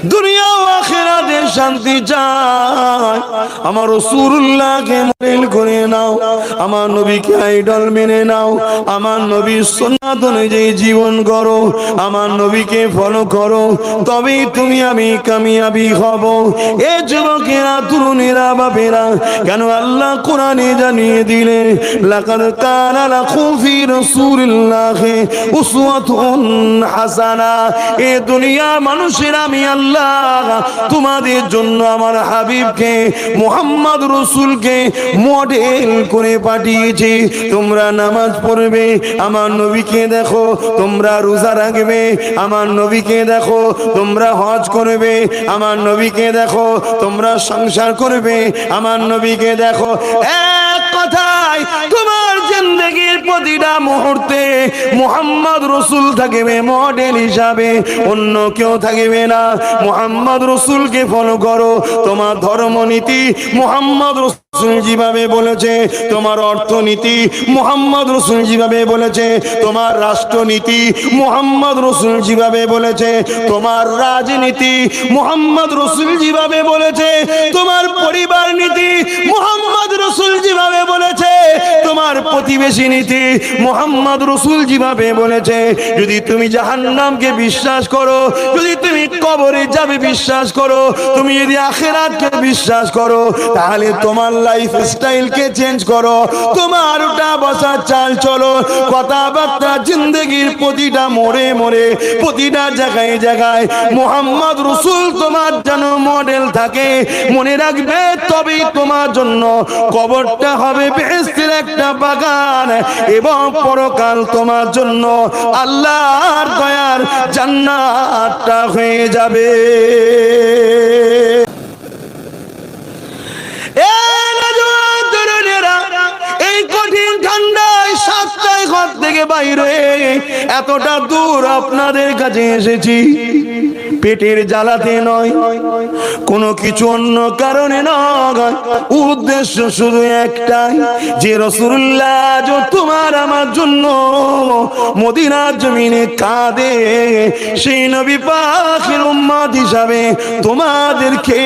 দুনিয়া ও আখিরাতের শান্তি চায়, আমার রাসূলুল্লাহকে মডেল করে নাও, আমার নবীকে আইডল মেনে নাও, আমার নবীর সুন্নাত অনুযায়ী জীবন করো, আমার নবীকে ফলো করো, তবেই তুমি আমি কামিয়াবি হব। এ যুবকেরা, তরুণেরা, বাপেরা, কেন আল্লাহ কোরআনে জানিয়ে দিলেন লাকাদ কানা লাকুম ফি রাসূলিল্লাহি উসওয়াতুন হাসানা। এ দুনিয়ার মানুষের আমি আল্লাহ তোমাদের জন্য আমার হাবিবকে মুহাম্মদ রাসূলকে মডেল করে পাঠিয়েছি। তোমরা নামাজ পড়বে, আমার নবীকে দেখো, তোমরা রোজা রাখবে, আমার নবীকে দেখো, তোমরা হজ করবে, আমার নবীকে দেখো, তোমরা সংসার করবে, আমার নবীকে দেখো। এক কথায় তোমার জিন্দেগির প্রতিটা মুহূর্তে মুহাম্মদ রাসূল থাকবে মডেল হিসাবে, অন্য কেউ থাকবে না। মুহাম্মদ রাসূলকে ফলো করো। তোমার ধর্মনীতি মুহাম্মদ রাসূল যেভাবে বলেছে, তোমার অর্থনীতি মুহাম্মদ রাসূল যেভাবে বলেছে, তোমার রাষ্ট্রনীতি মুহাম্মদ রাসূল যেভাবে বলেছে, তোমার রাজনীতি মুহাম্মদ রাসূল যেভাবে বলেছে, তোমার পরিবার নীতি মুহাম্মদ রাসূল যেভাবে বলেছে, তোমার প্রতিবেশী নীতি মুহাম্মদ রাসূল যেভাবে বলেছে। যদি তুমি জাহান্নামকে বিশ্বাস করো, যদি তুমি কবরে যাবে বিশ্বাস করো, তুমি যদি আখিরাতকে বিশ্বাস করো, তাহলে তোমার লাইফ স্টাইলকে চেঞ্জ করো, তোমার উঠা বসা চাল চলো, কথাবার্তা, জিন্দেগির প্রতিটা মোড়ে মোড়ে, প্রতিটা জায়গায় জায়গায় মুহাম্মদ রাসূল তোমার যেন মডেল থাকে। মনে রাখবে, তবেই তোমার জন্য কবরটা হবে বেহেশতের একটা বাগান, এবং পরকাল তোমার জন্য আল্লাহর দয়ার জান্নাতটা হয়ে যাবে। এই কঠিন ঠান্ডায় 7টায় ঘর থেকে বাইরে এতটা দূর আপনাদের কাছে এসেছি, পেটের জ্বালাতে নয়, কোনো কিছু অন্য কারণে নয়, উদ্দেশ্য শুধু একটাই, যে রাসূলুল্লাহ তোমার আমার জন্য মদিনার জমিনে কাঁদে, সেই নবী পাকের উম্মত হিসাবে তোমাদেরকে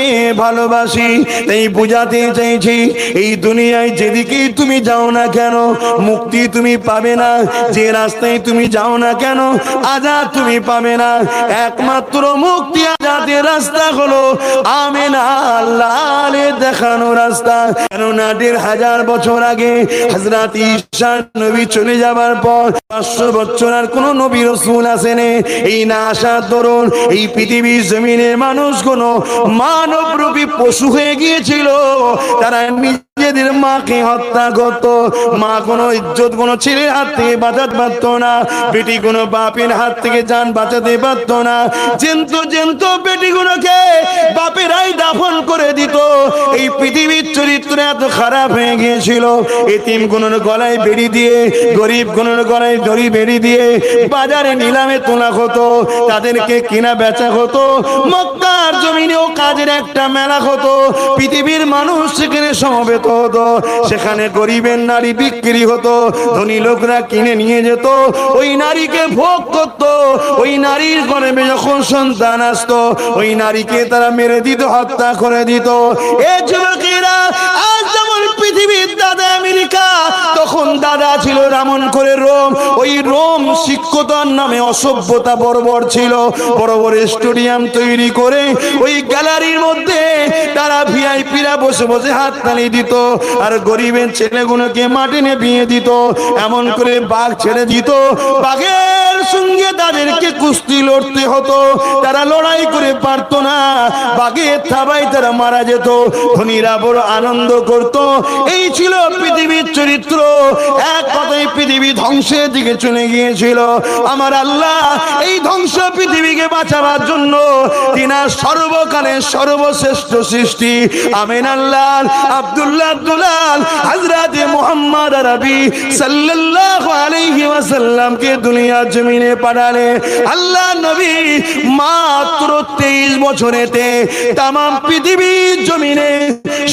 ভালোবাসি। তাই বুঝাতে চাইছি, এই দুনিয়ায় যেদিকে তুমি যাও না কেন মুক্তি তুমি পাবে না, যে রাস্তায় তুমি যাও না কেন আজাদ তুমি পাবে না। একমাত্র মুক্তি আজাদের রাস্তা হলো আমিনা আল্লাহর দেখানো রাস্তা। কেননা 1500 বছর আগে হযরত ঈসা নবী চলে যাবার পর 500 বছর আর কোন নবী রাসূল আসেনি। এই না আসার দরুন এই পৃথিবীর জমিনের মানুষগুলো মানবরূপী পশু হয়ে গিয়েছিল। তারা নিজেদের মাকে হত্যা করত। মা কোনো ইজ্জত কোনো ছেলের হাত থেকে বাঁচাতে পারত না, বেটি কোনো বাপের হাত থেকে জান বাঁচাতে পারত না। জেন্ত বেটিগুলোকে বাপেরাই দাফন করে দিত। এই পৃথিবীর চরিত্র এত খারাপ হয়ে গিয়েছিল। এতিম গুলোর গলায় বেড়ি দিয়ে, গরিব গুলোর গলায় দড়ি বেড়ি দিয়ে বাজারে নিলামে তোলা হতো, তাদেরকে কেনা বেচা হতো। মক্কার জমিনেও কাজের একটা মেলা হতো, পৃথিবীর মানুষ সেখানে সমবেত হতো। সেখানে গরিবের নারী বিক্রি হতো, ধনী লোকরা কিনে নিয়ে যেত, ওই নারীকে ভোগ করত। ওই নারীর গর্ভে যখন সন্তান আসতো, ওই নারীকে তারা মেরে দিত, হত্যা করে দিত। এ যুবকেরা, আজ যেমন পৃথিবীর দাদা আমেরিকা, তখন দাদা ছিল রামন করে রোম। ওই রোম শিক্ষতার নামে অসভ্যতা বর্বর ছিল। বড় বড় স্টেডিয়াম তৈরি করে ওই গ্যালারির মধ্যে তারা ভিআইপিরা বসে বসে হাত তালি দিত, আর গরিবের ছেলেগুলোকে মাটি নিয়ে বিয়ে দিত। এমন করে বাঘ ছেড়ে দিত, বাঘের সঙ্গে তাদেরকে কুস্তি লড়তে হতো। তারা লড়াই করে পারতো না, বাঘের থাবায় তারা মারা যেত। ধনীরা বড় আনন্দ করত। এই ছিল পৃথিবীর চরিত্র। এক কথায় পৃথিবী ধ্বংসের দিকে চলে গিয়েছিল। আমার আল্লাহ এই ধ্বংস পৃথিবীকে বাঁচাবার জন্য তিনার সর্বকালের সর্বশ্রেষ্ঠ সৃষ্টি আমিন আল্লাহ আব্দুল্লাহ হযরত মুহাম্মদ আরবি সাল্লাল্লাহু আলাইহি ওয়াসাল্লামকে দুনিয়ার জমিনে পাঠালে। আল্লাহ নবী মাত্র 23 বছরেতে তাম পৃথিবীর জমিনে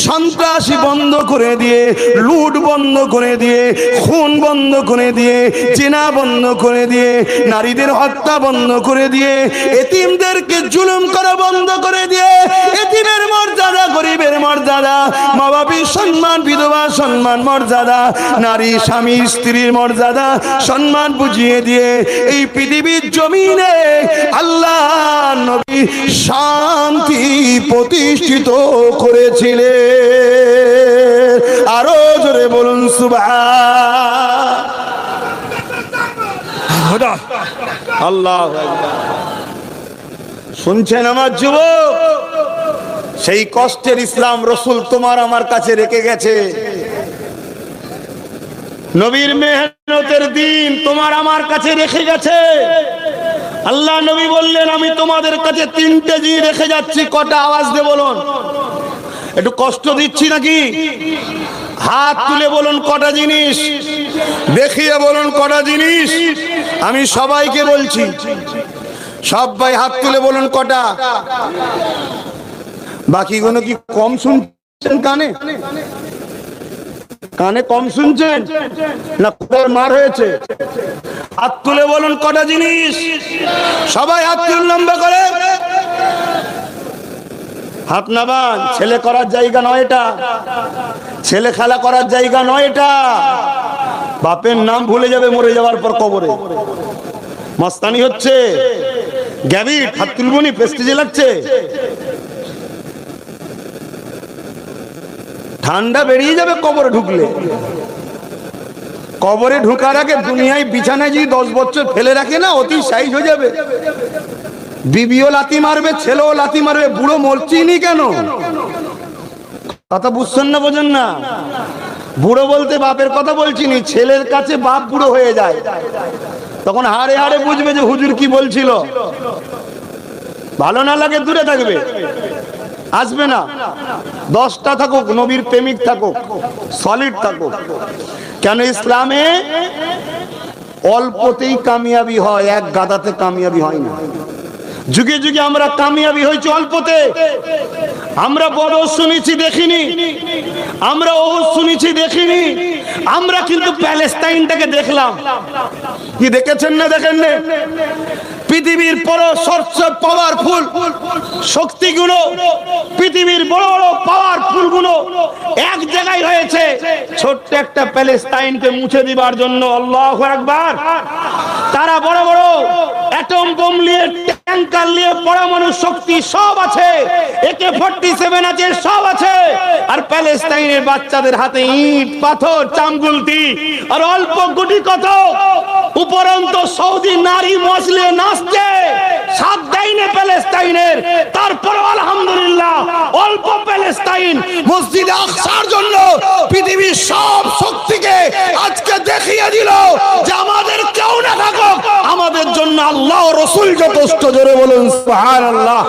সন্ত্রাসী বন্ধ করে দিয়ে, লুট বন্ধ করে দিয়ে, খুন বন্ধ বন্ধ করে দিয়ে, জিনা বন্ধ করে দিয়ে, নারীদের হত্যা বন্ধ করে দিয়ে, এতিমদেরকে জুলুম করা বন্ধ করে দিয়ে, এতিমের মর্যাদা, গরিবের মর্যাদা, মা বাবার সম্মান, বিধবা সম্মান, মর্যাদা, নারী স্বামী স্ত্রীর মর্যাদা সম্মান বুঝিয়ে দিয়ে এই পৃথিবীর জমিনে আল্লাহ নবী শান্তি প্রতিষ্ঠিত করেছিলেন। আরো জোরে বলুন সুবহান আল্লাহ। শুনছেন আমার যুবক, সেই কষ্টের ইসলাম রসুল তোমার আমার কাছে রেখে গেছে। নবীর মেহনতের দিন তোমার আমার কাছে রেখে গেছে। আল্লাহ নবী বললেন, আমি তোমাদের কাছে 3টে জিনিস রেখে যাচ্ছি। কটা? আওয়াজ দিয়ে বলুন। একটু কষ্ট দিচ্ছি নাকি? হাত তুলে বলুন কটা জিনিস, দেখিয়ে বলুন কটা জিনিস। আমি সবাইকে বলছি, সবাই হাত তুলে বলুন কটা। বাকিগুলো কি কম শুনছেন? কানে কানে কম শুনছেন না কোথায় মার হয়েছে? হাত তুলে বলুন কটা জিনিস। সবাই হাত তুলে লম্বা করে। হাত নামান। ছেলে করার জায়গা নয় এটা, ছেলে খেলা করার জায়গা নয় এটা। বাপের নাম ভুলে যাবে মরে যাওয়ার পর কবরে। মস্তানি হচ্ছে গ্যাবিট। হাত তুলবনি, প্রেস্টিজে লাগছে। ঠান্ডা বেরিয়ে যাবে কবরে ঢুকলে। কবরে ঢুকার আগে দুনিয়ায় বিছানায় যদি 10 বছর ফেলে রাখে না, অতি সাইজ হয়ে যাবে। বিবিও লাথি মারবে, ছেলেও লাথি মারবে। বুড়ো মরছিনি কেন? কথা বুঝছেন না, বোঝেন না? বুড়ো বলতে বাপের কথা বলছিনি। ছেলের কাছে বাপ বুড়ো হয়ে যায়, তখন হাড়ে হাড়ে বুঝবে যে হুজুর কি বলছিল। ভালো না লাগে দূরে থাকবে, আসবে না। 10টা থাকুক, নবীর প্রেমিক থাকুক, সলিড থাকুক। কেন ইসলামে অল্পতেই কামিয়াবি হয়, এক গাদাতে কামিয়াবি হয় না। যুগে যুগে আমরা কামিয়াবি হয়েছি অল্পতে। আমরা বদর শুনেছি দেখিনি, আমরা ওহুদ শুনেছি দেখিনি, আমরা কিন্তু প্যালেস্টাইনটাকে দেখলাম। কি দেখেছেন না দেখেন না? পৃথিবীর বড় সবচেয়ে পাওয়ারফুল শক্তিগুলো, পৃথিবীর বড় বড় পাওয়ারফুল গুলো এক জায়গায় হয়েছে ছোট্ট একটা প্যালেস্টাইনকে মুছে দিবার জন্য। আল্লাহু আকবার। তারা বড় বড় অ্যাটম বোম নিয়ে, ট্যাঙ্কার নিয়ে, পরমাণু শক্তি সব আছে, AK-47 আছে, সব আছে। আর প্যালেস্টাইনের বাচ্চাদের হাতে ইট, পাথর, চামগুলতি আর অল্প গুটি কত। উপরন্ত সৌদি নারী মসলে নাচছে, সাথ দেয়নি প্যালেস্টাইনের। তারপর আলহামদুলিল্লাহ অল্প প্যালেস্টাইন মসজিদে আকসার জন্য পৃথিবীর সব শক্তিকে আজকে দেখিয়ে দিল যে আমাদের কেউ না থাকুক, আমাদের জন্য আল্লাহ ও রাসূল যথেষ্ট। জোরে বলুন সুবহানাল্লাহ।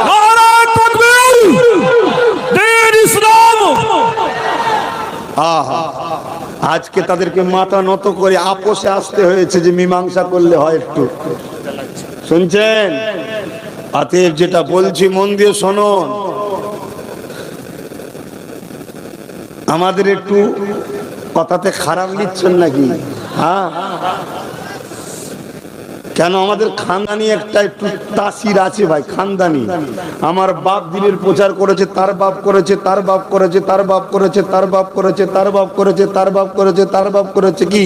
নারায়ে তাকবীর, দ্বীন ইসলাম। আহা, আজকে তাদেরকে মাথা নত করে আপোষে আসতে হয়েছে যে মীমাংসা করলে হয়। একটু শুনছেন? অতএব যেটা বলছি মন দিয়ে শুনুন। আমাদের একটু কথাতে খারাপ নিচ্ছেন নাকি? হ্যাঁ, কেন? আমাদের খানদানি একটা একটু তাসির আছে ভাই, খানদানি। আমার বাপ দিনের প্রচার করেছে, তার বাপ করেছে, তার বাপ করেছে, তার বাপ করেছে, তার বাপ করেছে, তার বাপ করেছে, তার বাপ করেছে, তার বাপ করেছে। কি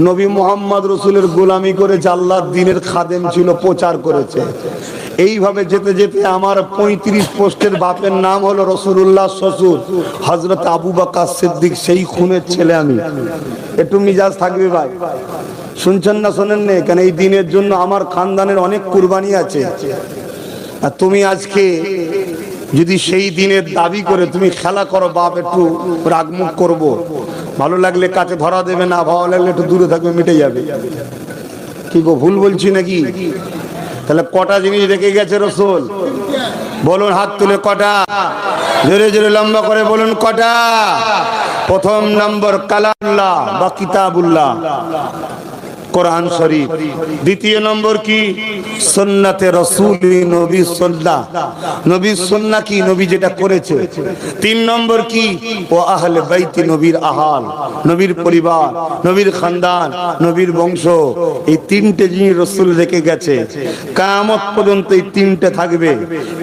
নবী মুহাম্মদ রাসূলের গোলামি করে আল্লাহর দ্বীনের খাদেম ছিল, প্রচার করেছে। এইভাবে যেতে যেতে আমার 35 পোস্টের বাপের নাম হলো রাসূলুল্লাহ শ্বশুর হযরত আবু বকর সিদ্দিক, সেই খুনের ছেলে আমি। একটু মিজাজ থাকবে ভাই। শুনছেন না শোনেন না? কেন এই দিনের জন্য আমার খানদানের অনেক কুরবানি আছে। আর তুমি আজকে যদি সেই দিনের দাবি করে তুমি খেলা করো, বাপ একটু রাগমুখ করবো, ভালো লাগলে কাছে ধরা দেবে, না ভালো লাগলে একটু দূরে থাকবে, মিটে যাবে। কি গো, ভুল বলছি নাকি? তাহলে কটা জিনিস রেখে গেছে রাসূল? বলুন হাত তুলে কটা, জোরে জোরে লম্বা করে বলুন কটা। প্রথম নম্বর কালামুল্লাহ বা কিতাবুল্লাহ। কোরআন শরীফ। দ্বিতীয় নম্বর কি? সুন্নাতে রাসূলি, নবী সুন্নাহ। নবী সুন্নাহ কি? নবী যেটা করেছে। তিন নম্বর কি? ও আহলে বাইতি, নবীর আহাল, নবীর পরিবার, নবীর খানদান, নবীর বংশ। এই তিনটে জিনিস রাসূল রেখে গেছে। কিয়ামত পর্যন্ত এই তিনটে থাকবে।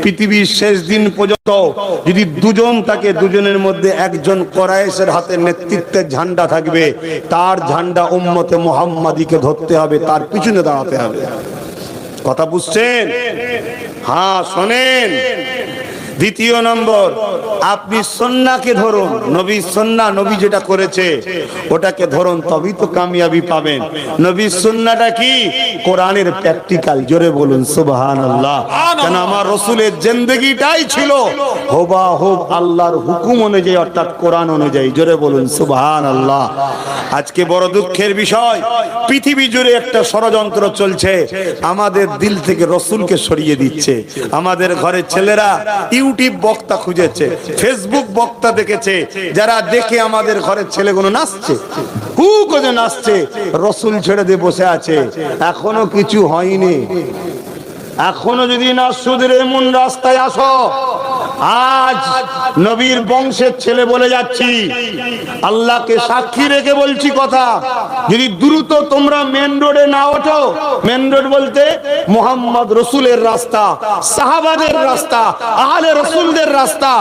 পৃথিবীর শেষ দিন পর্যন্ত যদি দুজন থাকে, দুজনের মধ্যে একজন কুরাইশের হাতে নেতৃত্বের ঝান্ডা থাকবে। তার ঝান্ডা উম্মতে মুহাম্মাদিকে ধরতে হবে, তার পিছনে দাঁড়াতে হবে। কথা বুঝছেন? হ্যাঁ, শোনেন। দ্বিতীয় নম্বর, আপনি সুন্নাহকে ধরুন, নবী সুন্নাহ, নবী যেটা করেছে ওটাকে ধরুন, তবেই তো কামিয়াবি পাবেন। নবী সুন্নাহটা কি? কোরআনের প্র্যাকটিক্যাল। জোরে বলুন সুবহানাল্লাহ। কেন আমার রাসূলের জিন্দেগিটাই ছিল হুবহু আল্লাহর হুকুম অনুযায়ী, অর্থাৎ কোরআন অনুযায়ী। জোরে বলুন সুবহানাল্লাহ। আজকে বড় দুঃখের বিষয়, পৃথিবী জুড়ে একটা ষড়যন্ত্র চলছে, আমাদের দিল থেকে রাসূলকে সরিয়ে দিচ্ছে। আমাদের ঘরের ছেলেরা ইউটিউব বক্তা খুঁজেছে, ফেসবুক বক্তা দেখেছে, যারা দেখে আমাদের ঘরের ছেলেগুলো নাচছে, হু করে নাচছে, রাসূল ছেড়ে দিয়ে বসে আছে। এখনো কিছু হয়নি। এখনো যদি না সুদের এমন রাস্তায় আসো, আজ নবীর বংশের ছেলে বলে যাচ্ছি, আল্লাহকে সাক্ষী রেখে বলছি কথা, যদি দ্রুত তোমরা মেন রোডে না ওঠো, মেন রোড বলতে মুহাম্মদ রাসূলের রাস্তা, সাহাবাদের রাস্তা, আহলে রাসূলদের রাস্তা,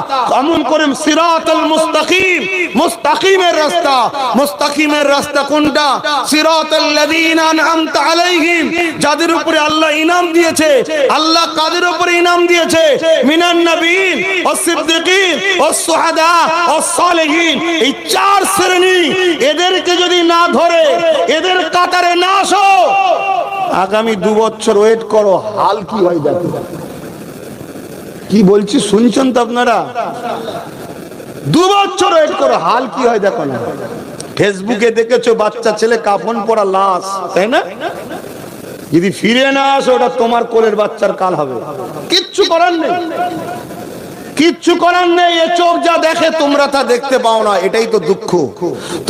আমল করেন সিরাতাল মুস্তাকিম, মুস্তাকিমের রাস্তা। মুস্তাকিমের রাস্তা কোনটা? সিরাতাল লাযিনা আনআমতা আলাইহিম, যাদের উপরে আল্লাহ ইনাম দিয়েছে। আল্লাহ কাদের উপরে ইনাম দিয়েছে? মিনান নবীন ওয়াস সিদ্দিকিন ওয়াস শুহাদা ওয়াস সালিহিন। এই চার শ্রেণী, এদেরকে যদি না ধরে, এদের কাতারে না আসো, আগামী 2 বছর ওয়েট করো, হাল কি হয় দেখো। কি বলছি শুনছেন তো আপনারা? 2 বছর ওয়েট করো, হাল কি হয় দেখো না। ফেসবুকে দেখেছো বাচ্চা ছেলে কাফন পরা লাশ, তাই না? যদি ফিরে না আসো, ওটা তোমার কোলের বাচ্চার কাল হবে। কিচ্ছু করার নেই, কিচ্ছু করার নেই। এ চোখ যা দেখে তোমরা তা দেখতে পাও না, এটাই তো দুঃখ।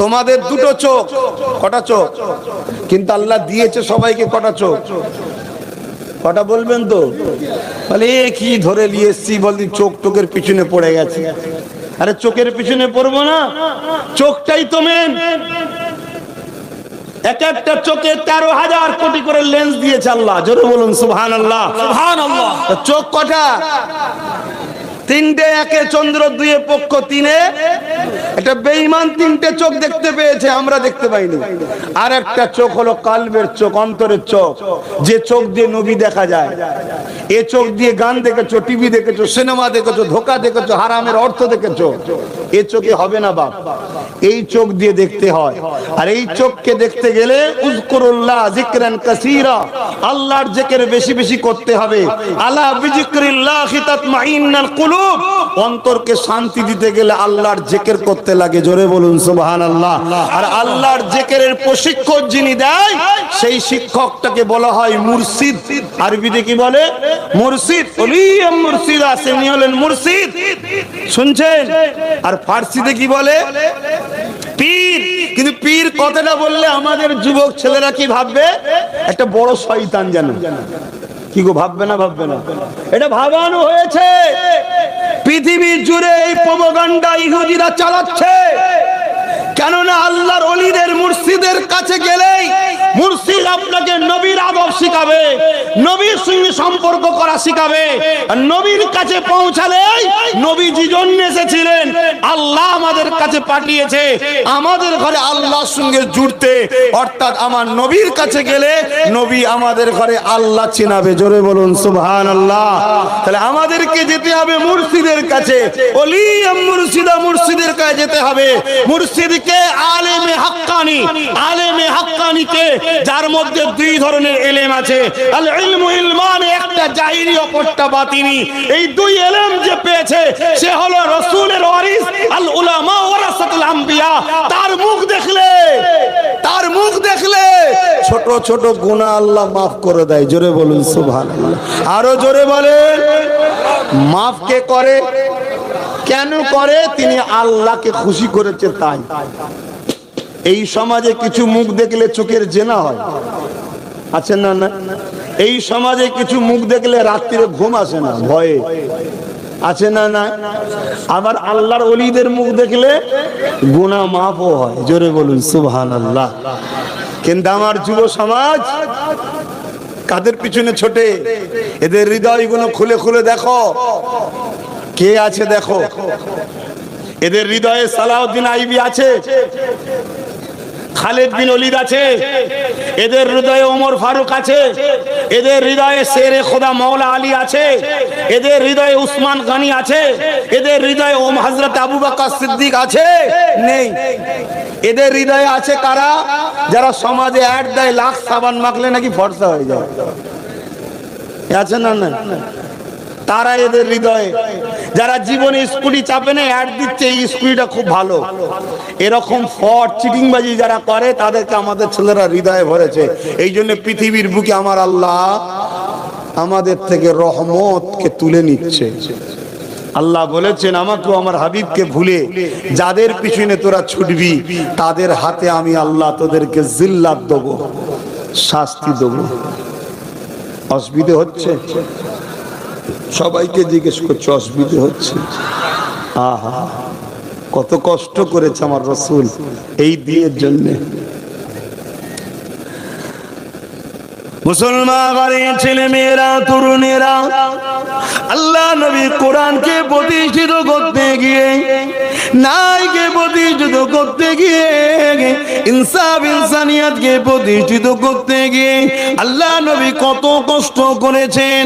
তোমাদের দুটো চোখ, কটা চোখ? কিন্তু আল্লাহ দিয়েছে সবাইকে কটা চোখ? কটা বলবেন তো? বলে কি ধরে নিয়ে এসছি, বলছি চোখ টোকের পিছনে পড়ে গেছে। আরে চোখের পিছনে পড়বো না, চোখটাই তো মেন। এক একটা চোখে 13,000 কোটি করে লেন্স দিয়েছে আল্লাহ। জোরে বলুন সুবহানাল্লাহ। সুবহানাল্লাহ। চোখ কটা? 3টে, একে চন্দ্র, 2 পক্ষ, 3 একটা বেঈমান 3টে চোখ দেখতে পেয়েছে, আমরা দেখতে পাইনি। আর একটা চোখ হলো কালবের চোখ, অন্তরের চোখ, যে চোখ দিয়ে নবী দেখা যায়। এ চোখ দিয়ে গান দেখেছো, টিভি দেখেছো, সিনেমা দেখেছো, ধোঁকা দেখেছো, হারামের অর্থ দেখেছো। এ চোখে হবে না বাপ, এই চোখ দিয়ে দেখতে হয়। আর এই চোখকে দেখতে গেলে উযকুরুল্লাহ যিকরান কাসীরা, আল্লাহর জিকির বেশি বেশি করতে হবে। আলা বিযিকরিল্লাহি তাতমাইন্নাল কুলুব, অন্তরকে শান্তি দিতে গেলে আল্লাহর জিকির করতে লাগে। জোরে বলুন সুবহানাল্লাহ। আর আল্লাহর জিকিরের প্রশিক্ষণ যিনি দেয়, সেই শিক্ষকটাকে বলা হয় মুর্শিদ। আরবিতে কি বলে? মুর্শিদ। ওলিয়া মুর্শিদ আছে, উনি হলেন মুর্শিদ। শুনছেন? আর ফার্সিতে কি বলে? পীর। কিন্তু পীর কথাটা বললে আমাদের যুবক ছেলেরা কি ভাববে? একটা বড় শয়তান জানো। কি গো, ভাববে না? ভাববে না? এটা ভাবানো হয়েছে। পৃথিবী জুড়ে এই প্রোপাগান্ডা ইহুদিরা চালাচ্ছে। কেননা আল্লাহর ওলিদের মুর্শিদের কাছে গেলেই মুর্শিদ আপনাকে নবীর আদব শিখাবে, নবীর সঙ্গে সম্পর্ক করা শিখাবে। আর নবীর কাছে পৌঁছালেই নবীজি জন্য এসেছিলেন, আল্লাহ আমাদের কাছে পাঠিয়েছে আমাদের ঘরে আল্লাহর সঙ্গে জুড়তে। অর্থাৎ আমার নবীর কাছে গেলে নবী আমাদের ঘরে আল্লাহ চিনাবে। জোরে বলুন সুবহানাল্লাহ। তাহলে আমাদেরকে যেতে হবে মুর্শিদের কাছে, ওলিয়া মুর্শিদা, মুর্শিদের কাছে যেতে হবে। মুর্শিদকে আলেমে হাক্কানি, আলেমে হাক্কানিকে, যার মধ্যে 2 ধরনের ইলম আছে, আল ইলমু ইলমান, একটা জাহিরি অপরটা বাতিনি। এই 2 ইলম যে পেয়েছে সে হলো রাসূলের ওয়ারিস, আল উলামা ওয়ারাসাতুল আম্বিয়া। তার মুখ দেখলে, তার মুখ দেখলে ছোট ছোট গুনাহ আল্লাহ maaf করে দেয়। জোরে বলুন সুবহানাল্লাহ। আরো জোরে বলেন। maaf কে করে? কেন করে? তিনি আল্লাহকে খুশি করেছে তাই। এই সমাজে কিছু মুখ দেখলে চোখের জেনা হয়, আছে না? না, এই সমাজে কিছু মুখ দেখলে রাত্রিরে ঘুম আসে না ভয়ে, আছে না? না, আবার আল্লাহর ওলিদের মুখ দেখলে গুনাহ মাফও হয়। জোরে বলুন সুবহানাল্লাহ। কিন্তু আমার যুব সমাজ কাদের পিছনে ছোটে? এদের হৃদয়গুলো খুলে খুলে দেখো কে আছে, দেখো এদের হৃদয়ে সালাউদ্দিন আইবি আছে, খালেদ বিন ওলীদ আছে, এদের হৃদয়ে ওমর ফারুক আছে, এদের হৃদয়ে শেরে খোদা মাওলা আলী আছে, এদের হৃদয়ে উসমান গনি আছে, এদের হৃদয়ে হযরত আবু বকর সিদ্দিক আছে? নেই। এদের হৃদয়ে আছে কারা? যারা সমাজে অ্যাড দেয় লাখ সাবান মাখলে নাকি ফর্সা হয়ে যায়, আছে না? না, তারা এদের হৃদয়ে। যারা জীবনে স্কুটি চাপে না, অ্যাড দিচ্ছে এই স্কুটিটা খুব ভালো, এরকম ফট চিটিংবাজি যারা করে তাদেরকে আমাদের ছেলেরা হৃদয়ে ভরেছে। এই জন্য পৃথিবীর বুকে আমার আল্লাহ আমাদের থেকে রহমতকে তুলে নিচ্ছে। আল্লাহ বলেছেন, আমাকেও আমার হাবিবকে ভুলে যাদের পিছনে তোরা ছুটবি তাদের হাতে আমি আল্লাহ তোদেরকে জিল্লাত দেবো, শাস্তি দেবো। অসুবিধে হচ্ছে? সবাইকে জিজ্ঞেস করছে অসুবিধে হচ্ছে? আহা, কত কষ্ট করেছে আমার রাসূল এই দিনের জন্য। মুসলমান ঘরের ছেলে মেয়েরা, তরুণেরা, আল্লাহ নবী কোরআনকে প্রতিষ্ঠিত করতে গিয়ে, ন্যায়কে প্রতিষ্ঠিত করতে গিয়ে, ইনসাফ ইনসানিয়াতকে প্রতিষ্ঠিত করতে গিয়ে আল্লাহ নবী কত কষ্ট করেছেন।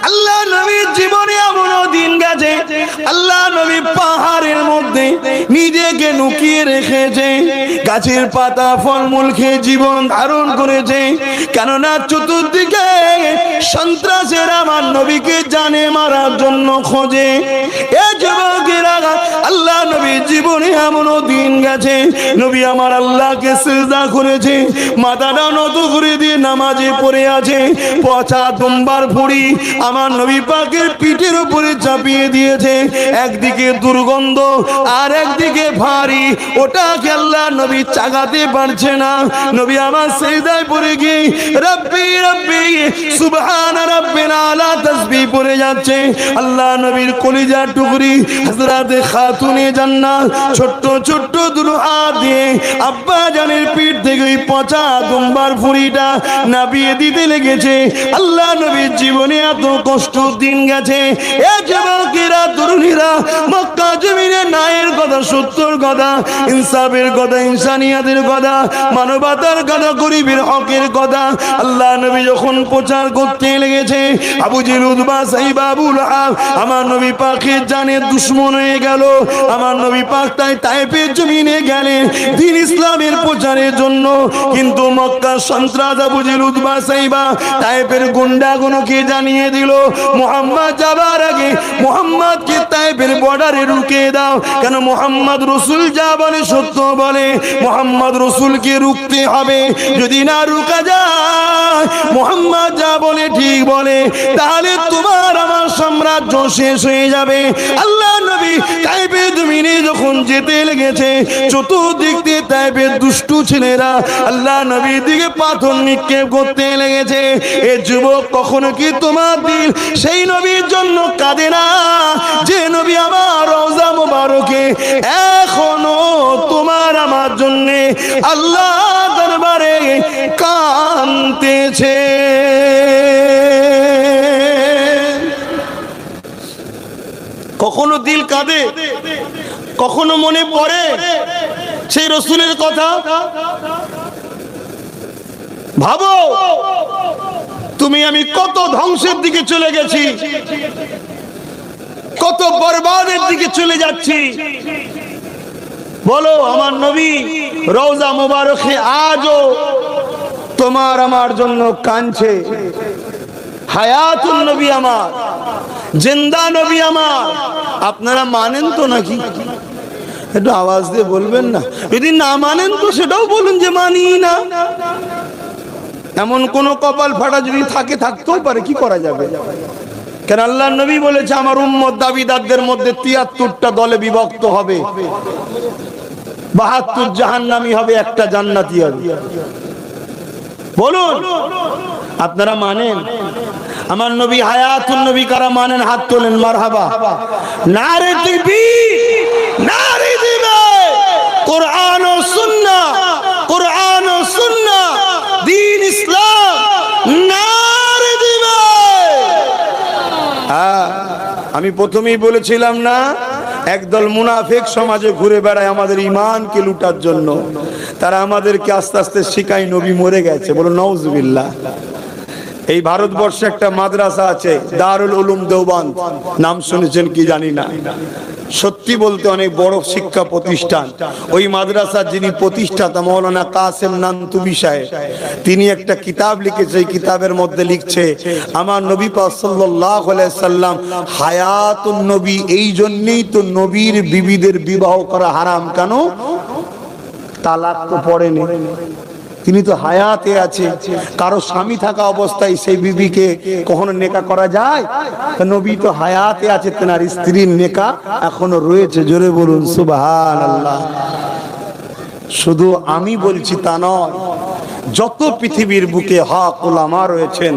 আল্লাহ নবীর জীবনে এমন দিন গেছে, আল্লাহ নবী পাহাড়ের মধ্যে নিজেকে লুকিয়ে রেখেছে, গাছের পাতা ফলমূল খেয়ে জীবন ধারণ করেছে। কেননা চতুর্দিকে সন্ত্রাসের আমার নবীকে জানে মারার জন্য খোঁজে। এ যুবকেরা, আল্লাহ নবীর জীবনে এমন দিন গেছে নবী আমার আল্লাহকে সিজদা করেছে, মাথাটা নত করে দিয়ে নামাজে পড়ে আছে। পচা দুম্বার ভুঁড়ি আমার নবী পাকের পিঠের উপরে চাপিয়ে দিয়েছে। একদিকে দুর্গন্ধ আর একদিকে ভারী, ওটাকে আল্লাহ নবী চাগাতে পারছে না। নবী আমার সিজদায় পড়ে গিয়ে রব্বি রব্বি সুবহান রাব্বিল আলা তাসবিহ পড়ে যাচ্ছে। আল্লাহ নবীর কলিজার টুকরি হযরতে খাতুনে জান্নাত ছোট্ট ছোট্ট দুটো হাত দিয়ে আব্বা জানের পিঠ থেকে ওই পচা দুম্বার ভুঁড়িটা নাবিয়ে দিতে লেগেছে। আল্লাহ নবীর জীবনে এত কষ্ট দিন গেছে। এ যুবকেরা, তরুণীরা, মক্কা জমিনে ন্যায়ের কথা, সত্যর কথা, ইনসাফের কথা, ইনসানিয়াতের কথা, মানবতার কথা, গরিবের হকের কথা আল্লাহ নবী যখন প্রচার করতে লেগেছে, আবু জেহেল, উতবা, সাইবা, আবু লাহাব আমার নবী পাকের জানের দুশমন হয়ে গেল। আমার নবী পাক তাই তায়েফের জমিনে গেলেন দ্বীন ইসলামের প্রচারের জন্য। কিন্তু মক্কার সন্ত্রাস আবু জেহেল, উতবা, সাইবা তায়েফের গুন্ডাগুলোকে জানিয়ে দিল, মুহাম্মদ যাবার আগে মুহাম্মদকে তায়েফের বর্ডারে রুকে দাও। কেন? মুহাম্মদ রাসূল যা বলে সত্য বলে, মুহাম্মদ রাসূলকে রুখতে হবে। যদি না রুকা যায়, মুহাম্মদ যা বলে ঠিক বলে, তাহলে তোমার আমার সাম্রাজ্য শেষ হয়ে যাবে। আল্লাহ নবী তায়েফের জমিনে যখন যেতে লেগেছে, চতুর্দিক দিয়ে তায়েফের দুষ্টু ছেলেরা আল্লাহ নবীর দিকে পাথর নিক্ষেপ করতে লেগেছে। এ যুবক, কখনো কি তোমার দিল সেই নবীর জন্য কাঁদে না যে নবী আমার রওজা মুবারকে এখনো তোমার আমার জন্য আল্লাহ দরবারে কাঁদতেছে? কখনো দিল কাঁদে, কখনো মনে পড়ে সেই রাসূলের কথা। ভাবো, তুমি আমি কত ধ্বংসের দিকে চলে গেছি, কত বরবাদের দিকে চলে যাচ্ছি। বলো, আমার নবী রওজা মুবারকে আজও তোমার আমার জন্য কাঁদছে। হায়াতুন নবী আমার, জিন্দা নবী আমার। আপনারা মানেন তো নাকি? একটু আওয়াজ দিয়ে বলবেন না। যদি না মানেন তো সেটাও বলুন যে মানি না। এমন কোন কপাল ফাটা যদি থাকে, থাকতেও পারে, কি করা যাবে? কেন আল্লাহর নবী বলেছে আমার উম্মত দাবিদারদের মধ্যে ৭৩টা দলে বিভক্ত হবে, ৭২ জাহান্নামী হবে, একটা জান্নাতি হবে। বলুন আপনারা মানেন? আমার নবী হায়াতুন নবী কারা মানেন? হাত তোলেন, মারহাবা। নারে তাকবীর, নারে দিবে কোরআন ও সুন্নাহ, কোরআন ও সুন্নাহ, দ্বীন ইসলাম, নারে দিবে। আমি প্রথমেই বলেছিলাম না, একদল মুনাফিক সমাজে ঘুরে বেড়ায় আমাদের ঈমানকে লুটার জন্য। তারা আমাদেরকে আস্তে আস্তে শিখায় নবী মরে গেছে। বলো নাউজুবিল্লাহ। এই ভারতবর্ষে একটা মাদ্রাসা আছে, দারুল উলুম দেওবান্দ, নাম শুনেছেন কি জানি না। সত্যি বলতে অনেক বড় শিক্ষা প্রতিষ্ঠান। ওই মাদ্রাসার যিনি প্রতিষ্ঠাতা মাওলানা কাসেম নানতুবি সাহেব, তিনি একটা কিতাব লিখেছে। এই কিতাবের মধ্যে লিখছে আমার নবী পাক সাল্লাল্লাহু আলাইহি সাল্লাম হায়াতুন নবী, এই জন্যই তো নবীর বিবিদের বিবাহ করা হারাম। কেন? তালাক তো পড়েনি, তিনি তো হায়াতে আছে। কারো স্বামী থাকা অবস্থায় সেই বিবিকে কখনো নেকা করা যায়? নবী তো হায়াতে আছে, তেনার স্ত্রীর নেকা এখনো রয়েছে। জোরে বলুন সুবহানাল্লাহ। শুধু আমি বলছি তা নয়, যত পৃথিবীর বুকে হক উলামা রয়েছেন,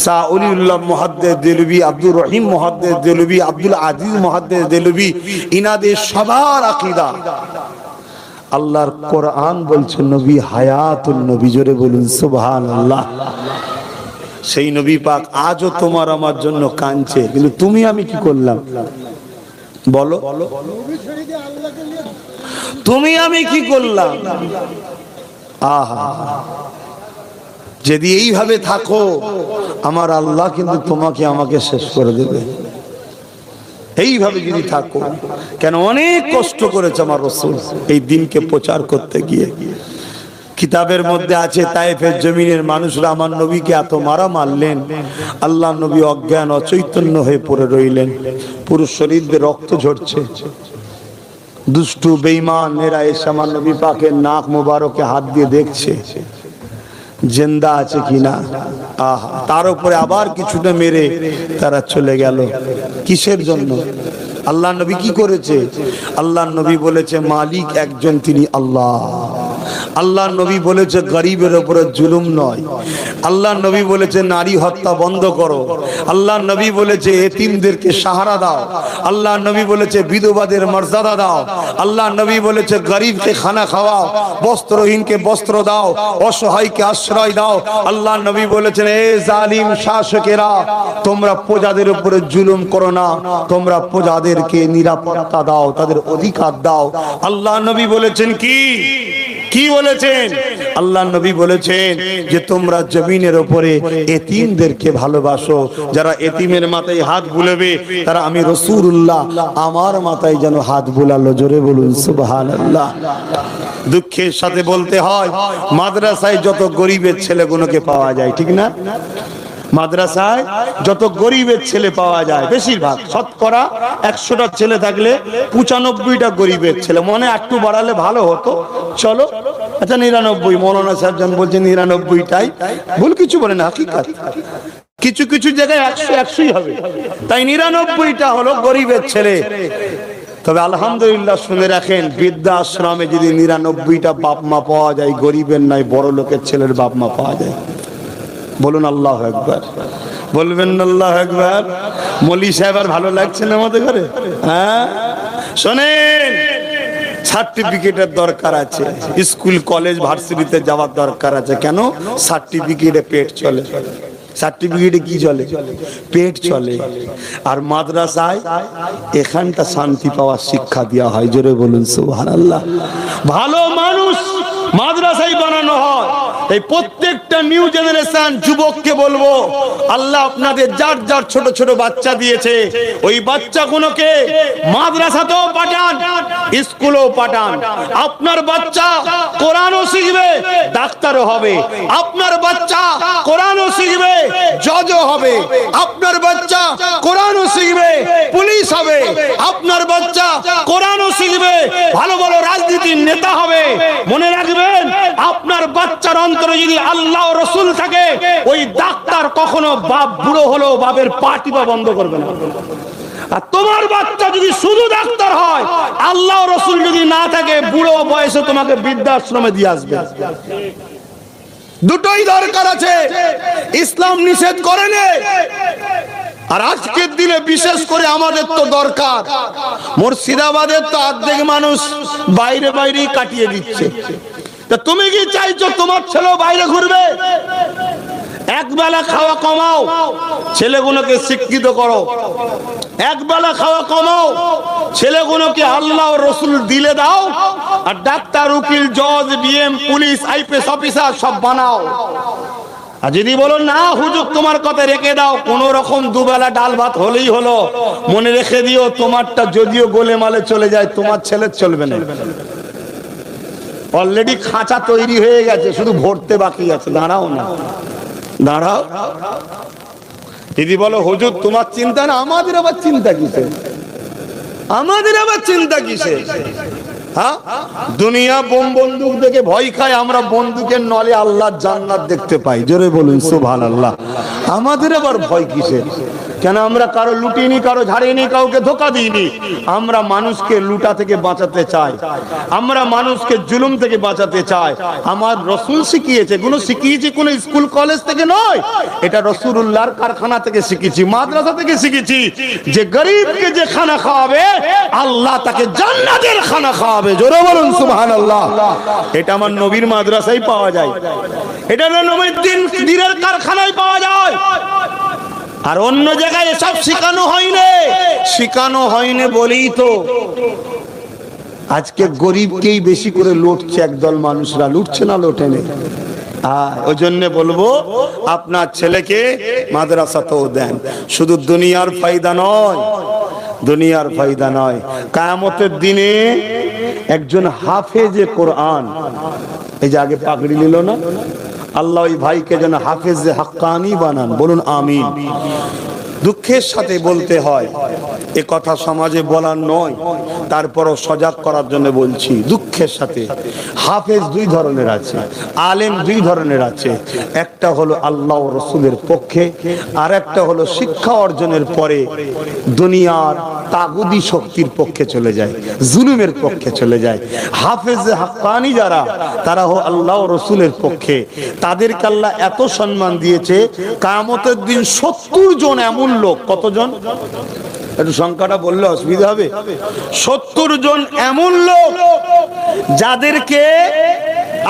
শাহ ওলিউল্লাহ মুহাদ্দিস দেলভী, আব্দুর রহিম মুহাদ্দিস দেলভী, আব্দুল আজিজ মুহাদ্দিস দেলভী, ইনাদের সবার আকীদা আল্লাহর কোরআন বলছে নবী হায়াতুন নবী। জোরে বলুন সুবহানাল্লাহ। সেই নবী পাক আজও তোমার আমার জন্য কাঁদছে, কিন্তু তুমি আমি কি করলাম বলো? তুমি আমি কি করলাম? আহা, যদি এইভাবে থাকো আমার আল্লাহ কিন্তু তোমাকে আমাকে শেষ করে দেবে। এইভাবে যদি থাকো, কেন অনেক কষ্ট করেছে আমার রাসূল এই দিনকে প্রচার করতে গিয়ে। কিতাবের মধ্যে আছে তায়েফের জমিনের মানুষরা আমার নবীকে এত মারলেন, আল্লাহ নবী অজ্ঞান অচৈতন্য হয়ে পড়ে রইলেন, পুরো শরীর দিয়ে রক্ত ঝরছে। দুষ্টু বেঈমানেরা এসে আমার নবী পাকের নাক মোবারকে হাত দিয়ে দেখছে জিন্দা আছে কিনা। আহা, তার উপরে আবার কিছুটা মেরে তারা চলে গেল। কিসের জন্য? আল্লাহ নবী কি করেছে? আল্লাহ নবী বলেছে মালিক একজন, তিনি আল্লাহ। আল্লাহ নবী বলেছে গরিবের উপরে জুলুম নয়। আল্লাহ নবী বলেছে নারী হত্যা বন্ধ করো। আল্লাহ নবী বলেছে এতিমদেরকে সাহারা দাও। আল্লাহ নবী বলেছে বিধবাদের মর্যাদা দাও। আল্লাহ নবী বলেছে গরিবকে খানা খাওয়াও, বস্ত্রহীনকে বস্ত্র দাও, অসহায়কে আশ্রয় দাও। আল্লাহ নবী বলেছেন এ জালিম শাসকেরা, তোমরা প্রজাদের উপরে জুলুম করো না, তোমরা প্রজাদেরকে নিরাপত্তা দাও, তাদের অধিকার দাও। আল্লাহ নবী বলেছেন কি কি বলেছেন? আল্লাহ নবী বলেছেন যে তোমরা জমিনের উপরে এতিমদেরকে ভালোবাসো। যারা এতিমের মাথায় হাত বুলাবে তারা আমি রাসূলুল্লাহ আমার মাথায় যেন হাত বুলালো। জোরে বলুন সুবহানাল্লাহ। দুঃখের সাথে বলতে হয় মাদ্রাসায় যত গরিবের ছেলেগুলোকে পাওয়া যায়, ঠিক না? মাদ্রাসায় যত গরিবের ছেলে পাওয়া যায়, বেশিরভাগ শতকরা 100টা ছেলে থাকলে 95টা গরিবের ছেলে। মনে একটু বাড়ালে ভালো হতো, চলো আচ্ছা 99। মৌলানা সাহেব জান বলছেন 99টাই ভুল, কিছু বলে না, হাকিকাত। কিছু কিছু জায়গায় 100-100ই হবে, তাই 99টা হলো গরিবের ছেলে। তবে আলহামদুলিল্লাহ শুনে রাখেন, বৃদ্ধাশ্রমে যদি 99টা বাপ মা পাওয়া যায়, গরিবের নয় বড় লোকের ছেলের বাপ মা পাওয়া যায়। বলুন আল্লাহু আকবার, বলবেন আল্লাহু আকবার। মৌলী সাহেব আর ভালো লাগছে না আমাদের ঘরে? হ্যাঁ শোনেন, সার্টিফিকেটের দরকার আছে, স্কুল কলেজ ভার্সিটিতে যাওয়ার দরকার আছে। কেন? সার্টিফিকেটে পেট চলে। সার্টিফিকেটে কি চলে? পেট চলে। আর মাদ্রাসায় এখানটা শান্তি পাওয়ার শিক্ষা দেওয়া হয়। জোরে বলুন সুবহানাল্লাহ। ভালো মানুষ মাদ্রাসায় বানানো হয়। তাই প্রত্যেকটা নিউ জেনারেশন যুবককে বলবো, আল্লাহ আপনাদের যার যার ছোট ছোট বাচ্চা দিয়েছে, ওই বাচ্চাগুলোকে মাদ্রাসাতেও পাঠান, স্কুলেও পাঠান। আপনার বাচ্চা কোরআনও শিখবে, ডাক্তারও হবে। আপনার বাচ্চা কোরআনও শিখবে, জজও হবে। আপনার বাচ্চা কোরআনও শিখবে, পুলিশ হবে। আপনার বাচ্চা কোরআনও শিখবে, ভালো ভালো রাজনীতির নেতা হবে। মনে রাখবেন, আপনার বাচ্চার অন্তরে যদি আল্লাহ ও রাসূল থাকে, ওই ডাক্তার কখনো বাপ বুড়ো হলেও বাপের পা টিপা বন্ধ করবে না। আর তোমার বাচ্চা যদি শুধু ডাক্তার হয়, আল্লাহ ও রাসূল যদি না থাকে, বুড়ো বয়সে তোমাকে বৃদ্ধাশ্রমে দিয়ে আসবে। দুটোই দরকার আছে, ইসলাম নিষেধ করেনি। আর আজকের দিনে বিশেষ করে আমাদের তো দরকার। মুর্শিদাবাদের তো অর্ধেক মানুষ বাইরে বাইরেই কাটিয়ে দিচ্ছে। তা তুমি কি চাইছো তোমার ছেলে বাইরে ঘুরবে? একবেলা খাওয়া কমাও, ছেলেগুলোকে শিক্ষিত করো। একবেলা খাওয়া কমাও, ছেলেগুলোকে আল্লাহ ও রাসূল দিলে দাও। আর ডাক্তার, উকিল, জজ, ডিএম, পুলিশ, আইপিএস অফিসার সব বানাও। আর যদি বলো না হুজুর তোমার কথা রেখে দাও, কোন রকম দুবেলা ডাল ভাত হলেই হলো, মনে রেখে দিও তোমারটা যদিও গোলে মালে চলে যায়, তোমার ছেলের চলবে না। অলরেডি খাঁচা তৈরি হয়ে গেছে, শুধু ভরতে বাকি আছে। দাঁড়াও না, দাঁড়াও। যদি বলো হুজুর তোমার চিন্তা না, আমাদের আবার চিন্তা কিসে? আমাদের আবার চিন্তা কিসে? হ্যাঁ, দুনিয়া বোম বন্দুক দেখে ভয় খায়, আমরা বন্দুকের নলে আল্লাহর জান্নাত দেখতে পাই। জোরে বলুন সুবহানাল্লাহ। আমাদের আবার ভয় কিসে? কেন আমরা কারো লুটিনি, কারো ঝাড়িনি, কাউকে ধোকা দিইনি। আমরা মানুষকে লুটা থেকে বাঁচাতে চাই, আমরা মানুষকে জুলুম থেকে বাঁচাতে চাই। আমার রাসূল শিখিয়েছে, কোনো শিখিয়েছি কোনো স্কুল কলেজ থেকে নয়, এটা রাসূলুল্লাহর কারখানা থেকে শিখেছি, মাদ্রাসা থেকে শিখেছি। যে গরিবকে যে খানা খাওয়াবে, আল্লাহ তাকে জান্নাতের খানা খাওয়াবে। জোরে বলুন সুবহানাল্লাহ। এটা আমার নবীর মাদ্রাসায় পাওয়া যায়, এটা নবীর দ্বীনের কারখানায় পাওয়া যায়। আর অন্য জায়গায় এসব শিখানো হয়নি। শিখানো হয়নি বলেই তো আজকে গরিবকেই বেশি করে লুটছে একদল মানুষরা। লুটছে না, লোটেনি। ওই জন্য বলবো আপনার ছেলেকে মাদ্রাসাতেও দেন। শুধু দুনিয়ার ফায়দা নয়, দুনিয়ার ফায়দা নয়, কিয়ামতের দিনে একজন হাফেজে কোরআন, এই যে আগে পাগড়ি নিল না, আল্লাহ ওই ভাইকে যেন হাফেজে হাক্কানি বানান। বলুন আমিন। দুঃখের সাথে বলতে হয়, এ কথা সমাজে বলার নয়, তারপরও সজাগ করার জন্য বলছি। দুঃখের সাথে হাফেজ দুই ধরনের আছে, আলেম দুই ধরনের আছে। একটা হলো আল্লাহ ও রাসূলের পক্ষে, আর একটা হলো শিক্ষা অর্জনের পরে দুনিয়ার তাগুদি শক্তির পক্ষে চলে যায়, জুলুমের পক্ষে চলে যায়। হাফেজে হাক্কানি যারা, তারা হলো আল্লাহ ও রাসূলের পক্ষে। তাদেরকে আল্লাহ এত সম্মান দিয়েছে, কিয়ামতের দিন 70 জন এমন লোক, কতজন একটু সংখ্যাটা বললে অসুবিধা হবে, 70 জন এমন লোক যাদেরকে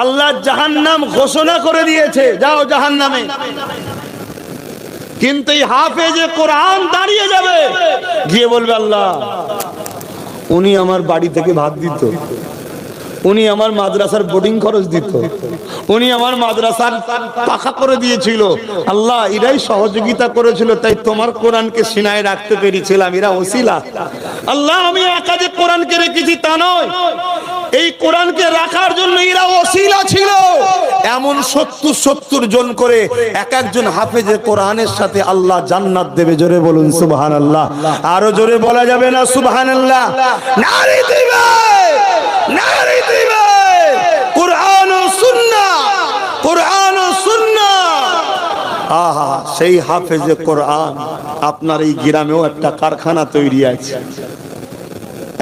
আল্লাহ জাহান্নাম ঘোষণা করে দিয়েছে, যাও জাহান্নামে। কিন্তু এই হাফেজে কোরআন দাঁড়িয়ে যাবে, গিয়ে বলবে আল্লাহ উনি আমার বাড়ি থেকে ভাত দিত, উনি আমার মাদ্রাসার বোর্ডিং খরচ দিত, উনি আমার মাদ্রাসার পাকা করে দিয়েছিল, আল্লাহ এরাই সহযোগিতা করেছিল, তাই তোমার কোরআনকে সিনায় রাখতে পেরেছিলাম, এরা ওসিলা। আল্লাহ আমি একা যে কোরআনকে রেখেছি তা নয়, এই কোরআনকে রাখার জন্য এরা ওসিলা ছিল। এমন 70 জন করে এক একজন হাফেজে কোরআনের সাথে আল্লাহ জান্নাত দেবে। জোরে বলুন সুবহানাল্লাহ। আরো জোরে বলা যাবে না সুবহানাল্লাহ? নারী দিবে, নারী দিবে। কোরআন ও সুন্নাহ, কোরআন ও সুন্নাহ। আহা, সেই হাফেজে কোরআন আপনার এই গ্রামেও একটা কারখানা তৈরি আছে।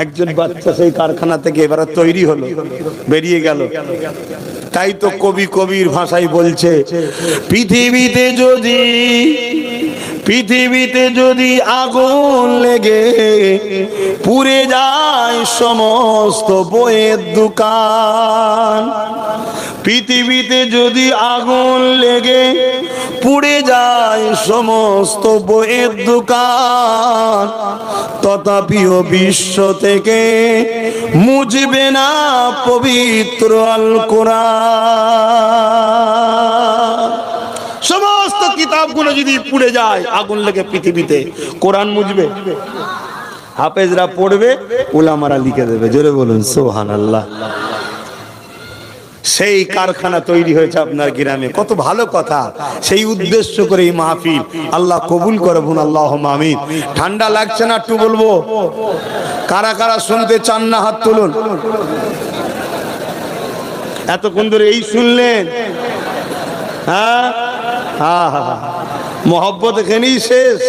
একজন বাচ্চা সেই কারখানা থেকে এবারে তৈরি হলো, বেরিয়ে গেল। তাই তো কবি কবির ভাষায় বলছে, পৃথিবীতে যদি আগুন লেগে পুড়ে যায় সমস্ত বইয়ের দোকান, পৃথিবীতে যদি আগুন লেগে পুড়ে যায় সমস্ত বইয়ের দোকান, তথাপিও বিশ্ব থেকে মুছবে না পবিত্র আল কোরআন। সমস্ত কিতাবগুলো যদি পুড়ে যায় আগুন লেগে পৃথিবীতে, কোরআন মুছবে? হাফেজরা পড়বে, উলামারা লিখে দেবে। জোরে বলুন সুবহানাল্লাহ। সেই কারখানা তৈরি হয়েছে আপনার গ্রামে, কত ভালো কথা। সেই উদ্দেশ্য করে এই মাহফিল, আল্লাহ কবুল করুন, আল্লাহুম্মা আমিন। ঠান্ডা লাগছে না একটু বলবো? কারা কারা শুনতে চান না হাত তুলুন। এতক্ষণ ধরে এই শুনলেন? হ্যাঁ হ্যাঁ হ্যাঁ, মোহব্বত এখানেই শেষ।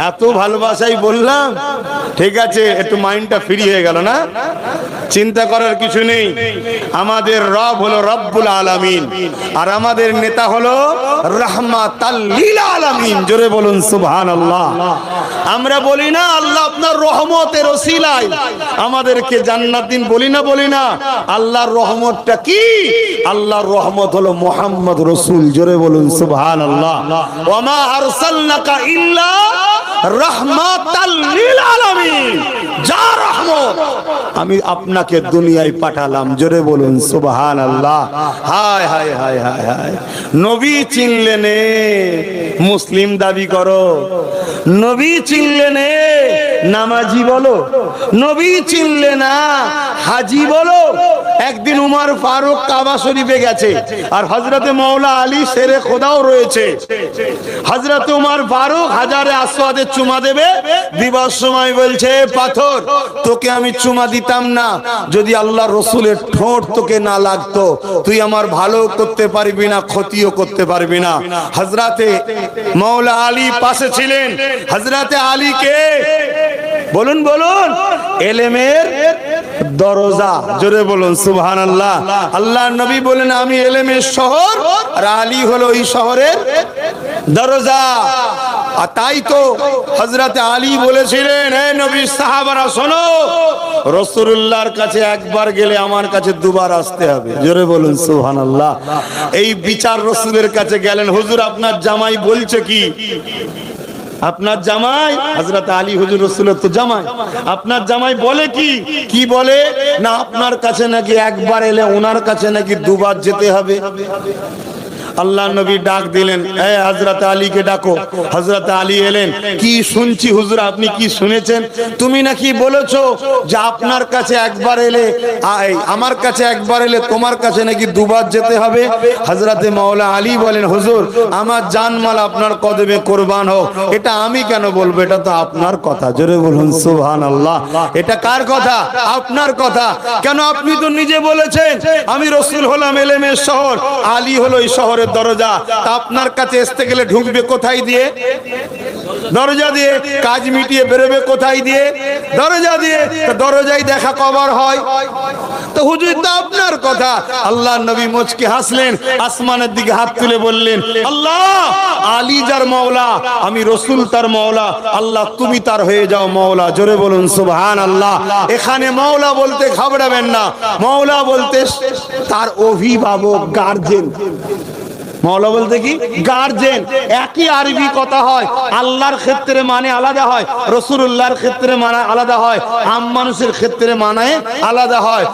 এত ভালোবাসাই বললাম, ঠিক আছে, একটু মাইন্ডটা ফ্রি হয়ে গেল না? চিন্তা করার কিছু নেই। আমাদের রব হলো রব্বুল আলামিন, আর আমাদের নেতা হলো রাহমাতাল লিল আলামিন। জোরে বলুন সুবহানাল্লাহ। আমরা বলি না আল্লাহ আপনার রহমতের ওসিলায় আমাদেরকে জান্নাত দিন, বলি না? আল্লাহর রহমতটা কি? আল্লাহর রহমত হলো মুহাম্মদ রাসূল। জোরে বলুন সুবহানাল্লাহ। ওয়া মা আরসালনাকা ইল্লা রাহমাতাল লিল আলামিন। যা রহমত, আমি আপনাকে দুনিয়ায় পাঠালাম। জোরে বলুন সুবহানাল্লাহ। হায় হায় হায় হায় হায়, নবী চিনলে নে, মুসলিম দাবি করো। নবী চিনলে নে, নামাজি বলো। নবী চিনলে না, হাজি বলো। একদিন উমর ফারুক কাবা শরীফে গেছে, আর হযরতে মাওলা আলী শেরে খোদাও রয়েছে। হযরতে উমর ফারুক হাজারে আসওয়াদে চুমা দেবে, দিবার সময় বলছে, পাথর তোকে আমি চুমা দিতাম না যদি আল্লাহ রসুলের ঠোঁট তোকে না লাগতো। তুই আমার ভালো করতে পারবি না, ক্ষতিও করতে পারবি না। হযরতে মাওলা আলী পাশে ছিলেন। হযরতে আলীকে বলুন এলেমের দরজা। জোরে বলুন সুবহানাল্লাহ। আল্লাহর নবী বলেন, আমি এলেমের শহর, আর আলী হলো এই শহরের দরজা। আর তাই তো হযরতে আলী বলেছিলেন, হে নবীর সাহাবারা শোনো, রাসূলুল্লাহর কাছে একবার গেলে আমার কাছে দুবার আসতে হবে। জোরে বলুন সুবহানাল্লাহ। এই বিচার রাসূলের কাছে গেলেন, হুজুর আপনার জামাই বলছে কি? আপনার জামাই হযরত আলী হুজুর রাসূলের তো জামাই, আপনার জামাই বলে কি বলে না, আপনার কাছে নাকি একবার এলে ওনার কাছে নাকি দুবার যেতে হবে। আল্লাহ নবী ডাক দিলেন, এই হযরত আলীকে ডাকো। হযরত আলী এলেন। কি শুনছি হুজুর, আপনি কি শুনেছেন? তুমি নাকি বলেছো যে আপনার কাছে একবার এলে, আমার কাছে একবার এলে তোমার কাছে নাকি দুবার যেতে হবে। হযরতে মাওলা আলী বলেন, হুজুর আমার জানমাল আপনার কদমে কুরবান হোক। এটা আমি কেন বলবো, এটা তো আপনার কথা। জোরে বলুন সুবহানাল্লাহ। এটা কার কথা? আপনার কথা। কেন? আপনি তো নিজে বলেছেন আমি রাসূল হলাম এলেমের শহর, আলী হলো এই শহরের দরজা। তা আপনার কাছে আসতে গেলে ঢুকবে কোথায় দিয়ে? দরজা দিয়ে। কাজ মিটিয়ে বেরোবে কোথায় দিয়ে? দরজা দিয়ে। দরজায় দেখা কবার হয়। তো হুজুর তো আপনার কথা। আল্লাহ নবী মুচকি হাসলেন, আসমানের দিকে হাত তুলে বললেন, আল্লাহ, আলী যার মওলা, আমি রাসূল তার মওলা। আল্লাহ তুমি তার হয়ে যাও মওলা। জোরে বলুন সুবহানাল্লাহ। এখানে মওলা বলতে ঘাবড়াবেন না, মওলা বলতে তার অভিভাবক, গার্জেন। মওলা বলতে কি? গার্জেন। একই আরবি কথা হয়, আল্লাহর ক্ষেত্রে মানে আলাদা হয়, রাসূলুল্লাহর ক্ষেত্রে মানে আলাদা হয়, আম মানুষের ক্ষেত্রে মানে আলাদা হয়।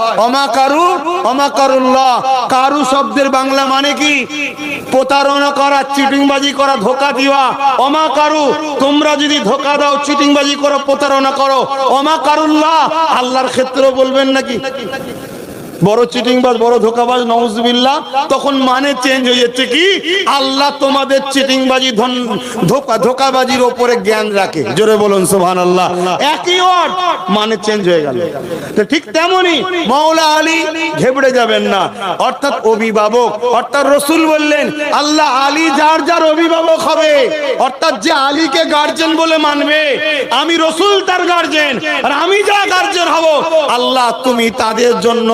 অমাকারুল্লাহ, কারু শব্দের বাংলা মানে কি? প্রতারণা করা, চিটিংবাজি করা, ধোঁকা দেওয়া। অমাকারু, তোমরা যদি ধোঁকা দাও, চিটিংবাজি করো, প্রতারণা করো। অমাকারুল্লাহ, আল্লাহর ক্ষেত্রেও বলবেন নাকি? বড় চিটিংবাজ, বড় ধোঁকাবাজ, নাউজুবিল্লাহ। তখন মানে চেঞ্জ হয়ে যাচ্ছে কি? আল্লাহ তোমাদের চিটিংবাজি, ধোঁকাবাজির উপরে জ্ঞান রাখে। জোরে বলুন সুবহানাল্লাহ। একই ওয়ার্ড, মানে চেঞ্জ হয়ে গেল। তো ঠিক তেমনি মাওলা আলী, ঘেবড়ে যাবেন না, অর্থাৎ অভিভাবক। অর্থাৎ রাসূল বললেন, আল্লাহ আলী যার যার অভিভাবক হবে, অর্থাৎ যে আলীকে গার্জেন বলে মানবে, আমি রাসূল তার গার্জেন, আর আমি যা গার্জেন হব, আল্লাহ তুমি তাদের জন্য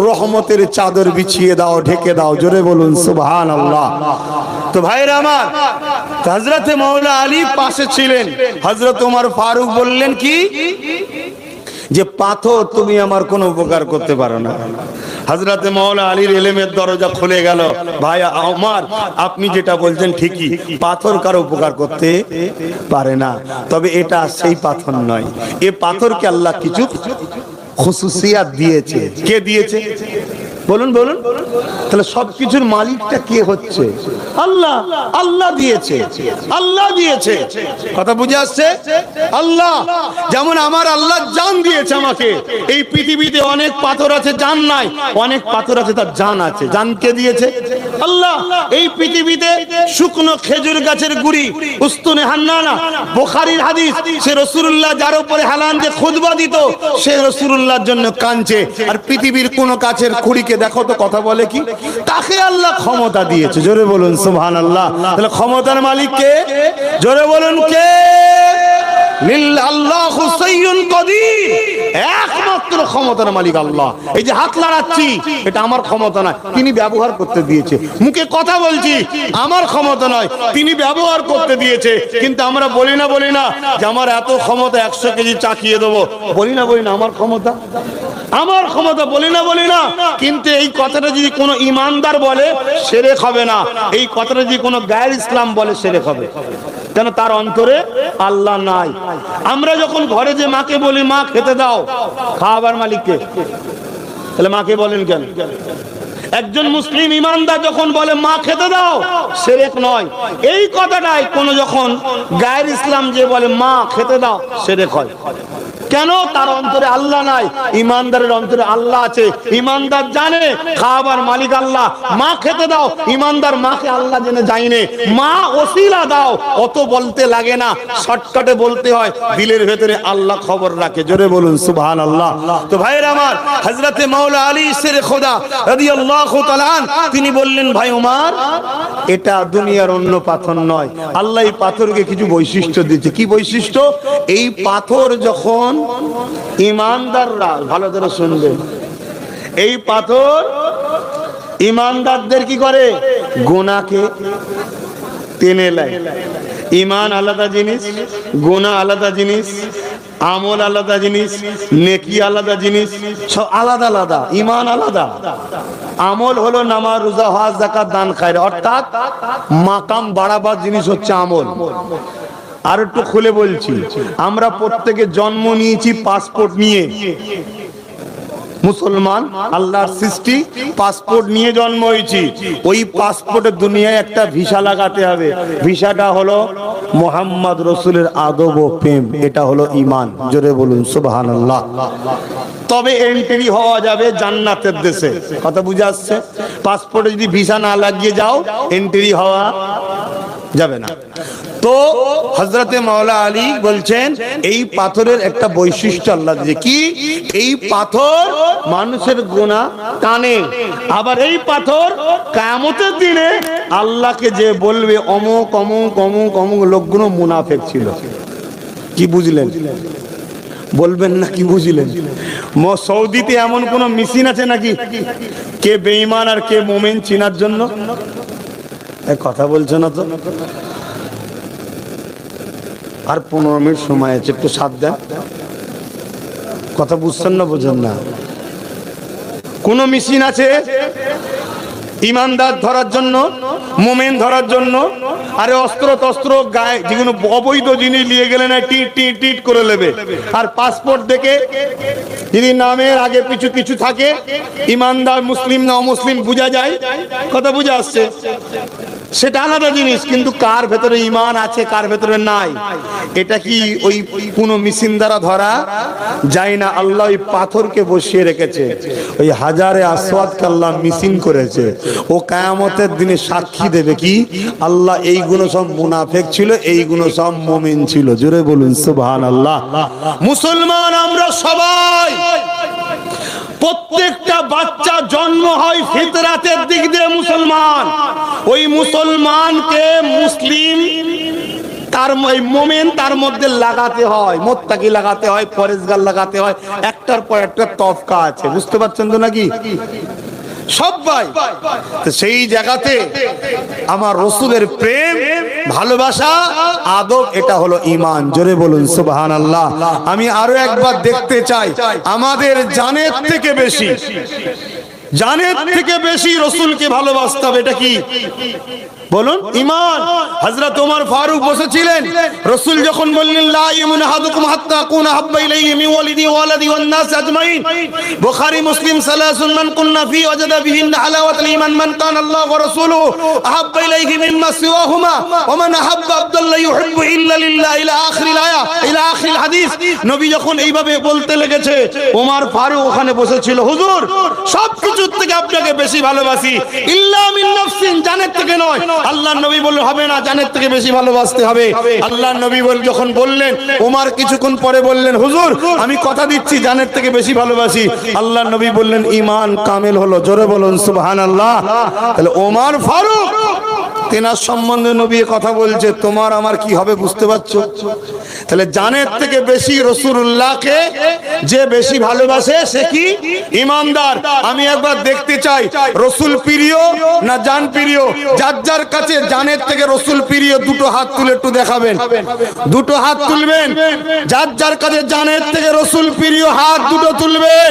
রহমতের চাদর বিছিয়ে দাও, ঢেকে দাও। জোরে বলুন সুবহানাল্লাহ। তো ভাইরা আমার, হযরতে মাওলা আলী পাশে ছিলেন। হযরত ওমর ফারুক বললেন কি? যে পাথর তুমি আমার কোনো উপকার করতে পারো না। হযরতে মাওলা আলীর ইলমের দরজা খুলে গেল। ভাই ওমর, আপনি যেটা বলছেন ঠিকই, পাথর কারো উপকার করতে পারে না, তবে এটা সেই পাথর নয়। এ পাথরকে আল্লাহ কিছু খুসুসিয়াত দিয়েছে। কে দিয়েছে? বলুন বলুন, তাহলে সবকিছুর মালিকটা কে হচ্ছে? আল্লাহ। আল্লাহ দিয়েছে, আল্লাহ দিয়েছে। কথা বুঝে আসছে? আল্লাহ। যেমন আমার আল্লাহ জান দিয়েছে আমাকে। এই পৃথিবীতে অনেক পাথর আছে, জান নাই। অনেক পাথর আছে, তার জান আছে। জান কে দিয়েছে? আল্লাহ। এই পৃথিবীতে শুকনো খেজুর গাছের গুড়ি, উস্তুনে হান্নানা, বুখারীর হাদিস, সে রাসূলুল্লাহ যার উপরে হালান দিয়ে খুতবা দিত, সে রাসূলুল্লাহর জন্য কাঁদছে। আর পৃথিবীর কোন গাছের খুঁড়িকে দেখো তো কথা বলে কি? তাকে আল্লাহ ক্ষমতা দিয়েছে। জোরে বলুন সুবহানাল্লাহ। তাহলে ক্ষমতার মালিক কে? জোরে বলুন কে? লিল্লাহু সাইয়্যুন কাদির। একমাত্র ক্ষমতার মালিক আল্লাহ। এই যে হাত লাড়াচ্ছি, এটা আমার ক্ষমতা নয়, তিনি ব্যবহার করতে দিয়েছে। মুখে কথা বলছি, আমার ক্ষমতা নয়, তিনি ব্যবহার করতে দিয়েছে। কিন্তু আমরা বলি না যে আমার এত ক্ষমতা, 100 কেজি চাকিয়ে দেবো। বলি না আমার ক্ষমতা, আমার ক্ষমতা বলি না। কিন্তু এই কথাটা যদি কোনো ইমানদার বলে, শিরক হবে না। এই কথাটা যদি কোনো গায়ের ইসলাম বলে, শিরক হবে। কেন? তার অন্তরে আল্লাহ নাই। আমরা যখন ঘরে যে মাকে বলি, মা খেতে দাও, খাওয়াবার মালিককে, তাহলে মাকে বলেন কেন? একজন মুসলিম ইমানদার যখন বলে মা খেতে দাও, শিরক নয়। এই কথাটাই কোন যখন গায়ের ইসলাম যে বলে মা খেতে দাও, শিরক হয়। কেন? তার অন্তরে আল্লাহ নাই। ইমানদারের অন্তরে আল্লাহ আছে। ইমানদার জানে খাবার মালিক আল্লাহ। মা খেতে দাও, ইমানদার মাকে আল্লাহ জেনে যায়নি। মা ওসিলা দাও, অত বলতে লাগে না, শর্টকাটে বলতে হয়। দিলের ভেতরে আল্লাহ খবর রাখে। জোরে বলুন সুবহানাল্লাহ। তো ভাইরা আমার, হযরতে মাওলা আলী শেরে খোদা রাদিয়াল্লাহু তাআলা তিনি বললেন, ভাই ওমর, এটা দুনিয়ার অন্য পাথর নয়। আল্লাহ এই পাথরকে কিছু বৈশিষ্ট্য দিয়েছে। কি বৈশিষ্ট্য? এই পাথর যখন ইমানদাররা, ভালো করে শুনবেন, এই পাথর ইমানদারদের কি করে? গুনাহকে টেনে নেয়। ঈমান আলাদা জিনিস, গুনাহ আলাদা জিনিস, আমল আলাদা জিনিস, নেকি আলাদা জিনিস, সব আলাদা আলাদা। ঈমান আলাদা। আমল হলো নামাজ, রোজা, হজ, যাকাত, দান, খায়র, অর্থাৎ মাকাম বাড়াবার জিনিস হচ্ছে আমল। আর একটু খুলে বলছি, আমরা প্রত্যেকে জন্ম নিয়েছি পাসপোর্ট নিয়ে। মুসলমান, আল্লাহর সৃষ্টি, পাসপোর্ট নিয়ে জন্ম হয়েছি। ওই পাসপোর্টে দুনিয়ায় একটা ভিসা লাগাতে হবে। ভিসাটা হলো মুহাম্মদ রাসূলের আদব ও প্রেম। এটা হলো ঈমান। জোরে বলুন সুবহানাল্লাহ। তবে এন্ট্রি হওয়া যাবে জান্নাতের দেশে। কথা বুঝে আসছে? পাসপোর্টে যদি ভিসা না লাগিয়ে যাও, এন্ট্রি হওয়া যাবে না। তো হযরতে মাওলা আলী বলছেন, এই পাথরের একটা বৈশিষ্ট্য আল্লাহ দিয়েছে। কি? এই পাথর মানুষের গুনাহ টানে। আবার এই পাথর কিয়ামতের দিনে আল্লাহকে যে বলবে, অমুক অমুক অমুক অমুক লোকগুলো মুনাফিক ছিল। কি বুঝলেন? বলবেন না কি বুঝলেন? সৌদিতে এমন কোন মেশিন আছে নাকি কে বেঈমান আর কে মুমিন চিনার জন্য? কথা বলছো না তো? আর 15 মিনিট সময় আছে, একটু সাথ দেন। কথা বুঝছেন না? বোঝেন না? কোন মেশিন আছে ইমানদার ধরার জন্য, মুমিন ধরার জন্য? আরে অস্ত্র তস্ত্র গায়ে যেগুলো অবৈধ জিনিস নিয়ে গেলে না, টিট টিট টিট করে নেবে। আর পাসপোর্ট দেখে যদি নামের আগে পিছু কিছু থাকে, ইমানদার মুসলিম না অমুসলিম বোঝা যায়। কথা বুঝে আসছে? সেটা আলাদা জিনিস। কিন্তু কার ভেতরে ঈমান আছে, কার ভেতরে নাই, এটা কি ওই কোনো মেশিন দ্বারা ধরা যায় না। আল্লাহ ওই পাথরকে বসিয়ে রেখেছে। ওই হাজারে আসওয়াদকে আল্লাহ মেশিন করেছে। ও কিয়ামতের দিনে সাক্ষী দেবে কি? আল্লাহ এইগুলো সব মুনাফিক ছিল, এইগুলো সব মুমিন ছিল। জোরে বলুন সুবহানাল্লাহ। মুসলমান আমরা সবাই, প্রত্যেকটা বাচ্চা জন্ম হয় ফিতরাতের দিক দিয়ে মুসলমান। ওই মুসলমানকে মুসলিম, তার মুমিন তার মধ্যে লাগাতে হয়, মুত্তাকি লাগাতে হয়, পরেজগার লাগাতে হয়। একটার পর একটা তফকা আছে। বুঝতে পারছেন তো নাকি? সবাই তো সেই জায়গাতে আমার রাসূলের প্রেম, ভালোবাসা, আদব, এটা হলো ঈমান। জোরে বলুন সুবহানাল্লাহ। আমি আরো একবার দেখতে চাই, আমাদের জানের থেকে বেশি জানের থেকে বেশি রাসূলকে ভালোবাসতে হবে, এটা কি বলুন? ঈমান। হযরত ওমর ফারুক বসেছিলেন, রাসূল যখন বললেন লা ইয়ামিনু আহাদুকুম হাত্তা আকুনা হাব্বা ইলাইহি মিন ওয়ালিদি ওয়া ওয়ালাদি ওয়ান নাস আজমাইন, বুখারী মুসলিম সালাসুন মান কুননা ফি ওয়াজাদা বিহিন্না হালাওয়াতুল ঈমান মান কানা আল্লাহু ওয়া রাসূলুহু আহাব্বা ইলাইহি মিম্মা সিওয়াহুমা ওয়া মান আহাব্বা আবদাল্লা ইউহিব্বু ইল্লা লিল্লাহ ইলা আখিরিল আয়া ইলা আখিরিল হাদিস। নবী যখন এইভাবে বলতে লেগেছে, ওমর ফারুক ওখানে বসেছিল, হুজুর সবকিছু থেকে আপনাকে বেশি ভালোবাসি, ইল্লা মিন নাফসিন, জানের থেকে নয়। আল্লাহর নবী বললেন হবে না, জানের থেকে বেশি ভালোবাসতে হবে। আল্লাহর নবী যখন বললেন, ওমর কিছুক্ষণ পরে বললেন, হুজুর আমি কথা দিচ্ছি জানের থেকে বেশি ভালোবাসি। আল্লাহর নবী বললেন ঈমান কামেল হলো, জোরে বলুন সুবহানাল্লাহ। তাহলে ওমর ফারুক তেনার সম্বন্ধে নবী কথা বলছে, তোমার আমার কি হবে বুঝতে পারছো? তাহলে জানের থেকে বেশি রাসূলুল্লাহকে যে বেশি ভালোবাসে সে কি ঈমানদার। আমি একবার দেখতে চাই রাসূল প্রিয় না জান প্রিয়। যার যার কাছে জানের থেকে রাসূল প্রিয় দুটো হাত তুলে একটু দেখাবেন, দুটো হাত তুলবেন। যার যার কাছে জানের থেকে রাসূল প্রিয় হাত দুটো তুলবেন।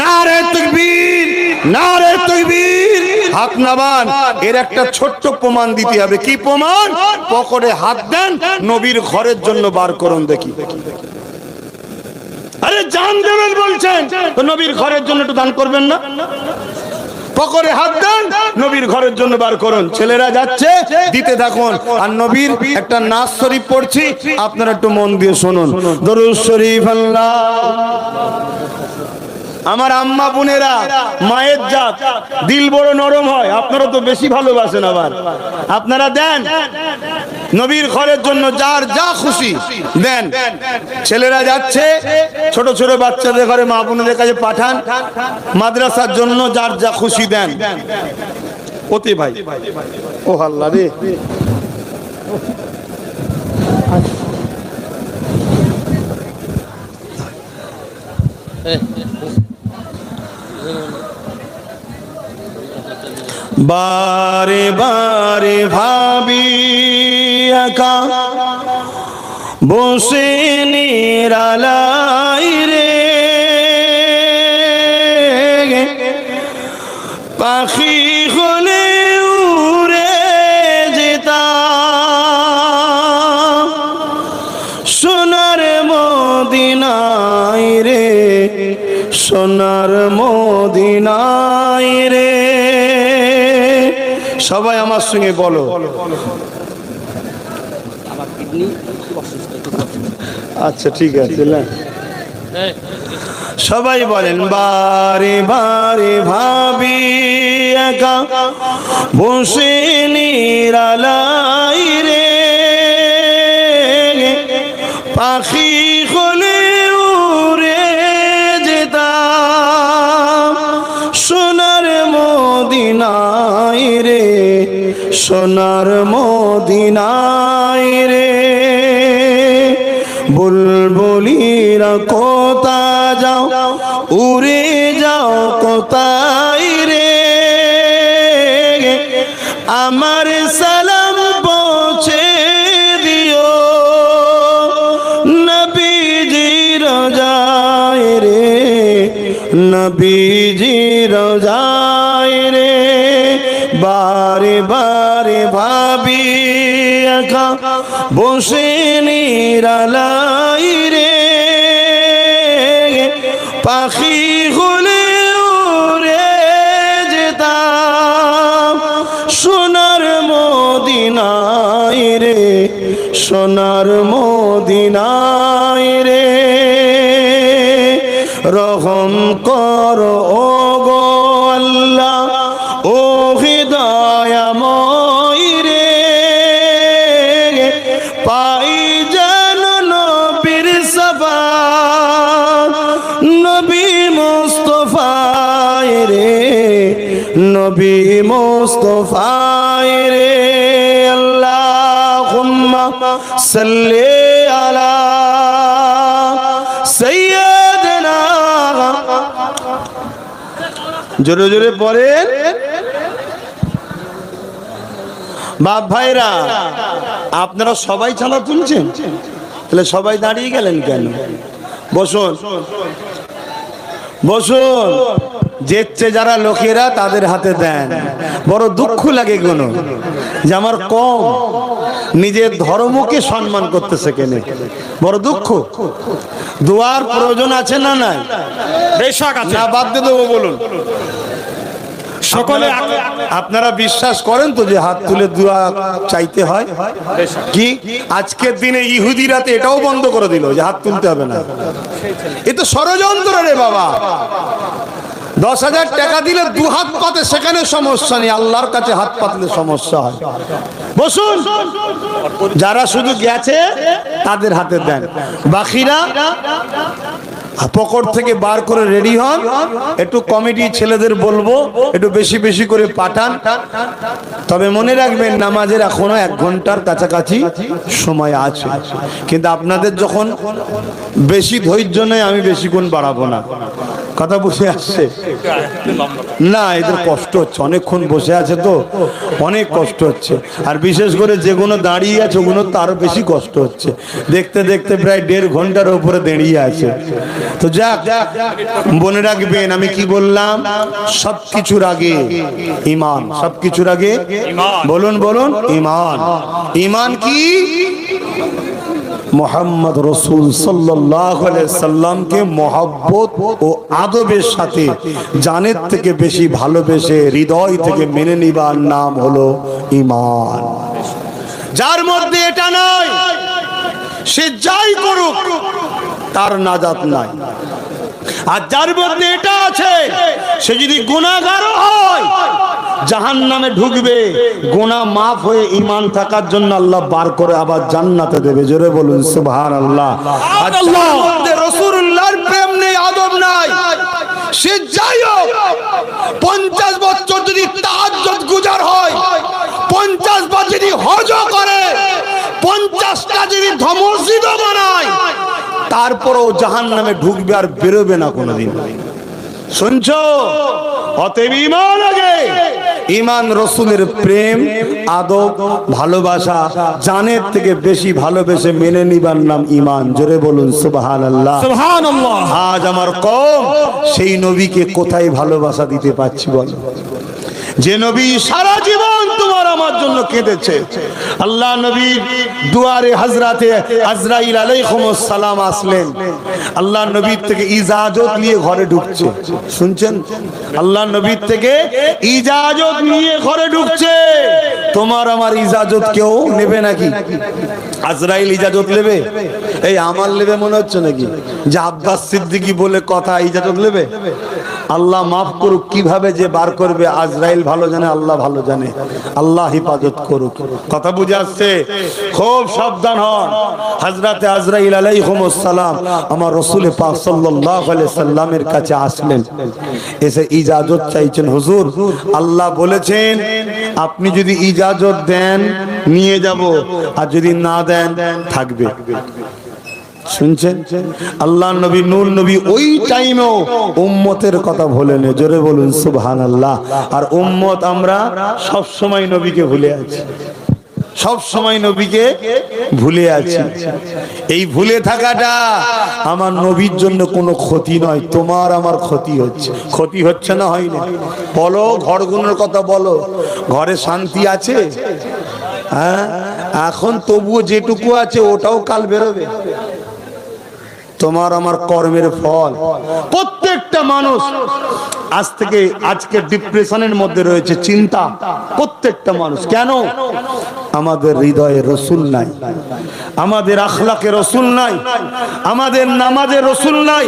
নারে তাকবীর, নারে তাকবীর, হাত নামান। এর একটা ছোট্ট প্রমাণ দিতে হবে। কি প্রমাণ? পকেটে হাত দেন, নবীর ঘরের জন্য বার করুন দেখি। আরে জান দেবেন বলছেন তো নবীর ঘরের জন্য একটু দান করবেন না? পকেটে হাত দেন, নবীর ঘরের জন্য বার করুন। ছেলেরা যাচ্ছে, দিতে থাকুন। আর নবীর একটা নাস শরীফ পড়ছি, আপনারা একটু মন দিয়ে শুনুন। দরুদ শরীফ আল্লাহ। আমার আম্মা বোনেরা, মায়ের জাত, দিল বড় নরম হয়, আপনারা তো বেশি ভালোবাসেন। আবার আপনারা দেন নবীর ঘরের জন্য, যার যা খুশি দেন। ছেলেরা যাচ্ছে, ছোট ছোট বাচ্চাদের ঘরে মা বোনদের কাছে পাঠান, মাদ্রাসার জন্য যার যা খুশি দেন। ওতে ভাই, ও আল্লাহ রে, বারে বারে ভাবি একা বসে নিরালাই রে, পাখি হলে উড়ে যেতাম সোনার মদিনায় রে, সোনার মদিনায় রে। সবাই আমার সঙ্গে বলো, আচ্ছা ঠিক আছে। সবাই বলেন, বারে বারে ভাবি একা বসে নিরালাই রে, পাখি হলে উড়ে যেতাম সোনার মদিনায় রে, সোনার মদিনায় রে। বুলবুলিরা কোথা যাও, উড়ে যাও কোথায় রে, আমার সালাম পৌঁছে দিও নবীজি রোজায় রে, নবীজি রোজায় রে। বারে বারে ভাবি একা বসে নিরালাই রে, পাখি হলে উড়ে যেতাম সোনার মদিনায় রে, সোনার মদিনায় রে। রহম করো ও গো আল্লাহ, ও হৃদয়াময় রে, পাই যেন নবীর সাফাত, নবী মুস্তাফায় রে, নবী মুস্তাফায় রে। আল্লাহুম্মা সাল্লি আলা সাইয়্যিদিনা, জোরে জোরে পড়েন। বাপ ভাইরা, আপনারা সবাই চাঁদা তুলছেন, তাহলে সবাই দাঁড়িয়ে গেলেন কেন? বসুন বসুন। যেচ্ছে যারা লোকেরা তাদের হাতে দেন। বড় দুঃখ লাগে কোনো যে আমার কম নিজের ধর্মকে সম্মান করতেছে কেনে, বড় দুঃখ। দোয়ার প্রয়োজন আছে না নাই? বেশক আছে। না বাদ দিয়ে দেবো বলুন? সকলে আপনারা বিশ্বাস করেন তো যে হাত তুলে দোয়া চাইতে হয়? কি আজকের দিনে ইহুদিরা তো এটাও বন্ধ করে দিল যে হাত তুলতে হবে না? এ তো ষড়যন্ত্র রে বাবা। 10,000 টাকা দিলে 2 হাত পাতে, সেখানে সমস্যা নেই, আল্লাহর কাছে হাত পাতলে সমস্যা হয়। বসুন। যারা শুধু গেছে তাদের হাতে দেন, বাকিরা পকেট থেকে বার করে রেডি হন। একটু কমিটি ছেলেদের বলবো একটু বেশি বেশি করে পাঠান। তবে মনে রাখবেন নামাজের এখনো 1 ঘন্টার কাছাকাছি সময় আছে, কিন্তু আপনাদের যখন বেশি ধৈর্য নেই আমি বেশিক্ষণ বাড়াবো না। কথা বুঝে আসছে না? এদের কষ্ট হচ্ছে, অনেকক্ষণ বসে আছে তো অনেক কষ্ট হচ্ছে। আর বিশেষ করে যেগুলো দাঁড়িয়ে আছে ওগুলো তো আরো বেশি কষ্ট হচ্ছে। দেখতে দেখতে প্রায় 1.5 ঘন্টার উপরে দাঁড়িয়ে আছে। তো যাক, মনে রাখবেন আমি কি বললাম? সবকিছুর আগে ঈমান, সবকিছুর আগে বলুন বলুন ঈমান। ঈমান কি? মোহাম্মদ রসুল সাল্লাল্লাহু আলাইহি সাল্লামকে মহব্বত ও আদবের সাথে জানের থেকে বেশি ভালোবেসে হৃদয় থেকে মেনে নিবার নাম হলো ঈমান। যার মধ্যে এটা নাই সে যাই করুক তার নাজাত নাই। আর যার মধ্যে এটা আছে সে যদি গুনাহগার হয় জাহান্নামে ঢুকবে, গুনাহ মাফ হয়ে ঈমান থাকার জন্য আল্লাহ বার করে আবার জান্নাতে দেবে। জোরে বলুন সুবহানাল্লাহ। আর যার মধ্যে রাসূলুল্লাহর প্রেম নেই, আদব নাই, সে যাই হোক 50 বছর যদি তাহাজ্জুদ গুজার হয়, 50 বার যদি হজও করে, 50টা যদি মসজিদও বানায়, তারপরও জাহান্নামে ঢুকবে আর বেরোবে না কোনোদিন। শুনছো? অতএব ঈমান আগে। ঈমান রসুলের প্রেম, আদব, ভালোবাসা, জানের থেকে বেশি ভালোবেসে মেনে নিবার নাম ঈমান। জোরে বলুন সুবহানাল্লাহ। সুবহানাল্লাহ। আজ আমার কওম সেই নবীকে কোথায় ভালোবাসা দিতে পারছি বলো? যে নবী সারা জীবন তোমার আমার জন্য কেঁদেছে। আল্লাহ নবীর দুয়ারে হযরতে আজরাইল আলাইহিস সালাম আসলেন, আল্লাহ নবীর থেকে ইজাজত নিয়ে ঘরে ঢুকছে। শুনছেন? আল্লাহ নবীর থেকে ইজাজত নিয়ে ঘরে ঢুকছে। তোমার আমার ইজাজত কেউ নেবে নাকি? আজরাইল ইজাজত নেবে? এই আমার নেবে মনে হচ্ছে নাকি যে আব্বাস সিদ্দিকী বলে কথা ইজাজত নেবে? আল্লাহ মাফ করুক, কিভাবে যে বার করবে আজরাইল ভালো জানে, আল্লাহ ভালো জানে। আল্লাহ হিফাজত করুক। কথা বুঝে আসছে? খুব সাবধান হন। হযরতে আজরাইল আলাইহিস সালাম আমার রাসূল পাক সাল্লাল্লাহু আলাইহি সাল্লামের কাছে আসলেন, এসে ইজাজত চাইছেন। হুজুর, আল্লাহ বলেছেন আপনি যদি ইজাজত দেন নিয়ে যাব, আর যদি না দেন থাকবে। শুনছেন? আল্লাহ নবী নূর নবী ওই টাইমেও উম্মতের কথা ভুলেন। জোরে বলুন সুবহানাল্লাহ। আর উম্মত আমরা সব সময় নবীকে ভুলে আছি, সব সময় নবীকে ভুলে আছি। এই ভুলে থাকাটা আমার নবীর জন্য কোনো ক্ষতি নয়, তোমার আমার ক্ষতি হচ্ছে। ক্ষতি হচ্ছে না হয়নি? বলো, ঘরগুলোর কথা বলো, ঘরে শান্তি আছে? হ্যাঁ, এখন তবুও যেটুকু আছে ওটাও কাল বেরোবে। তোমার আমার কর্মের ফল। প্রত্যেকটা মানুষ আজ থেকে আজকে ডিপ্রেশনের মধ্যে রয়েছে, চিন্তা। প্রত্যেকটা মানুষ কেন? আমাদের হৃদয়ে রসুল নাই, আমাদের আখলাকে রসুল নাই, আমাদের নামাজে রসুল নাই,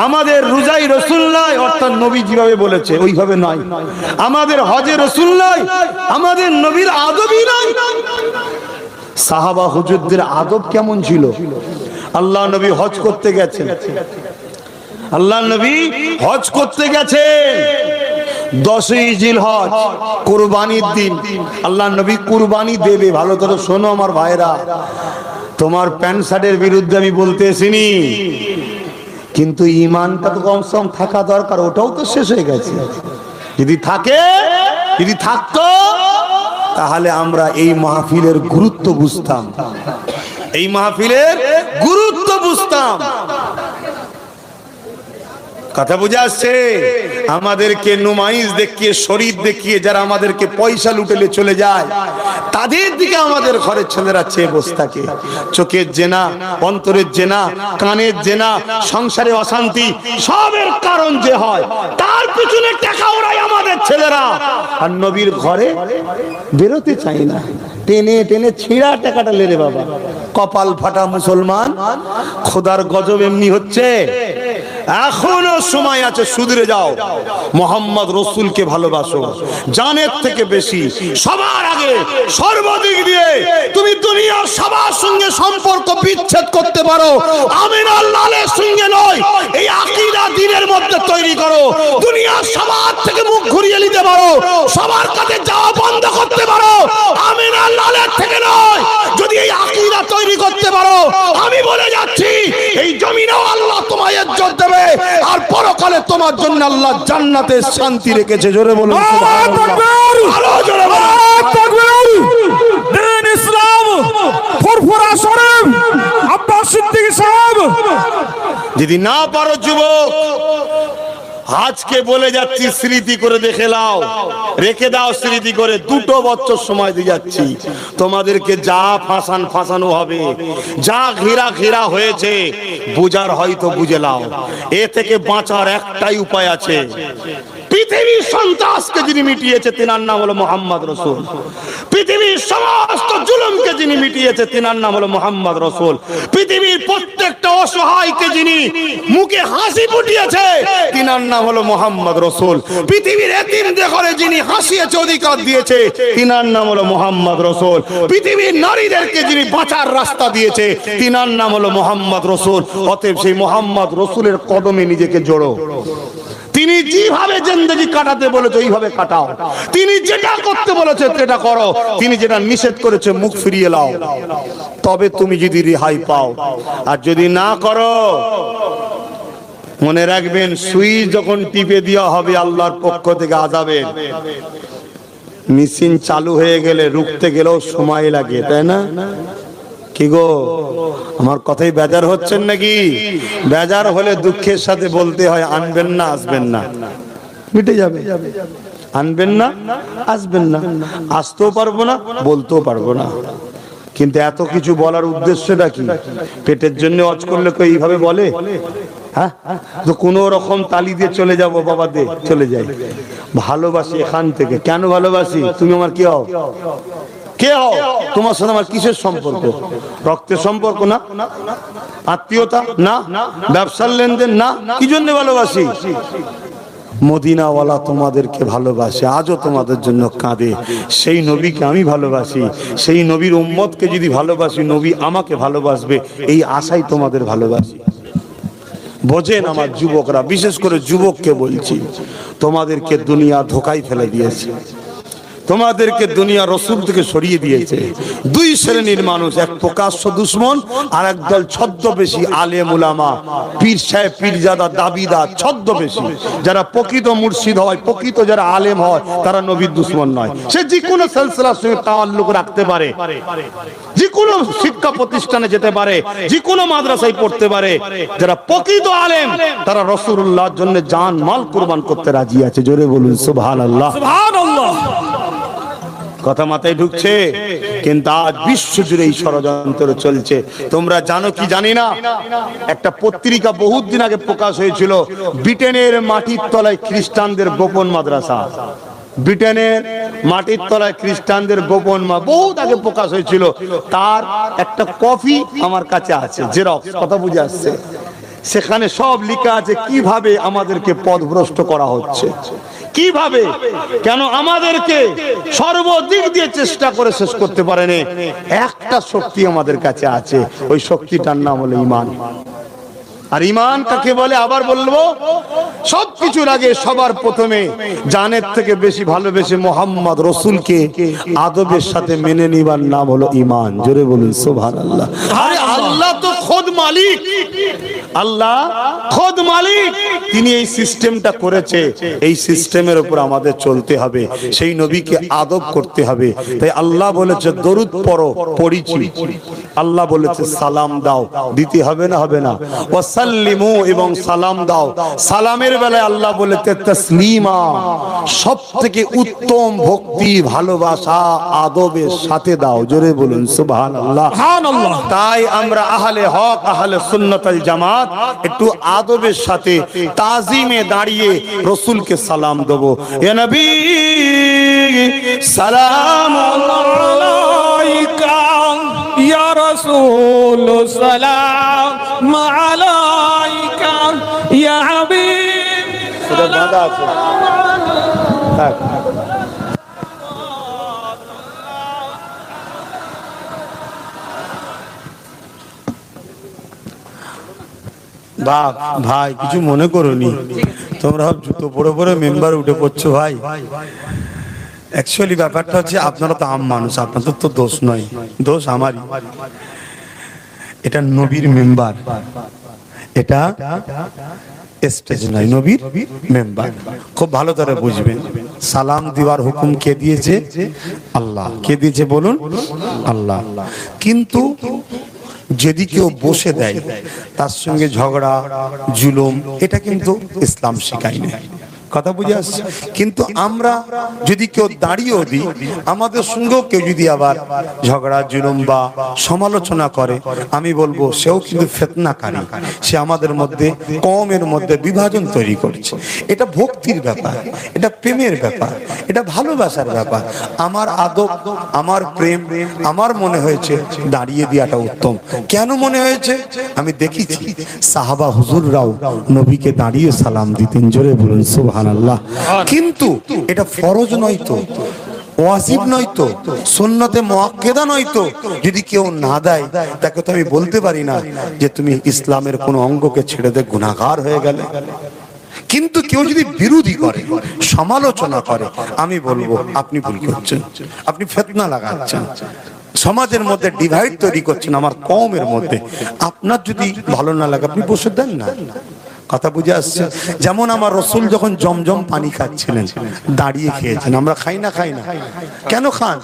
আমাদের রোজাই রসুল নাই, অর্থাৎ নবী যেভাবে বলেছে ওইভাবে নাই, আমাদের হজে রসুল নাই, আমাদের নবীর আদবই নাই। সাহাবা হুজুরদের আদব কেমন ছিল? আল্লাহ নবী হজ করতে গেছেন, আল্লাহ নবী হজ করতে গেছেন 10ই জিলহজ, কুরবানির দিন। আল্লাহ নবী কুরবানি দেবে। ভালো করে শোনো আমার ভাইরা, তোমার প্যান্ট শার্টের বিরুদ্ধে আমি বলতে আসিনি, কিন্তু ঈমানটা তো কমসে কম থাকা দরকার। ওটাও তো শেষ হয়ে গেছে। যদি থাকে, যদি থাকতো তাহলে আমরা এই মাহফিলের গুরুত্ব বুঝতাম, এই মাহফিলের গুরুত্ব বুঝতাম। কথা বুঝে আসছে? আমাদেরকে নুমাইশ দেখিয়ে, শরীর দেখিয়ে যারা আমাদেরকে পয়সা লুটেলে চলে যায়, তাদের দিকে আমাদের ঘরের ছেলেরা চেয়ে বসে থাকে। চোখের জেনা, অন্তরের জেনা, কানের জেনা, সংসারে অশান্তি, সবের কারণ যে হয় তার পিছনে টাকা ওরাই আমাদের ছেলেরা। আর নবীর ঘরে বেরোতে চাই না, টেনে টেনে ছিঁড়া টাকাটা লেরে বাবা। কপাল ফাটা মুসলমান, খোদার গজব এমনি হচ্ছে। এখনো সময় আছে, সুধরে যাও। মোহাম্মদ রসুলকে ভালোবাসো জানের থেকে বেশি, সবার আগে, সর্বদিক দিয়ে। তুমি দুনিয়ার সবার সঙ্গে সম্পর্ক বিচ্ছেদ করতে পারো, আমিনার লালের সঙ্গে নয়। এই আকীদা দ্বীনের মধ্যে তৈরি করো। দুনিয়ার সবার থেকে মুখ ঘুরিয়ে নিতে পারো, সবার কাছে যাওয়া বন্ধ করতে পারো, আমিনার লালের থেকে নয়। যদি এই আকীদা তৈরি করতে পারো, আমি বলে যাচ্ছি এই জমিনেও আল্লাহ তোমায় ইজ্জত দেবে, আর পরকালে তোমার জন্য আল্লাহ জান্নাতে শান্তি রেখেছে। জোরে বলুন সুবহানাল্লাহ। আরো জোরে বলুন তাকবীর। দিন ইসলাম ফুরফুরা শরীফ আব্বাস সিদ্দিকী সাহেব। যদি না পারো যুবক, আজকে বলে যাচ্ছি, স্মৃতি করে দেখে নাও, রেখে দাও স্মৃতি করে। 2 বছর সময় দিয়ে যাচ্ছি তোমাদেরকে। যা ফাঁসানো হবে, যা ঘেরা হয়েছে, বুঝার হয়তো বুঝে নাও। এ থেকে বাঁচার একটাই উপায় আছে। পৃথিবীর সন্ত্রাসকে যিনি মিটিয়েছে তিনার নাম হলো মোহাম্মদ রসুল। পৃথিবীর সমস্ত জুলুমকে যিনি মিটিয়েছে তিনার নাম হলো মোহাম্মদ রসুল। পৃথিবীর প্রত্যেকটা অসহায়কে যিনি মুখে হাসি ফুটিয়েছে তিনার নাম হলো মোহাম্মদ রসুল। পৃথিবীর এতিমদের ঘরে যিনি হাসিয়েছে, অধিকার দিয়েছে, তিনার নাম হলো মোহাম্মদ রসুল। পৃথিবীর নারীদেরকে যিনি বাঁচার রাস্তা দিয়েছে তিনার নাম হলো মোহাম্মদ রসুল। অতএব সেই মোহাম্মদ রসুলের কদমে নিজেকে জোড়ো। তিনি যেভাবে জিন্দেগি কাটাতে বলেছে ওইভাবে কাটাও। তিনি যেটা করতে বলেছে সেটা করো। তিনি যেটা নিষেধ করেছে মুখ ফিরিয়ে নাও। তবে তুমি যদি রেহাই পাও। আর যদি না করো, মনে রাখবেন, সুইচ যখন টিপে দেওয়া হবে আল্লাহর পক্ষ থেকে আযাবের, মেশিন চালু হয়ে গেলে রুখতে গেলেও সময় লাগে, তাই না? কি গো, আমার কথাই বেজার হচ্ছেন নাকি? বেজার হলে দুঃখের সাথে বলতে হয়, আনবেন না, আসবেন না, মিটে যাবে। আনবেন না, আসবেন না, আসতেও পারবো না, বলতেও পারবো না। কিন্তু এত কিছু বলার উদ্দেশ্যটা কি? পেটের জন্য অজ করলে কেউ এইভাবে বলে? হ্যাঁ, তো কোনো রকম তালি দিয়ে চলে যাবো, বাবা দে, চলে যাই। ভালোবাসি এখান থেকে। কেন ভালোবাসি? তুমি আমার কি হও? কে হও? তোমার সাথে আমার কিসের সম্পর্ক? রক্তের সম্পর্ক না, আত্মীয়তা না, ব্যবসার লেনদেন না। কি জন্য ভালোবাসি? মদিনাওয়ালা তোমাদেরকে ভালোবাসে, আজও তোমাদের জন্য কাঁদে। সেই নবীকে আমি ভালোবাসি। সেই নবীর উম্মতকে যদি ভালোবাসি, নবী আমাকে ভালোবাসবে, এই আশাই তোমাদের ভালোবাসি। বোঝেন আমার যুবকরা, বিশেষ করে যুবককে বলছি, তোমাদেরকে দুনিয়া ধোকায় ফেলে দিয়েছে। তোমাদেরকে দুনিয়া রসুল থেকে সরিয়ে দিয়েছে। 2 শ্রেণীর মানুষ, এক প্রকাশ্য দুশ্মন, আর একদল ছদ্মবেশী আলেম উলামা, পীর সাহেব, পীরজাদা, দাবিদার, ছদ্মবেশী। যারা প্রকৃত মুর্শিদ হয়, প্রকৃত যারা আলেম হয়, তারা নবীর দুশ্মন নয়। সে যে কোনো সিলসিলার সঙ্গে তাআল্লুক রাখতে পারে, যে কোনো শিক্ষা প্রতিষ্ঠানে যেতে পারে, যে কোনো মাদ্রাসায় পড়তে পারে। যারা প্রকৃত আলেম, তারা রাসূলুল্লাহর জন্য জান মাল কুরবান করতে রাজি আছে। জোরে বলুন সুবহানাল্লাহ। সুবহানাল্লাহ। কথা মাথায় ঢুকছে? কিন্তু আজ বিশ্ব জুড়ে এই ষড়যন্ত্র চলছে। তোমরা জানো কি জানি না, একটা পত্রিকা বহুত দিন আগে প্রকাশ হয়েছিল, ব্রিটেনের মাটির তলায় খ্রিস্টানদের গোপন মাদ্রাসা। ব্রিটেনের মাটির তলায় খ্রিস্টানদের গোপন বহুত আগে প্রকাশ হয়েছিল। তার একটা কপি আমার কাছে আছে, জেরক্স। কথা বুঝে আসছে? সেখানে সব লেখা আছে কিভাবে আমাদেরকে পথভ্রষ্ট করা হচ্ছে, কিভাবে, কেন আমাদেরকে সর্বদিক দিয়ে চেষ্টা করে শেষ করতে পারেনি। একটা শক্তি আমাদের কাছে আছে, ওই শক্তিটার নাম হলো ঈমান। আর ঈমান কাকে বলে আবার বলবো? সবকিছুর আগে সবার প্রথমে জানের থেকে বেশি ভালোবেসে মোহাম্মদ রসুলকে আদবের সাথে মেনে নিবার নাম হলো ঈমান। জোরে বলুন সুবহানাল্লাহ। আরে আল্লাহ তো খোদ মালিক, আল্লাহ খোদ মালিক, তিনি এই সিস্টেমটা করেছে। এই সিস্টেমের উপর আমাদের চলতে হবে, সেই নবীকে আদব করতে হবে। তাই আল্লাহ বলেছে দরুদ পড়ো, পড়িছি। আল্লাহ বলেছে সালাম দাও, দিতে হবে না হবে না? ওয়াসাল্লিমু, এবং সালাম দাও। সালামের বেলায় আল্লাহ বলেছে তাসলিমা, সবথেকে উত্তম ভক্তি ভালোবাসা আদবের সাথে দাও। জোরে বলুন সুবহানাল্লাহ। সুবহানাল্লাহ। তাই আমরা আহলে হক, আহলে সুন্নাত ওয়াল জামাত একটু আদবের সাথে তাজিমে দাঁড়িয়ে রাসূলকে সালাম দেব। ইয়া নবী সালাম আলাইকা ইয়া রাসূল, সালাম আলাইকা ইয়া হাবিব। এটা বাঁধা আছে, থাক। ভাই কিছু মনে করোনি, তোমরা জুতো পরে পরে মেম্বার উঠে পড়ছো ভাই। অ্যাকচুয়ালি ব্যাপারটা হচ্ছে আপনারা তো আম মানুষ, আপনাদের তো দোষ নয়, দোষ আমারই। এটা নবীর মেম্বার, এটা স্টেজ নয়, নবীর মেম্বার। খুব ভালো করে বুঝবেন, সালাম দেওয়ার হুকুম কে দিয়েছে? আল্লাহ। কে দিয়েছে বলুন? আল্লাহ। কিন্তু যদি কেউ বসে দেয়, তার সঙ্গে ঝগড়া জুলুম, এটা কিন্তু ইসলাম শেখায় না। কথা বুঝে আসছে? কিন্তু আমরা যদি কেউ দাঁড়িয়েও দিই, আমাদের সঙ্গেও কেউ যদি আবার ঝগড়া জুলুম বা সমালোচনা করে, আমি বলবো সেও কিন্তু ফিতনাকারী, সে আমাদের মধ্যে কওমের মধ্যে বিভাজন তৈরি করছে। এটা ভক্তির ব্যাপার, এটা প্রেমের ব্যাপার, এটা ভালোবাসার ব্যাপার। আমার আদব, আমার প্রেম, আমার মনে হয়েছে দাঁড়িয়ে দেওয়াটা উত্তম। কেন মনে হয়েছে? আমি দেখেছি সাহাবা হুজুররাও নবীকে দাঁড়িয়ে সালাম দিতেন। জোরে বলুন সুবহানাল্লাহ। কিন্তু এটা ফরজ নয় তো, ওয়াজিব নয় তো, সুন্নতে মুআক্কাদা নয় তো। যদি কেউ না দেয়, তাকে তো আমি বলতে পারি না যে তুমি ইসলামের কোন অঙ্গকে ছেড়ে দে, গুনাহগার হয়ে গেলে। কিন্তু কেউ যদি বিরোধী করে, সমালোচনা করে, আমি বলবো আপনি ভুল করছেন, আপনি ফিতনা লাগাচ্ছেন, সমাজের মধ্যে ডিভাইড তৈরি করছেন আমার কওমের মধ্যে। আপনার যদি ভালো না লাগে, আপনি বসে দেন না। কথা বুঝে আসছে? যেমন আমার রাসূল যখন জমজম পানি খাচ্ছিলেন, দাঁড়িয়ে খেয়েছেন। আমরা খাই না? খাই না। কেন খান?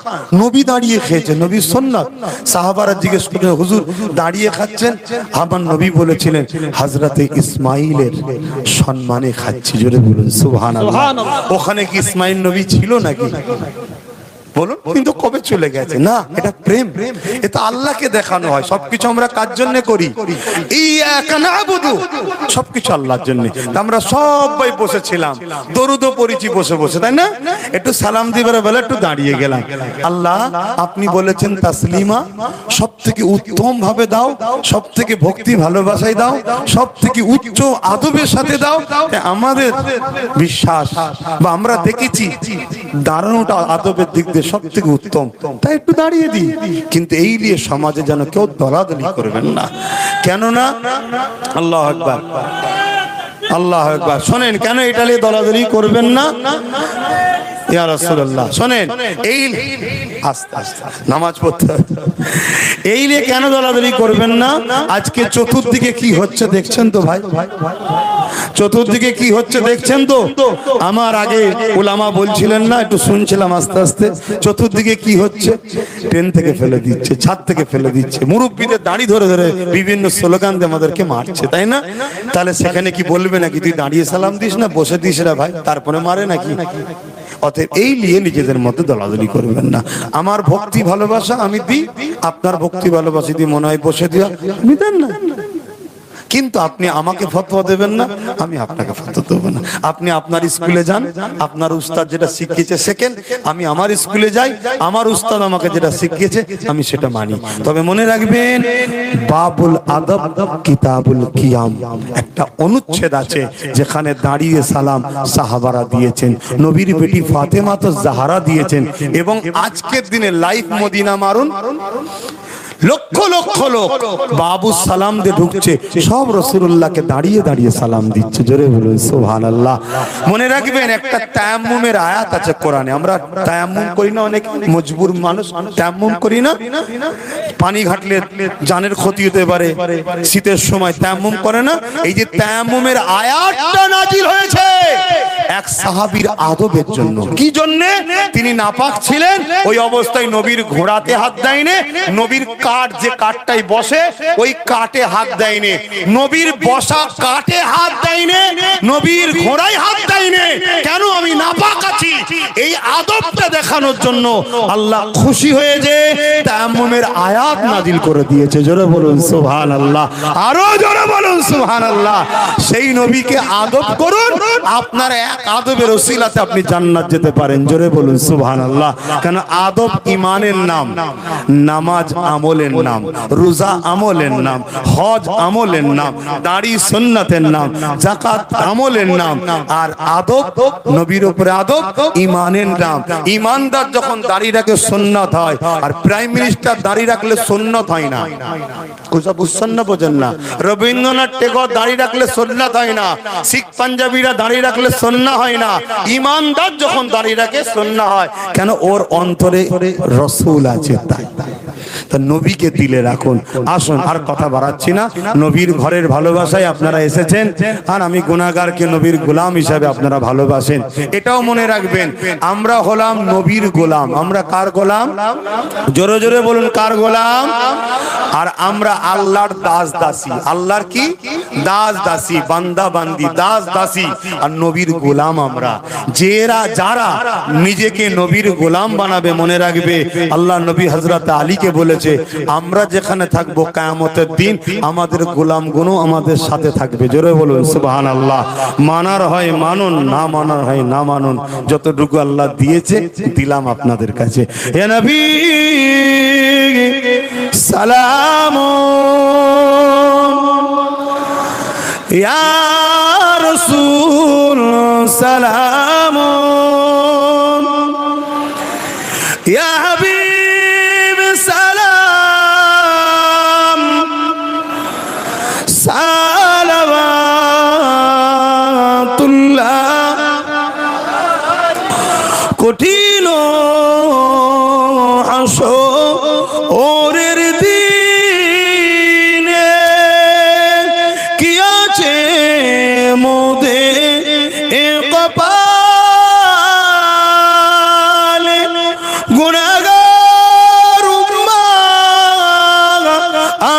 নবী দাঁড়িয়ে খেয়েছেন, নবীর সুন্নাত। সাহাবারা জিজ্ঞেস করলেন হুজুর দাঁড়িয়ে খাচ্ছেন? আমার নবী বলেছিলেন হযরতে ইসমাইলের সম্মানে খাচ্ছি। জোরে বলুন সুবহানাল্লাহ। ওখানে কি ইসমাইল নবী ছিল নাকি? বলুন। কিন্তু কবে চলে গেছে? না, এটা প্রেম, এটা আল্লাহকে দেখানো হয়। সবকিছু আমরা কার জন্য করি? ইয়াকা নাবুদু, সবকিছু আল্লাহর জন্য। আমরা সবাই বসেছিলাম, দরুদও পড়েছি বসে বসে, তাই না? একটু সালাম দিবার বেলা একটু দাঁড়িয়ে গেলাম। আল্লাহ আপনি বলেছেন তাসলিমা, সব থেকে উত্তম ভাবে দাও, সব থেকে ভক্তি ভালোবাসায় দাও, সব থেকে উচ্চ আদবের সাথে দাও। আমাদের বিশ্বাস বা আমরা দেখেছি দাঁড়ানোটা আদবের দিক দিয়ে সব থেকে উত্তম, তাই একটু দাঁড়িয়ে দিই। কিন্তু এই নিয়ে সমাজে যেন কেউ দলাদলি করবেন না। কেননা আল্লাহু আকবার, আল্লাহু আকবার। শোনেন, কেন এটা নিয়ে দলাদলি করবেন না? ইয়া রাসূলুল্লাহ শোনেন, এই আস্তে আস্তে নামাজ পড়তে হবে। এই নিয়ে কেন দলাদলি করবেন না? আজকে চতুর্দিকে কি হচ্ছে দেখছেন তো ভাই? চতুর্দিকে কি হচ্ছে দেখছেন তো? আমার আগে উলামা বলছিলেন না, একটু শুনছিলাম আস্তে আস্তে। চতুর্দিকে কি হচ্ছে? ট্রেন থেকে ফেলে দিচ্ছে, ছাদ থেকে ফেলে দিচ্ছে, মুরব্বীদের দাড়ি ধরে ধরে বিভিন্ন স্লোগান দিয়ে আমাদেরকে মারছে, তাই না? তাহলে সেখানে কি বলবে নাকি তুই দাঁড়িয়ে সালাম দিস না, বসে দিস না ভাই, তারপরে মারে নাকি? অতএব এই নিয়ে নিজেদের মধ্যে দলাদলি করবেন না। আমার ভক্তি ভালোবাসা আমি দিই, আপনার ভক্তি ভালোবাসা যদি মনে হয় বসে দিয়া আপনি দেন না। কিন্তু আপনি আমাকে ফতোয়া দেবেন না, আমি আপনাকে ফতোয়া দেব না। আপনি আপনার স্কুলে যান, আপনার উস্তাদ যেটা শিখিয়েছে শেখেন। আমি আমার স্কুলে যাই, আমার উস্তাদ আমাকে যেটা শিখিয়েছে আমি সেটা মানি। তবে মনে রাখবেন, বাবুল আদব কিতাবুল কিয়াম, একটা অনুচ্ছেদ আছে যেখানে দাঁড়িয়ে সালাম সাহাবারা দিয়েছেন, নবীর বেটি ফাতেমা তো জাহরা দিয়েছেন। এবং আজকের দিনে লাইভ মদিনা মারুন, লক্ষ লক্ষ লোক বাবু সালাম দিয়ে ঢুকছে, সব রাসূলুল্লাহকে দাঁড়িয়ে দাঁড়িয়ে সালাম দিচ্ছে। জোরে বলুন সুবহানাল্লাহ। মনে রাখবেন, একটা তায়াম্মুমের আয়াত আছে কোরআনে। আমরা তায়াম্মুম করি না, অনেক মজবুর মানুষ তায়াম্মুম করি না। পানি ঘাটলে জানের ক্ষতি হতে পারে, শীতের সময় তায়াম্মুম করে না, এই যে তায়াম্মুমের আয়াতটা নাজিল হয়েছে এক সাহাবীর আদবের জন্য। কি জন্য? তিনি নাপাক ছিলেন, ওই অবস্থায় নবীর ঘোড়াতে হাত দেয়নি, নবীর কাঠ যে কাঠটাই বসে ওই কাঠে হাত দেয়নি, নবীর বসা কাঠে হাত দেয়নি, নবীর ঘোড়ায় হাত দেয়নি। কেন? আমি নাপাক আছি। এই আদবটা দেখানোর জন্য আল্লাহ খুশি হয়ে যে তায়াম্মুমের আয়াত নাজিল করে দিয়েছে। জোরে বলুন সুবহানাল্লাহ, আরো জোরে বলুন সুবহানাল্লাহ। সেই নবীকে আদব করুন, আপনার এক আদবের ওসিলাতে আপনি জান্নাত যেতে পারেন। জোরে বলুন সুবহানাল্লাহ। কেন? আদব ঈমানের নাম, নামাজ আমলের নাম, রোজা আমলের নাম, হজ আমলের নাম, দাড়ি সুন্নাতের নাম, যাকাত আমলের নাম, আর আদব নবীর উপরে আদব ঈমানের নাম। ঈমানদার যখন দাড়ি রাখে সুন্নাত হয়, আর প্রাইম মিনিস্টার দাড়ি রাখলে সুন্নাত হয় না। কোসা বুঝছেন না? বোঝেন না? রবীন্দ্রনাথ টেগোর দাড়ি রাখলে সুন্নাত হয় না, শিখ পাঞ্জাবিরা দাড়ি রাখলে সুন্নাত হয় না। ঈমানদার যখন দাড়ি রাখে সুন্নাত হয়। কেন? ওর অন্তরে রাসূল আছে তাই। তা নবীকে দিলে রাখুন। আসুন, আর কথা বাড়াচ্ছি না। নবীর ঘরের ভালোবাসায় আপনারা এসেছেন, আর আমি গুনাহগারকে নবীর গোলাম হিসাবে আপনারা ভালোবাসেন। এটাও মনে রাখবেন, আমরা হলাম নবীর গোলাম। আমরা কার গোলাম? জোরে জোরে বলুন, কার গোলাম? আর আমরা আল্লাহর দাস দাসী। আল্লাহর কি? দাস দাসী, বান্দা বান্দি, দাস দাসী, আর নবীর গোলাম আমরা। যারা নিজেকে নবীর গোলাম বানাবে, মনে রাখবে আল্লাহ নবী হযরত আলীকে বলেছে, আমরা যেখানে থাকবো কিয়ামতের দিন আমাদের গোলামগুলো আমাদের সাথে থাকবে। জোরে বলুন সুবহানাল্লাহ। মানার হয় মানুন, না মানার হয় না মানুন। যতটুকু আল্লাহ দিয়েছে দিলাম আপনাদের কাছে। হে নবী সালাম, ইয়া রাসূল সালাম, ইয়া হাবিব সালাম, সালাওয়াতুল্লাহ। কঠিন হাসরের দিনে কি আছে মোদের কপালে, গুনাহগার উম্মাহ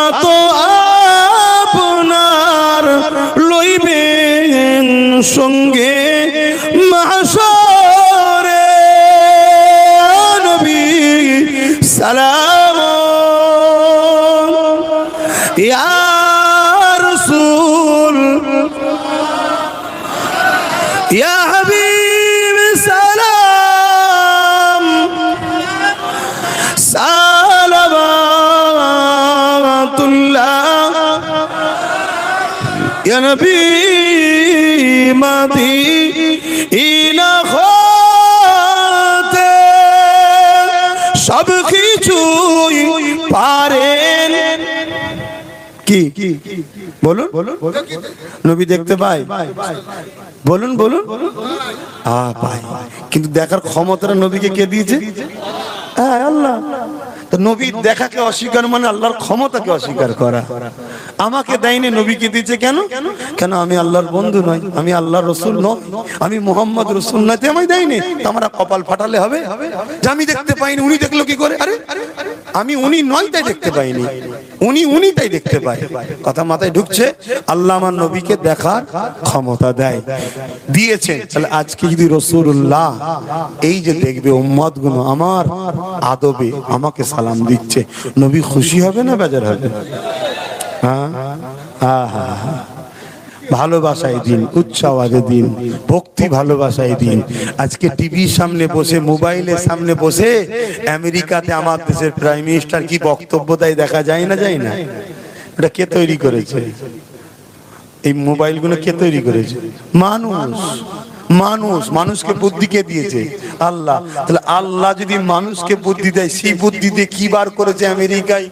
আত আপনার লইবেন সঙ্গে মাহশরে। নবী সালাম, ইয়া রাসূল, ইয়া হাবিব সালাম, সালাওয়াতুল্লাহ, ইয়া নবী মদিনা হতে সব কিছুই পারেন। কি বলুন? নবী দেখতে পাই? বলুন বলুন। পাই, কিন্তু দেখার ক্ষমতাটা নবীকে কে দিয়েছে? হ্যাঁ, আল্লাহ। তো নবীর দেখাকে অস্বীকার মানে আল্লাহর ক্ষমতাকে অস্বীকার করা। আমাকে দেয়নি, নবীকে দিয়েছে। কেন? কেন? আমি আল্লাহর বন্ধু নই, আমি আল্লাহর রাসূল নই, আমি মুহাম্মদ রাসূল নই, তাই আমায় দেয়নি। আমরা কপাল ফাটালে হবে যে আমি দেখতে পাইনি, উনি দেখলো কি করে? আরে আমি উনি নই তাই দেখতে পাইনি, উনি তাই দেখতে পায়। কথা মাথায় ঢুকছে? আল্লাহ আমার নবীকে দেখার ক্ষমতা দেয়, দিয়েছেন। তাহলে আজকে যদি রাসূলুল্লাহ এই যে দেখবে উম্মত গুলো আমার আদবে আমাকে সালাম দিচ্ছে, নবী খুশি হবে না বেজার হবে? ভালোবাসায় দিন, উচ্চ আওয়াজে দিন, ভক্তি ভালোবাসায় দিন। আজকে টিভির সামনে বসে, মোবাইলের সামনে বসে আমেরিকাতে আমার দেশের প্রাইম মিনিস্টার কি বক্তব্য দেয় দেখা যায় না? যায় না? এটা কে তৈরি করেছে? এই মোবাইলগুলো কে তৈরি করেছে? মানুষকে বুদ্ধি কে দিয়েছে? আল্লাহ। তাহলে আল্লাহ যদি মানুষকে বুদ্ধি দেয়, সেই বুদ্ধি দিয়ে কি বার করেছে আমেরিকায়,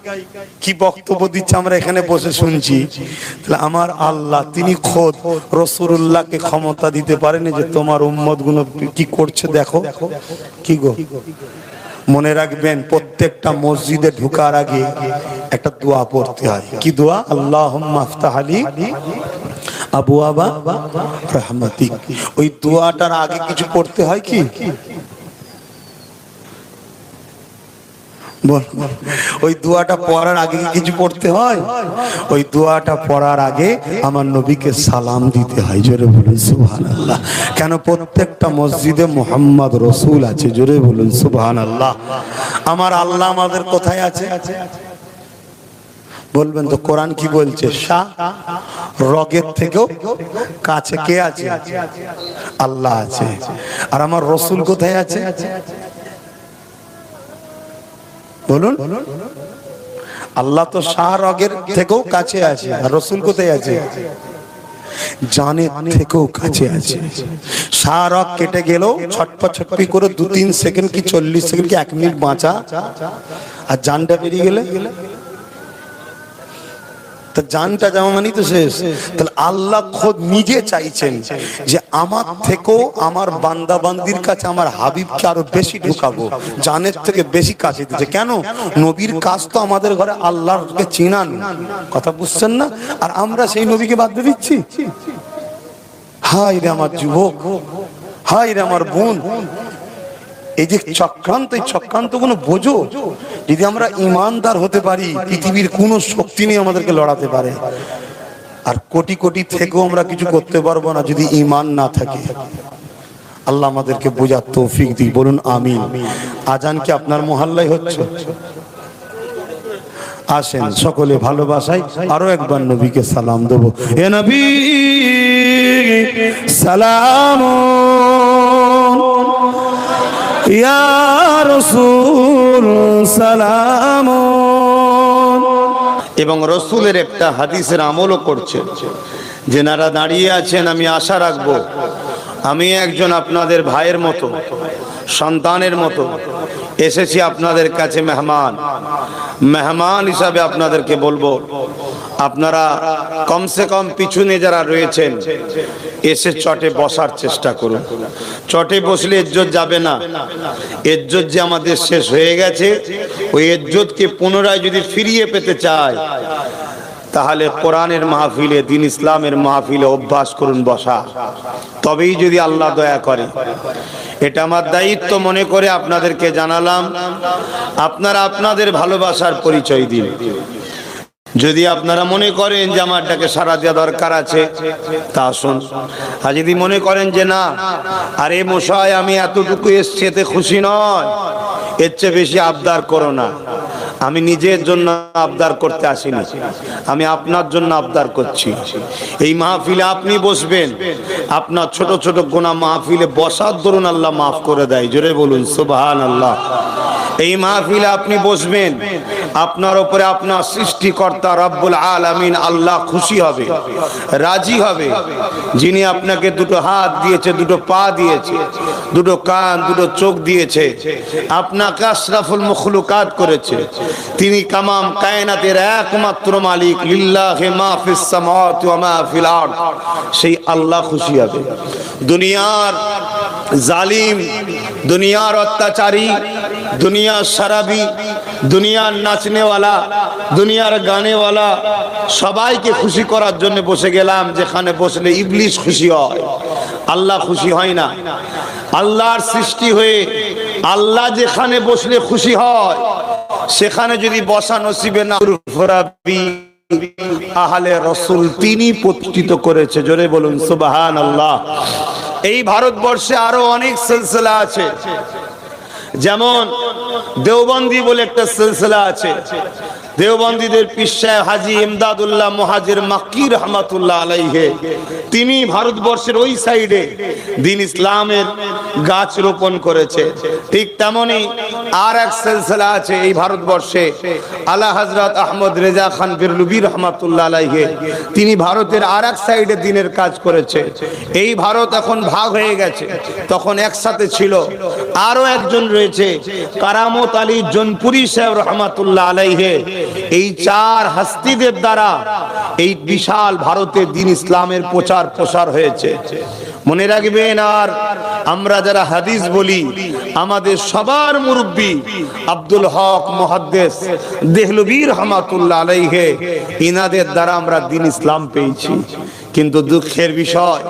কি বক্তব্য দিচ্ছে আমরা এখানে বসে শুনছি। তাহলে আমার আল্লাহ তিনি খোদ রাসূলুল্লাহকে ক্ষমতা দিতে পারেন যে তোমার উম্মত গুলো কি করছে দেখো। কি গো, মনে রাখবেন, প্রত্যেকটা মসজিদে ঢোকার আগে একটা দোয়া পড়তে হয়। কি দোয়া? আল্লাহুম্মা আফতাহ আলী আবওয়াবা রাহমাতিক। ওই দোয়াটার আগে কিছু পড়তে হয় কি? ওই দোয়াটা পড়ার আগে কিছু পড়তে হয়? ওই দোয়াটা পড়ার আগে আমার নবীকে সালাম দিতে হয়। জোরে বলুন সুবহানাল্লাহ। কেন? প্রত্যেকটা মসজিদে মুহাম্মদ রাসূল আছে। জোরে বলুন সুবহানাল্লাহ। আমার আল্লাহ আমাদের কোথায় আছে? বলবেন তো কোরআন কি বলছে? শাহ রগের থেকেও কাছে কে আছে? আল্লাহ আছে। আর আমার রাসূল কোথায় আছে? বলুন। আল্লাহ তো শাহ রগের থেকেও কাছে আছে, আর রাসূল কোথায় আছে? জানের থেকেও কাছে আছে। শাহ রগ কেটে গেল ছটপটি করে 2-3 সেকেন্ড কি 40 সেকেন্ড কি 1 মিনিট বাঁচা, আর জানটা বেরিয়ে গেলে তা জানটা যাওয়া মানে তো শেষ। তাহলে আল্লাহ খোদ নিজে চাইছেন যে আমার থেকেও আমার বান্দা বান্দির কাছে আমার হাবিবকে আরো বেশি ঢুকাবো, জানের থেকে বেশি কাছে দিতে। কেন? নবীর কাজ তো আমাদের ঘরে আল্লাহকে চিনানো। কথা বুঝছেন না? আর আমরা সেই নবীকে বাদ দিয়ে দিচ্ছি। হায় রে আমার যুবক, হায় রে আমার বোন, এই যে চক্রান্ত, এই চক্রান্ত গুলো বোঝো। যদি আমরা ইমানদার হতে পারি, পৃথিবীর কোনো শক্তি নেই আমাদেরকে লড়াতে পারে। আর কোটি কোটি থেকেও আমরা কিছু করতে পারবো না যদি ইমান না থাকে। আল্লাহ আমাদেরকে বোঝার তৌফিক দিই। বলুন আমিন। আজান কি আপনার মহল্লায় হচ্ছে? আসেন সকলে ভালোবাসায় আরো একবার নবীকে সালাম দেবো। এ নবী সালাম ইয়া রাসূল সালাম। এবং রসুলের একটা হাদিসের আমলও করছে। যেনারা দাঁড়িয়ে আছেন, আমি আশা রাখবো আমি একজন আপনাদের ভাইয়ের মতো, সন্তানের মতো এসেছি আপনাদের কাছে মেহমান হিসাবে। আপনাদেরকে বলবো, আপনারা কমসে কম পিছনে যারা রয়েছেন এসে চটে বসার চেষ্টা করুন। চটে বসলে ইজ্জত যাবে না। ইজ্জত যে আমাদের শেষ হয়ে গেছে, ওই ইজ্জতকে পুনরায় যদি ফিরিয়ে পেতে চায়, তাহলে কোরআনের মাহফিলে, দিন ইসলামের মাহফিলে অভ্যাস করুন বসা। তবেই যদি আল্লাহ দয়া করে। এটা আমার দায়িত্ব মনে করে আপনাদেরকে জানালাম। আপনারা আপনাদের ভালোবাসার পরিচয় দিন। যদি আপনারা মনে করেন যে আমার ডাকে সাড়া দেওয়া দরকার আছে, তা আসুন। আর যদি মনে করেন যে না, আরে মশাই আমি এতটুকু এসছি, এতে খুশি নয়, এর চেয়ে বেশি আবদার করো না। আমি নিজের জন্য আবদার করতে আসিনি, আমি আপনার জন্য আবদার করছি। এই মাহফিলে আপনি বসবেন, আপনার ছোট ছোট গুনাহ মাহফিলে বসার দরুন আল্লাহ মাফ করে দেয়। জোরে বলুন সুবহানাল্লাহ। এই মাহফিলে আপনি বসবেন, আপনার উপরে আপনার সৃষ্টিকর্তা রব্বুল আলামিন আল্লাহ খুশি হবে, রাজি হবে। যিনি আপনাকে দুটো হাত দিয়েছে, দুটো পা দিয়েছে, দুটো কান, দুটো চোখ দিয়েছে, আপনাকে আশরাফুল মখলুকাত করেছে, তিনি তামাম কায়নাতের একমাত্র মালিক। লিল্লাহি মা ফিস সামাওয়াতি ওয়া মা ফিল আরদ। সেই আল্লাহ খুশি হবে। দুনিয়ার জালিম, দুনিয়ার অত্যাচারী, দুনিয়ার শরাবি, দুনিয়ার নাচনেওয়ালা, দুনিয়ার গানেওয়ালা সবাইকে খুশি করার জন্য বসে গেলাম। যেখানে বসলে ইবলিশ খুশি হয়, আল্লাহ খুশি হয় না। আল্লাহর সৃষ্টি হয়ে আল্লাহ যেখানে বসলে খুশি হয়, সেখানে যদি বসা নসিবে না, আহলে রাসূল তিনি প্রতিষ্ঠিত করেছে। জোরে বলুন সুবহানাল্লাহ। এই ভারতবর্ষে আরো অনেক সিলসিলা আছে। যেমন দেওবন্দি বলে একটা সিলসিলা আছে। দেওবন্দীদের পীর সাহেব হাজী ইমদাদুল্লাহ মুহাজির মাক্কি রহমাতুল্লাহ আলাইহি, তিনি ভারতবর্ষের ওই সাইডে দ্বীন ইসলামের গাছ রোপণ করেছে। ঠিক তেমনি আর এক সিলসিলা আছে এই ভারতবর্ষে, আলা হযরত আহমদ রেজা খান বিরলুবি রহমাতুল্লাহ আলাইহি, তিনি ভারতের আর এক সাইডে দ্বীনের কাজ করেছে। এই ভারত এখন ভাগ হয়ে গেছে, তখন একসাথে ছিল। আরো একজন রয়েছে কারামত আলী জনপুরি সাহেব রহমাতুল্লাহ আলাইহি। এই চার হাস্তিদের দ্বারা এই বিশাল ভারতের দ্বীন ইসলামের প্রচার প্রসার হয়েছে। মনে রাখবেন। আর আমরা যারা হাদিস বলি, আমাদের সবার মুরব্বী আব্দুল হক মুহাদ্দিস দেহলভী রাহমাতুল্লাহ আলাইহি, ইনাদের দ্বারা আমরা দ্বীন ইসলাম পেয়েছি। কিন্তু দুঃখের বিষয়,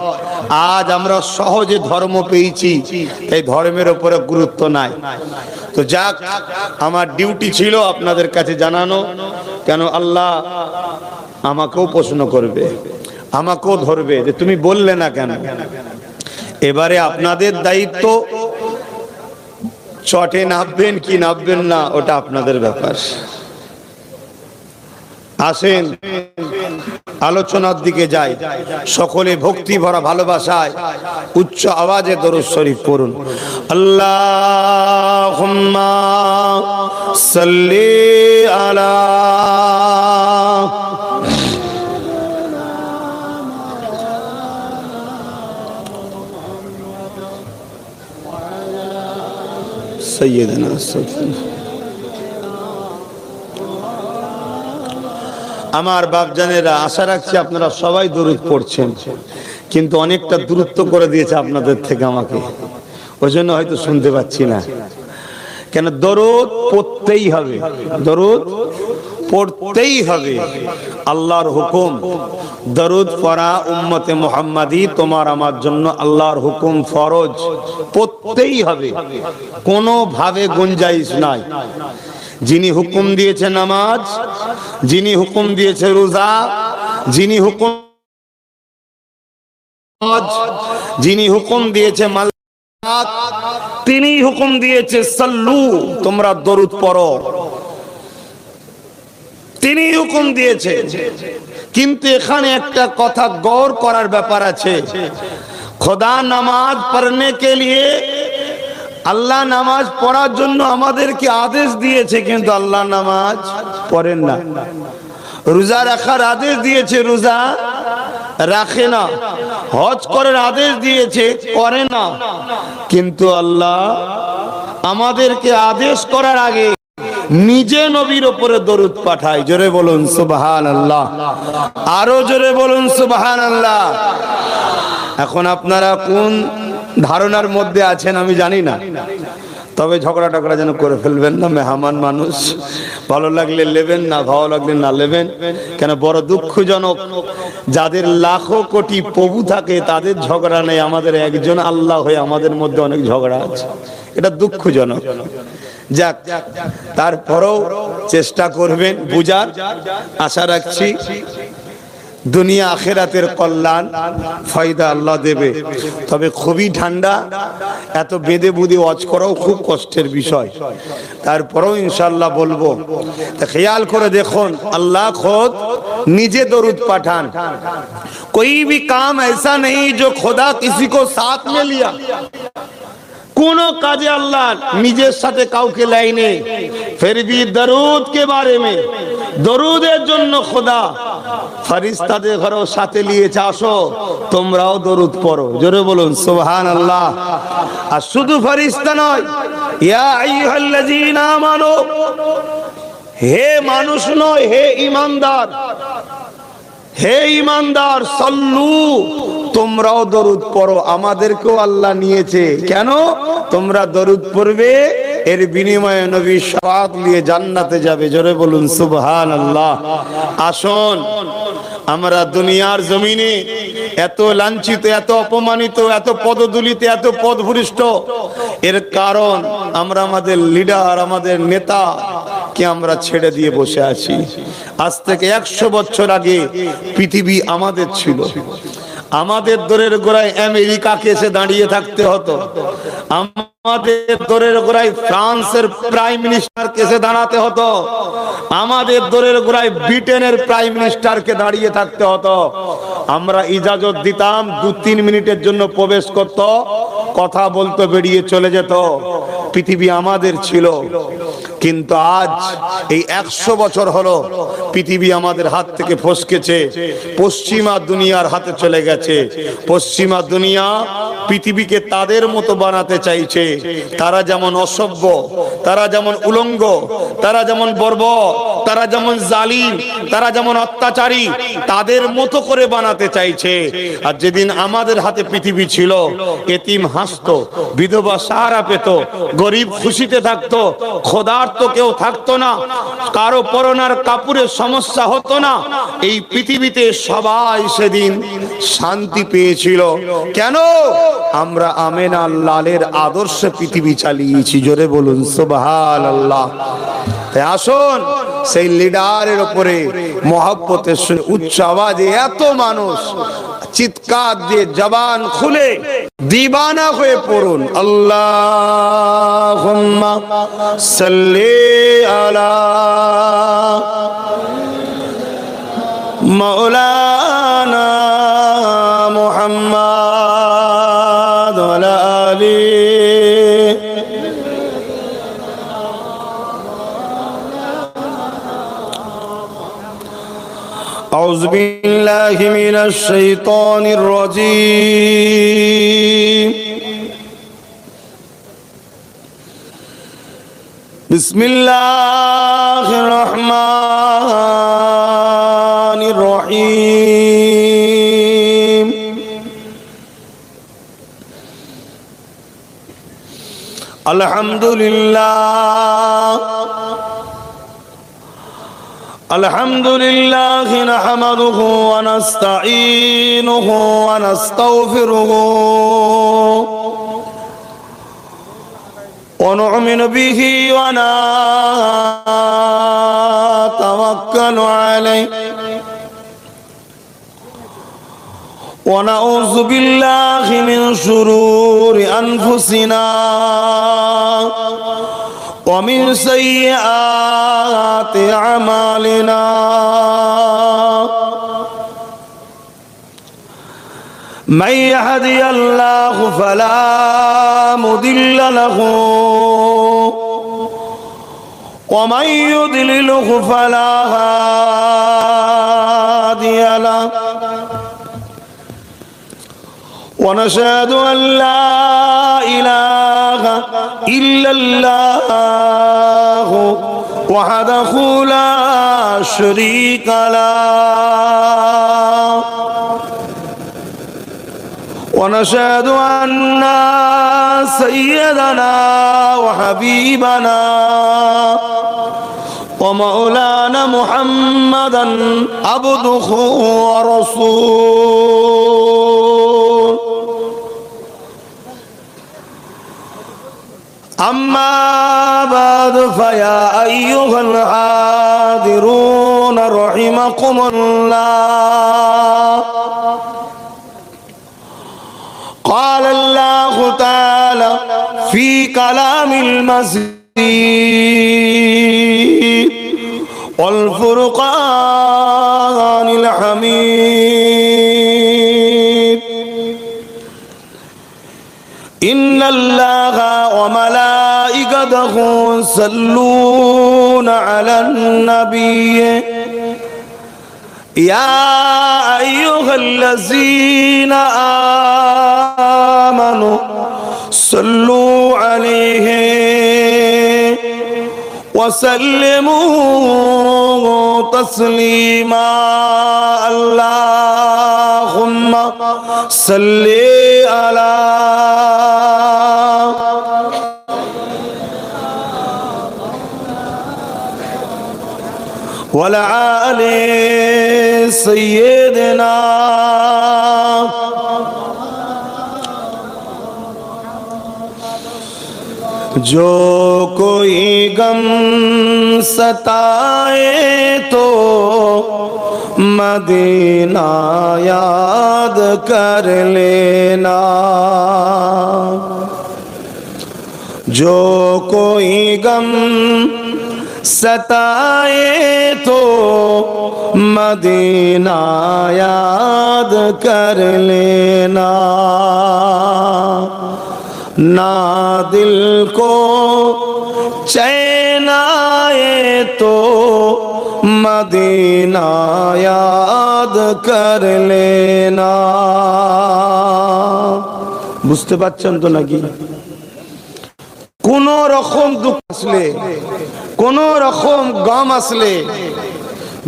আজ আমরা সহজে ধর্ম পেয়েছি, এই ধর্মের উপরে গুরুত্ব নাই। তো যাক, আমার ডিউটি ছিল আপনাদের কাছে জানানো, কেন আল্লাহ আমাকেও প্রশ্ন করবে, আমাকেও ধরবে যে তুমি বললে না কেন। এবারে আপনাদের দায়িত্ব, চটে নামবেন কি নামবেন না ওটা আপনাদের ব্যাপার। আসেন আলোচনার দিকে যাই। সকলে ভক্তি ভরা ভালোবাসায় উচ্চ আওয়াজে দরুদ শরীফ পড়ুন। আল্লাহুম্মা সাল্লি আলা সাইয়্যিদিনা। আমার বাপজানেরা, আশা রাখছি আপনারা সবাই দরুদ পড়ছেন, কিন্তু অনেকটা দূরত্ব করে দিয়েছে আপনাদের থেকে আমাকে, ওই জন্য হয়তো শুনতে পাচ্ছি না। কেন দরুদ পড়তেই হবে, দরুদ পড়তেই হবে। আল্লাহর হুকুম, দরুদ পড়া উম্মতে মুহাম্মাদি তোমার আমার জন্য আল্লাহর হুকুম, ফরজ, পড়তেই হবে, কোনো ভাবে গুঞ্জাইশ নাই। যিনি হুকুম দিয়েছে নামাজ, যিনি হুকুম দিয়েছে রোজা, যিনি হুকুম যিনি হুকুম দিয়েছে মালাত, তিনি হুকুম দিয়েছে সাল্লু, তোমরা দরুদ পড়ো, তিনি হুকুম দিয়েছে। কিন্তু এখানে একটা কথা গৌর করার ব্যাপার আছে। খোদা নামাজ পড়নে কে লিয়ে, আল্লাহ নামাজ পড়ার জন্য আমাদেরকে আদেশ দিয়েছে, কিন্তু আল্লাহ নামাজ পড়েন না। রোজা রাখার আদেশ দিয়েছে, রোজা রাখে না। হজ করার আদেশ দিয়েছে, করে না। কিন্তু আল্লাহ আমাদেরকে আদেশ করার আগে নিজে নবীর উপরে দরুদ পাঠায়। জোরে বলুন সুবহানাল্লাহ, আরো জোরে বলুন সুবহানাল্লাহ। এখন আপনারা কোন ধারণার মধ্যে আছেন আমি জানি না, তবে ঝগড়া টগড়া যেন করে ফেলবেন না। মেহমান মানুষ, ভালো লাগলে নেবেন, না ভালো লাগলে না নেবেন। কেন বড় দুঃখজনক, যাদের লাখো কোটি প্রভু থাকে তাদের ঝগড়া নেই, আমাদের একজন আল্লাহ হয়ে আমাদের মধ্যে অনেক ঝগড়া আছে, এটা দুঃখজনক। যাক, তারপরেও চেষ্টা করবেন বুঝার, আশা রাখছি দুনিয়া আখেরাতের কল্যাণ ফায়দা আল্লাহ দেবে। তবে খুবই ঠান্ডা, এত বেঁধে বুঝে ওয়াজ করাও খুব কষ্টের বিষয়। তারপরেও ইনশাআল্লাহ বলবো। তা খেয়াল করে দেখুন, আল্লাহ খুদ নিজে দরুদ পাঠান। कोई भी काम ऐसा नहीं जो खुदा किसी को साथ में लिया। কোন কাজে আল্লাহ নিজের সাথে কাউকে লাইনে, फिर भी दरूद के बारे में, দরুদের জন্য খোদা ফেরেশতাদের ঘরেও সাথে নিয়েছে, আসো তোমরাও দরুদ পড়ো। জোরে বলুন সুবহানাল্লাহ। আর শুধু ফেরেশতা নয়, ইয়া আইয়ুহাল্লাযীনা আমানু, হে মানুষ নয়, হে ঈমানদার, হে ঈমানদার, সাল্লু, তোমরাও দরুদ পড়ো। আমাদেরকেও আল্লাহ নিয়েছে, কেন? তোমরা দরুদ পড়বে, এর বিনিময়ে নবী শাফাত নিয়ে জান্নাতে যাবে। জোরে বলুন সুবহানাল্লাহ। আসুন, আমরা দুনিয়ার জমিনে এত লাঞ্ছিত, এত অপমানিত, এত পদদলিত, এত পদভূষ্ট, এর কারণ আমরা আমাদের লিডার, আমাদের নেতা কে আমরা ছেড়ে দিয়ে বসে আছি। আজ থেকে 100 বছর আগে পৃথিবী আমাদের ছিল। আমাদের দরের গোড়ায় আমেরিকাকে এসে দাঁড়িয়ে থাকতে হতো, আমাদের দরের গোড়ায় ফ্রান্সের প্রাইম মিনিস্টারকে এসে দাঁড়াতে হতো, আমাদের দরের গোড়ায় ব্রিটেনের প্রাইম মিনিস্টারকে দাঁড়িয়ে থাকতে হতো। আমরা ইজাজত দিতাম, 2-3 মিনিটের জন্য প্রবেশ করত, কথা বলতে, বেরিয়ে চলে যেত। পৃথিবী আমাদের ছিল। কিন্তু আজ এই 100 বছর হলো পৃথিবী আমাদের হাত থেকে ফসকেছে, পশ্চিমা দুনিয়ার হাতে চলে গেছে। পশ্চিমা দুনিয়া পৃথিবীকে তাদের মতো বানাতে চাইছে। তারা যেমন অসভ্য, তারা যেমন উলঙ্গ, তারা যেমন বর্বর, তারা যেমন জালিম, তারা যেমন অত্যাচারী, তাদের মতো করে বানাতে চাইছে। আর যেদিন আমাদের হাতে পৃথিবী ছিল, এতিম হাসতো, বিধবা সাহারা পেত, গরিব খুশিতে থাকতো, ক্ষুধার্ত কেউ থাকতো না, কারো পরনার কাপড়ের সমস্যা হতো না। এই পৃথিবীতে সবাই সেদিন শান্তি পেয়েছিল। কেন? আমরা আমেনা লালের আদর্শে পৃথিবী চালিয়েছি। জোরে বলুন সুবহানাল্লাহ। তাই আসুন সেই লিডারের উপরে মহব্বতের সঙ্গে উচ্চ আওয়াজে এত মানুষ চিৎকার দিয়ে জবান খুলে দিবানা হয়ে পড়ুন, আল্লাহুম্মা সাল্লি আলা মাওলানা মুহাম্মাদ ওয়া আলা আলিহি। أعوذ بالله من الشيطان الرجيم. بسم الله الرحمن الرحيم. الحمد لله الحمد لله نحمده ونستعينه ونستغفره ونؤمن به ونتوكل عليه ونعوذ بالله من شرور أنفسنا ومن سيئات أعمالنا. من يهدي الله فلا مضل له ومن يضلله فلا هادي له. ونشهد أن لا إله إلا الله وحده لا شريك له. ونشهد أن سيدنا وحبيبنا ومولانا محمدا عبده ورسوله. أما بعد فيا أيها الحاضرون رحمكم الله. قال الله تعالى في كلام المجيد والفرقان الحميد. إن الله وملائكته يصلون على النبي يا أيها الذين آمنوا صلوا عليه وسلموا تسليما. اللهم صل على وعلى آل سيدنا. जो कोई गम सताए तो मदीना याद कर लेना. जो कोई गम सताए तो मदीना याद कर लेना. ना दिल को चैन आए तो मदीना याद कर लेना. বুঝতে পারছেন তো নাকি? কোন রকম দুঃখ আসলে, কোন রকম গম আসলে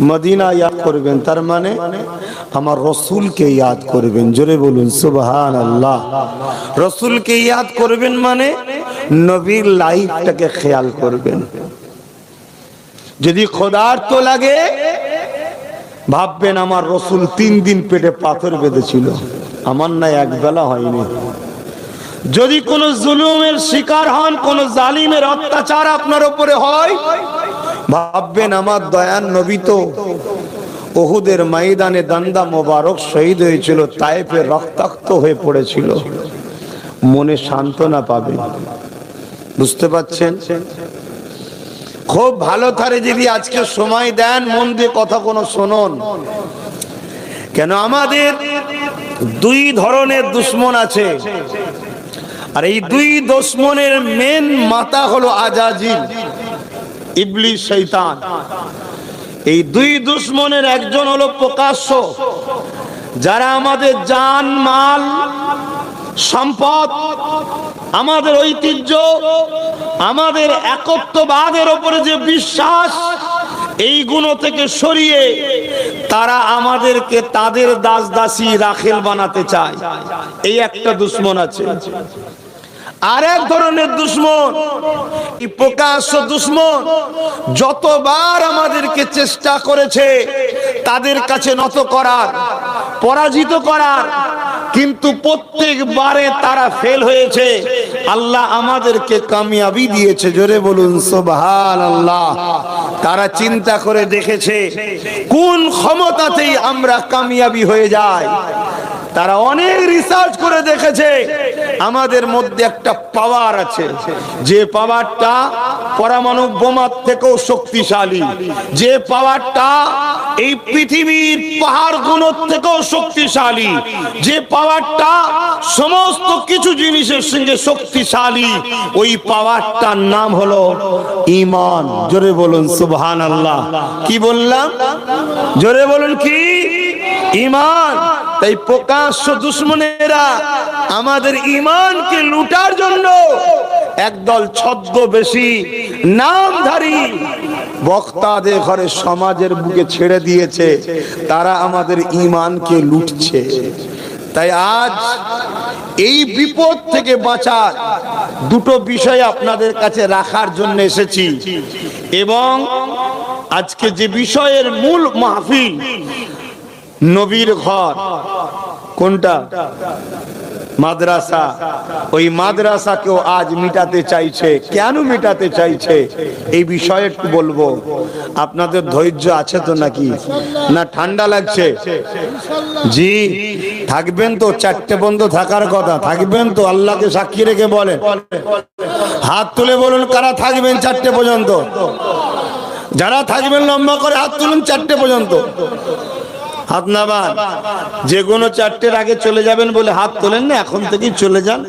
মদিনা ইয়াদ করবেন, তার মানে আমার রসুলকে ইয়াদ করবেন। জোরে বলুন সুবহানাল্লাহ। রসুলকে ইয়াদ করবেন মানে নবীর লাইফটাকে খেয়াল করবেন। যদি ক্ষুধার্ত লাগে ভাববেন আমার রসুল 3 দিন পেটে পাথর বেঁধেছিল, আমার না এক বেলা হয়নি। যদি কোন জুলুমের শিকার হন, কোন জালিমের অত্যাচার আপনার উপরে হয়, ভাববেন আমার দয়ার নবী তো উহুদের ময়দানে দান্দা মোবারক শহীদ হয়েছিল, তায়েফে রক্তাক্ত হয়ে পড়েছিল, মনে সান্ত্বনা পাবেন। বুঝতে পাচ্ছেন? খুব ভালো থারে যদি আজকে সময় দেন, মন দিয়ে কথা কোনো শুনুন। কেন আমাদের 2 ধরনের দুশ্মন আছে, আর এই 2 দুশ্মনের মেন মাথা হলো আজাজিল, ইবলিস, শয়তান। এই 2 দুশ্মনের একজন হলো প্রকাশ্য, যারা আমাদের জান মাল সম্পদ, আমাদের ঐতিহ্য, আমাদের একত্ববাদের উপরে যে বিশ্বাস, এইগুলো থেকে সরিয়ে তারা আমাদেরকে তাদের দাস দাসী রাখেল বানাতে চায়। এই একটা দুশ্মন আছে। আরেক ধরনের দুশ্মন, এই প্রকাশ্য দুশ্মন, যতবার আমাদেরকে চেষ্টা করেছে তাদের কাছে নত করার, পরাজিত করার, কিন্তু প্রত্যেকবারে তারা ফেল হয়েছে। আল্লাহ আমাদেরকে কামিয়াবি দিয়েছে। জোরে বলুন সুবহানাল্লাহ। তারা চিন্তা করে দেখেছে কোন ক্ষমতাতেই আমরা কামিয়াবি হয়ে যাই। তারা অনেক রিসার্চ করে দেখেছে আমাদের মধ্যে একটা পাওয়ার আছে, যে পাওয়ারটা পরমাণু বোমার থেকেও শক্তিশালী, যে পাওয়ারটা এই পৃথিবীর পাহাড়গুলোর থেকেও শক্তিশালী, যে পাওয়ারটা সমস্ত কিছু জিনিসের সঙ্গে শক্তিশালী, ওই পাওয়ারটার নাম হলো ঈমান। জোরে বলুন সুবহানাল্লাহ। কি বললাম? জোরে বলুন কি? ঈমান। তাই প্রকাশ্য দুশ্মনেরা আমাদের ঈমানকে লুটার জন্য একদল ছদ্মবেশী নামধারী বক্তাদের ঘরে সমাজের বুকে ছেড়ে দিয়েছে, তারা আমাদের ঈমানকে লুটছে। তাই আজ এই বিপদ থেকে বাঁচার 2টো বিষয় আপনাদের কাছে রাখার জন্য এসেছি। এবং আজকে যে বিষয়ের মূল মাহফিল, নবীর ঘর, কোনটা? মাদ্রাসা। ওই মাদ্রাসাকেও আজ মিটাতে চাইছে। কেন মিটাতে চাইছে এই বিষয়ে একটু বলবো। আপনাদের ধৈর্য আছে তো নাকি? না ঠান্ডা লাগছে? জি থাকবেন তো, 4টে বন্ধ থাকার কথা, থাকবেন তো? আল্লাহকে সাক্ষী রেখে বলেন, হাত তুলে বলুন কারা থাকবেন 4টে পর্যন্ত। যারা থাকবেন লম্বা করে হাত তুলুন 4টে পর্যন্ত। হাত নামান। যে কোনো 4টের আগে চলে যাবেন বলে হাত তোলেন না, এখন থেকেই চলে যান,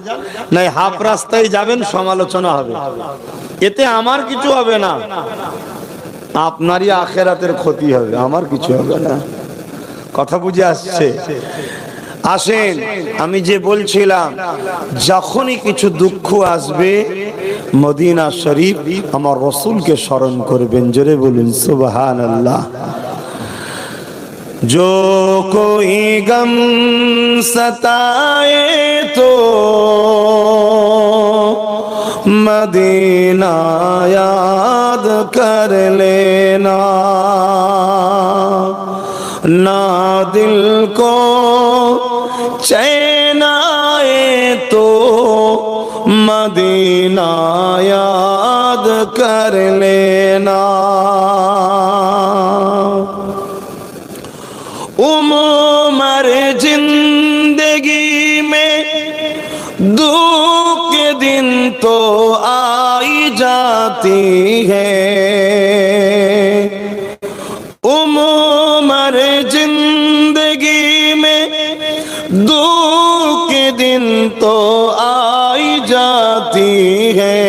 নাই হাফ রাস্তায় যাবেন, সমালোচনা হবে। এতে আমার কিছু হবে না, আপনারই আখেরাতের ক্ষতি হবে, আমার কিছু হবে না। কথা বুঝে আসছে? আসেন, আমি যে বলছিলাম, যখনই কিছু দুঃখ আসবে মদিনা শরীফ আমার রসুলকে স্মরণ করবেন। জোরে বলুন সুবহানাল্লাহ। जो कोई गम सताए तो मदीना याद कर लेना, ना दिल को चैन आए तो मदीना याद कर लेना। उम्र जिंदगी में दुख के दिन तो आई जाती है, उम्र जिंदगी में दुख के दिन तो आई जाती है,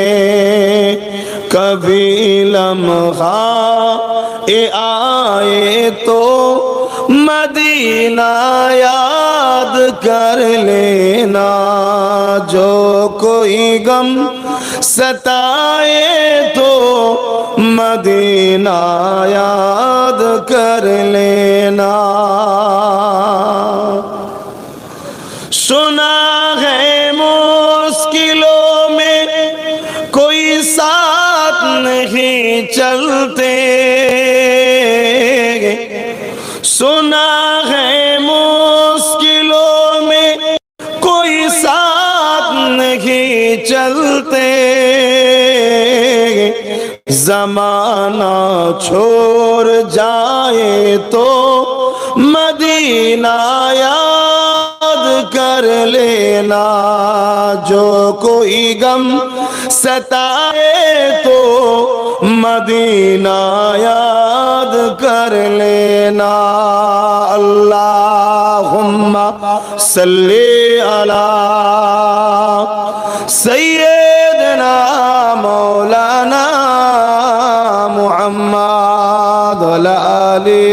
कभी लम्हा आए तो मदीना याद कर लेना। जो कोई गम सताए तो मदीना याद कर लेना। सुना है मुश्किलों में कोई साथ नहीं चलते, सुना है मुश्किलों में कोई साथ नहीं चलते, ज़माना छोड़ जाए तो मदीना याद कर लेना। जो कोई गम सताए तो मदीना याद कर लेना। अल्लाहुम्मा सल्ली अला सय्यदना मौलाना मुहम्मद व आले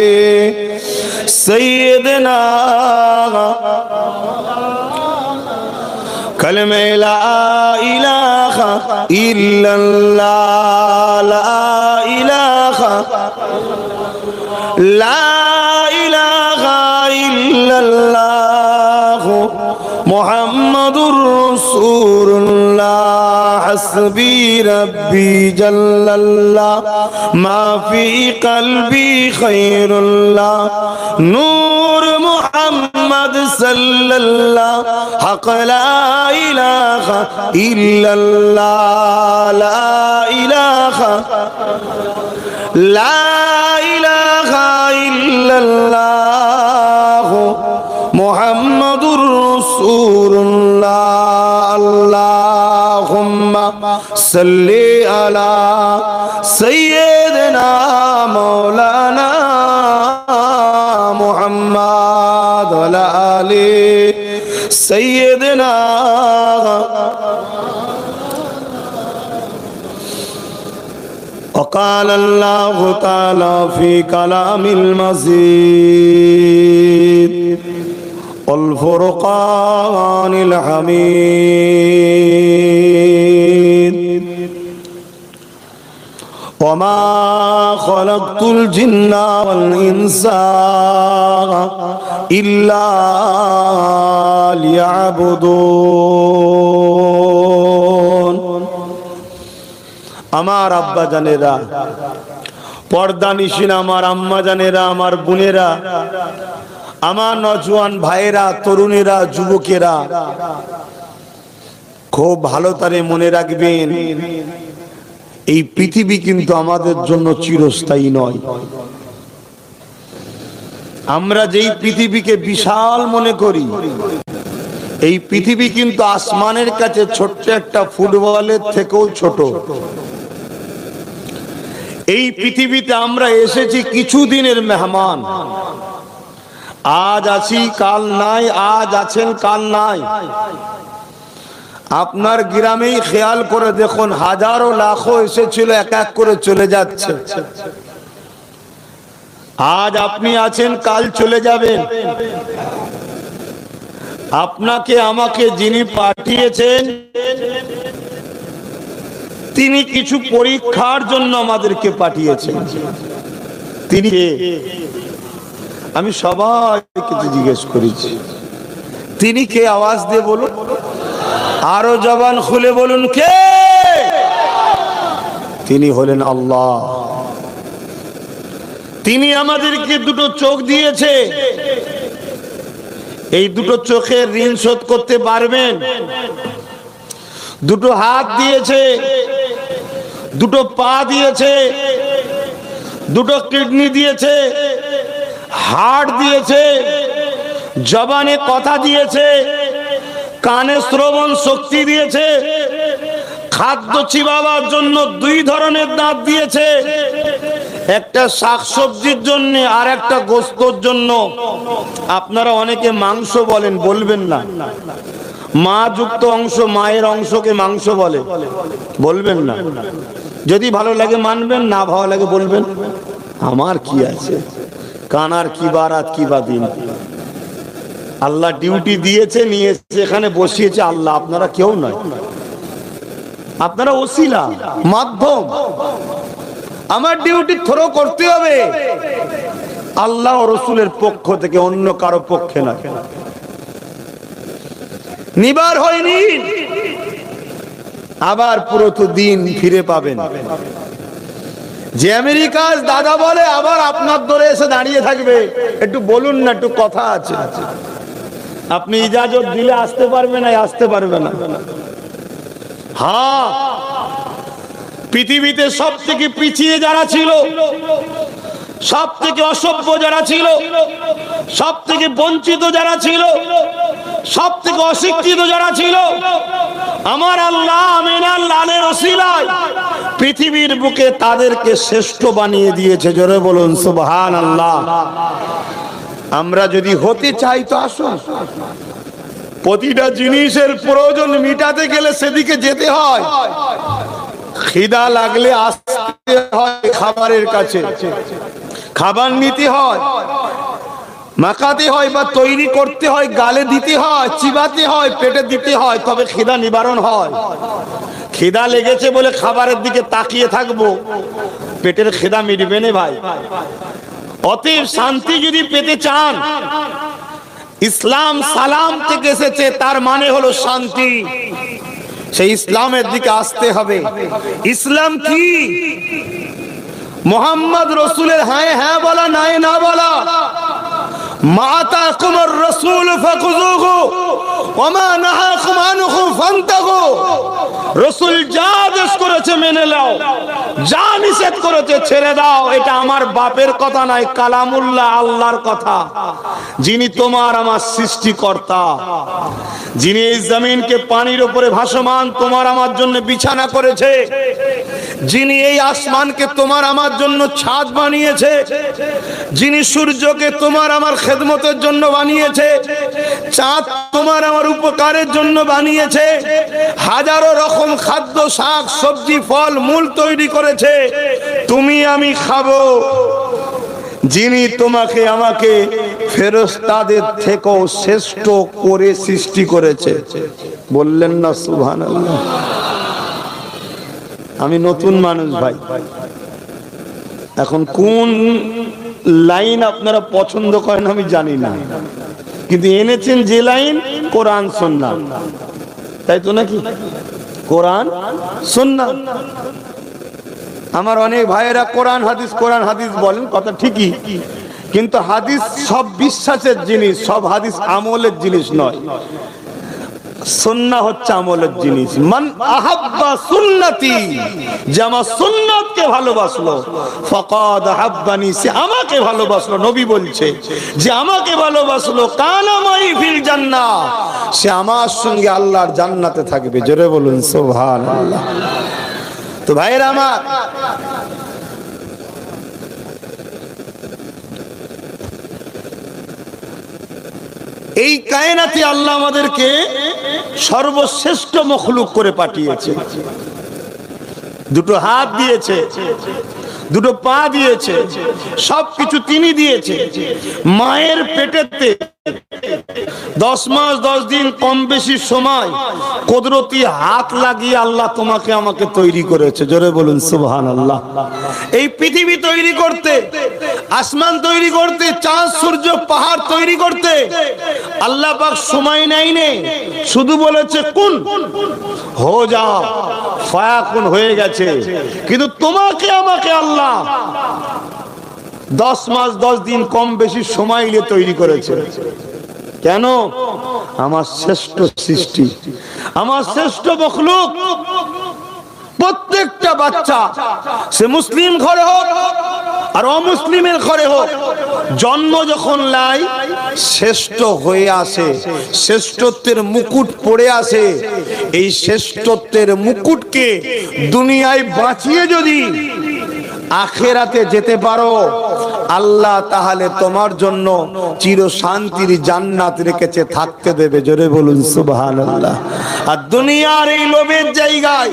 सय्यदना। कलमे ला इलाहा इल्लल्लाह, ला इलाहा इल्लल्लाह मुहम्मदुर रसूलुल्लाह। हस्बी रब्बी जल्लल्लाह मा फी क़ल्बी खैरुल्लाह। नूर मुहम्मद सल्लल्लाह हक़ ला इलाहा इल्लल्लाह, ला इलाहा इल्लल्लाह मुहम्मदुर रसूलुल्लाह। अल्लाहुम्मा सल्ली अला सय्यदना मौलाना मुहम्मद व आले सय्यदना। وقال الله تعالى في كلام المزيد والفرقان الحميد وما خلقت الجن والإنس إلا ليعبدون। আমার আব্বা জানেরা, পর্দা নিশিন আমার আম্মা জানেরা, আমার বোনেরা, আমার নওজোয়ান ভাইয়েরা, তরুণেরা, যুবকেরা, খুব ভালো তারে মনে রাখবেন, এই পৃথিবী কিন্তু আমাদের জন্য চিরস্থায়ী নয়। আমরা যেই পৃথিবীকে বিশাল মনে করি, এই পৃথিবী কিন্তু আসমানের কাছে ছোট্ট একটা ফুটবলের থেকেও ছোট। এই পৃথিবীতে আমরা এসেছি কিছুদিনের মেহমান। আজ আছি কাল নাই, আজ আছেন কাল নাই। আপনার গ্রামেই খেয়াল করে দেখুন, হাজারো লাখো এসেছিল, এক এক করে চলে যাচ্ছে। আজ আপনি আছেন, কাল চলে যাবেন। আপনাকে আমাকে যিনি পাঠিয়েছেন, তিনি কিছু পরীক্ষার জন্য আমাদেরকে পাঠিয়েছেন। তিনি কে? আমি সবাইকে জিজ্ঞেস করেছি, তিনি কে? আওয়াজ দিয়ে বলুন, আরো জবান খুলে বলুন, কে? তিনি হলেন আল্লাহ। তিনি আমাদেরকে দুটো চোখ দিয়েছে। এই দুটো চোখের ঋণ শোধ করতে পারবেন? দুটো হাত দিয়েছে, দুটো পা দিয়েছে, দুটো কিডনি দিয়েছে, হার্ট দিয়েছে, জবানে কথা দিয়েছে, কানে শ্রবণ শক্তি দিয়েছে, খাদ্য চিবাবার জন্য দুই ধরনের দাঁত দিয়েছে, একটা শাকসবজির জন্য আর একটা গোস্তর জন্য। আপনারা অনেকে মাংস বলেন, বলবেন না। মা যুক্ত অংশ, মায়ের অংশকে মাংস বলে, বলবেন না। যদি ভালো লাগে মানবেন, না ভালো লাগে বলবেন, আমার কি আছে, কানার কি বারাত কি বা দিন। আল্লাহ ডিউটি দিয়েছে, নিয়েছে, এখানে বসিয়েছে আল্লাহ, আপনারা কেউ নয়, আপনারা ওসিলা, মাধ্যম। আমার ডিউটি থ্রো করতে হবে আল্লাহ ও রসুলের পক্ষ থেকে, অন্য কারো পক্ষে নয়। নিবার হয়নি, আবার পুরো তো দিন ফিরে পাবেন। যে আমেরিকার দাদা বলে আবার আপনার দরে এসে দাঁড়িয়ে থাকবে, একটু বলুন না, একটু কথা আছে। আপনি ইজাজত দিলে আসতে পারবে না, আসতে পারবে না। হ্যাঁ, পৃথিবীতে সব থেকে পিছিয়ে যারা ছিল, সব থেকে অসভ্য যারা ছিল, সব থেকে বঞ্চিত যারা ছিল, সব থেকে অশিক্ষিত যারা ছিল, আমার আল্লাহ আমিনার লালের ওসিলায় পৃথিবীর বুকে তাদেরকে শ্রেষ্ঠ বানিয়ে দিয়েছে। জোরে বলুন সুবহানাল্লাহ। আমরা যদি হতে চাই তো আসুন। প্রতিটা জিনিসের প্রয়োজন মিটাতে গেলে সেদিকে যেতে হয়। খিদা লাগলে আসতে হয় খাবারের কাছে, খাবার নিতে হয়, মাখাতে হয় বা তৈরি করতে হয়, গালে দিতে হয়, চিবাতে হয়, পেটে দিতে হয়, তবে খিদা নিবারণ হয়। খিদা লেগেছে বলে খাবারের দিকে তাকিয়ে থাকবো, পেটের খিদা মিটবে না ভাই। অতএব শান্তি যদি পেতে চান, ইসলাম সালাম থেকে এসেছে, তার মানে হলো শান্তি। সেই ইসলামের দিকে আসতে হবে। ইসলাম কি? মোহাম্মদ রসুলের হ্যাঁ হ্যাঁ বলা, নাই না বলা। মাতাকুমুর রাসূল ফাখুযুহু ওয়া মা নাহাকুম আনহু ফান্তাহু। রাসূল যা আদেশ করেছে মেনে নাও, যা নিষেধ করেছে ছেড়ে দাও। এটা আমার বাপের কথা নয়, কালামুল্লাহ, আল্লাহর কথা। যিনি তোমার আমার সৃষ্টিকর্তা, যিনি এই জমিনকে পানির উপরে ভাসমান তোমার আমার জন্য বিছানা করেছে, যিনি এই আসমানকে তোমার আমার জন্য ছাদ বানিয়েছে, যিনি সূর্যকে তোমার আমার খেদমতের জন্য বানিয়েছে, চাঁদ তোমার আমার উপকারের জন্য বানিয়েছে, হাজারো রকম খাদ্য, শাক সবজি, ফল মূল তৈরি করেছে, তুমি আমি খাবো, যিনি তোমাকে আমাকে ফেরেশতাদের থেকেও শ্রেষ্ঠ করে সৃষ্টি করেছে। বললেন না সুবহানাল্লাহ? আমি নতুন মানুষ ভাই, এখন কোন লাইন আপনারা পছন্দ করেন আমি জানি না, কিন্তু এনেছেন যে লাইন, কোরআন সুন্নাহ, তাই তো নাকি? কোরআন সুন্নাহ। আমার অনেক ভাইয়েরা কোরআন হাদিস, কোরআন হাদিস বলেন, কথা ঠিকই, কিন্তু হাদিস সব বিশ্বাসের জিনিস, সব হাদিস আমলের জিনিস নয়। সুন্নাহ হচ্ছে আমলের জিনিস। মান আহাব্বা সুন্নতি, যে আমার সুন্নাতকে ভালোবাসলো, ফাকাদ আহাব্বানি, সে আমাকে ভালোবাসলো। নবী বলছে যে আমাকে ভালোবাসলো, কানা মাই ফিল জান্নাহ, সে আমার সঙ্গে আল্লাহর জান্নাতে থাকবে। জোরে বলুন সুবহানাল্লাহ। তো ভাইরা আমার, এই কায়নাতে আল্লাহ আমাদেরকে সর্বশ্রেষ্ঠ মখলুক করে পাঠিয়েছে। দুটো হাত দিয়েছে, দুটো পা দিয়েছে, সবকিছু তিনি দিয়েছে। মায়ের পেটেতে 10 মাস 10 দিন কম বেশি সময় কুদরতি হাত লাগিয়ে আল্লাহ তোমাকে আমাকে তৈরি করেছে। জোরে বলুন সুবহানাল্লাহ। এই পৃথিবী তৈরি করতে, আসমান তৈরি করতে, চাঁদ সূর্য পাহাড় তৈরি করতে আল্লাহ পাক সময় নেয়নি, শুধু বলেছে কুন হো যা, ফায়াকুন হয়ে গেছে। কিন্তু তোমাকে আমাকে আল্লাহ 10 মাস 10 দিন কম বেশি সময় নিয়ে তৈরি করেছে। কেন? আমার শ্রেষ্ঠ সৃষ্টি, আমার শ্রেষ্ঠ মখলুক। প্রত্যেকটা বাচ্চা, সে মুসলিম ঘরে হোক আর অমুসলিমের ঘরে হোক, জন্ম যখন লাই শ্রেষ্ঠ হয়ে আসে, শ্রেষ্ঠত্বের মুকুট পড়ে আসে। এই শ্রেষ্ঠত্বের মুকুটকে দুনিয়ায় বাঁচিয়ে যদি আখেরাতে যেতে পারো, আল্লাহ তাহলে তোমার জন্য চির শান্তির জান্নাত রেখেছে, থাকতে দেবে। জোরে বলুন সুবহানাল্লাহ। আর দুনিয়ার এই লোভের জায়গায়,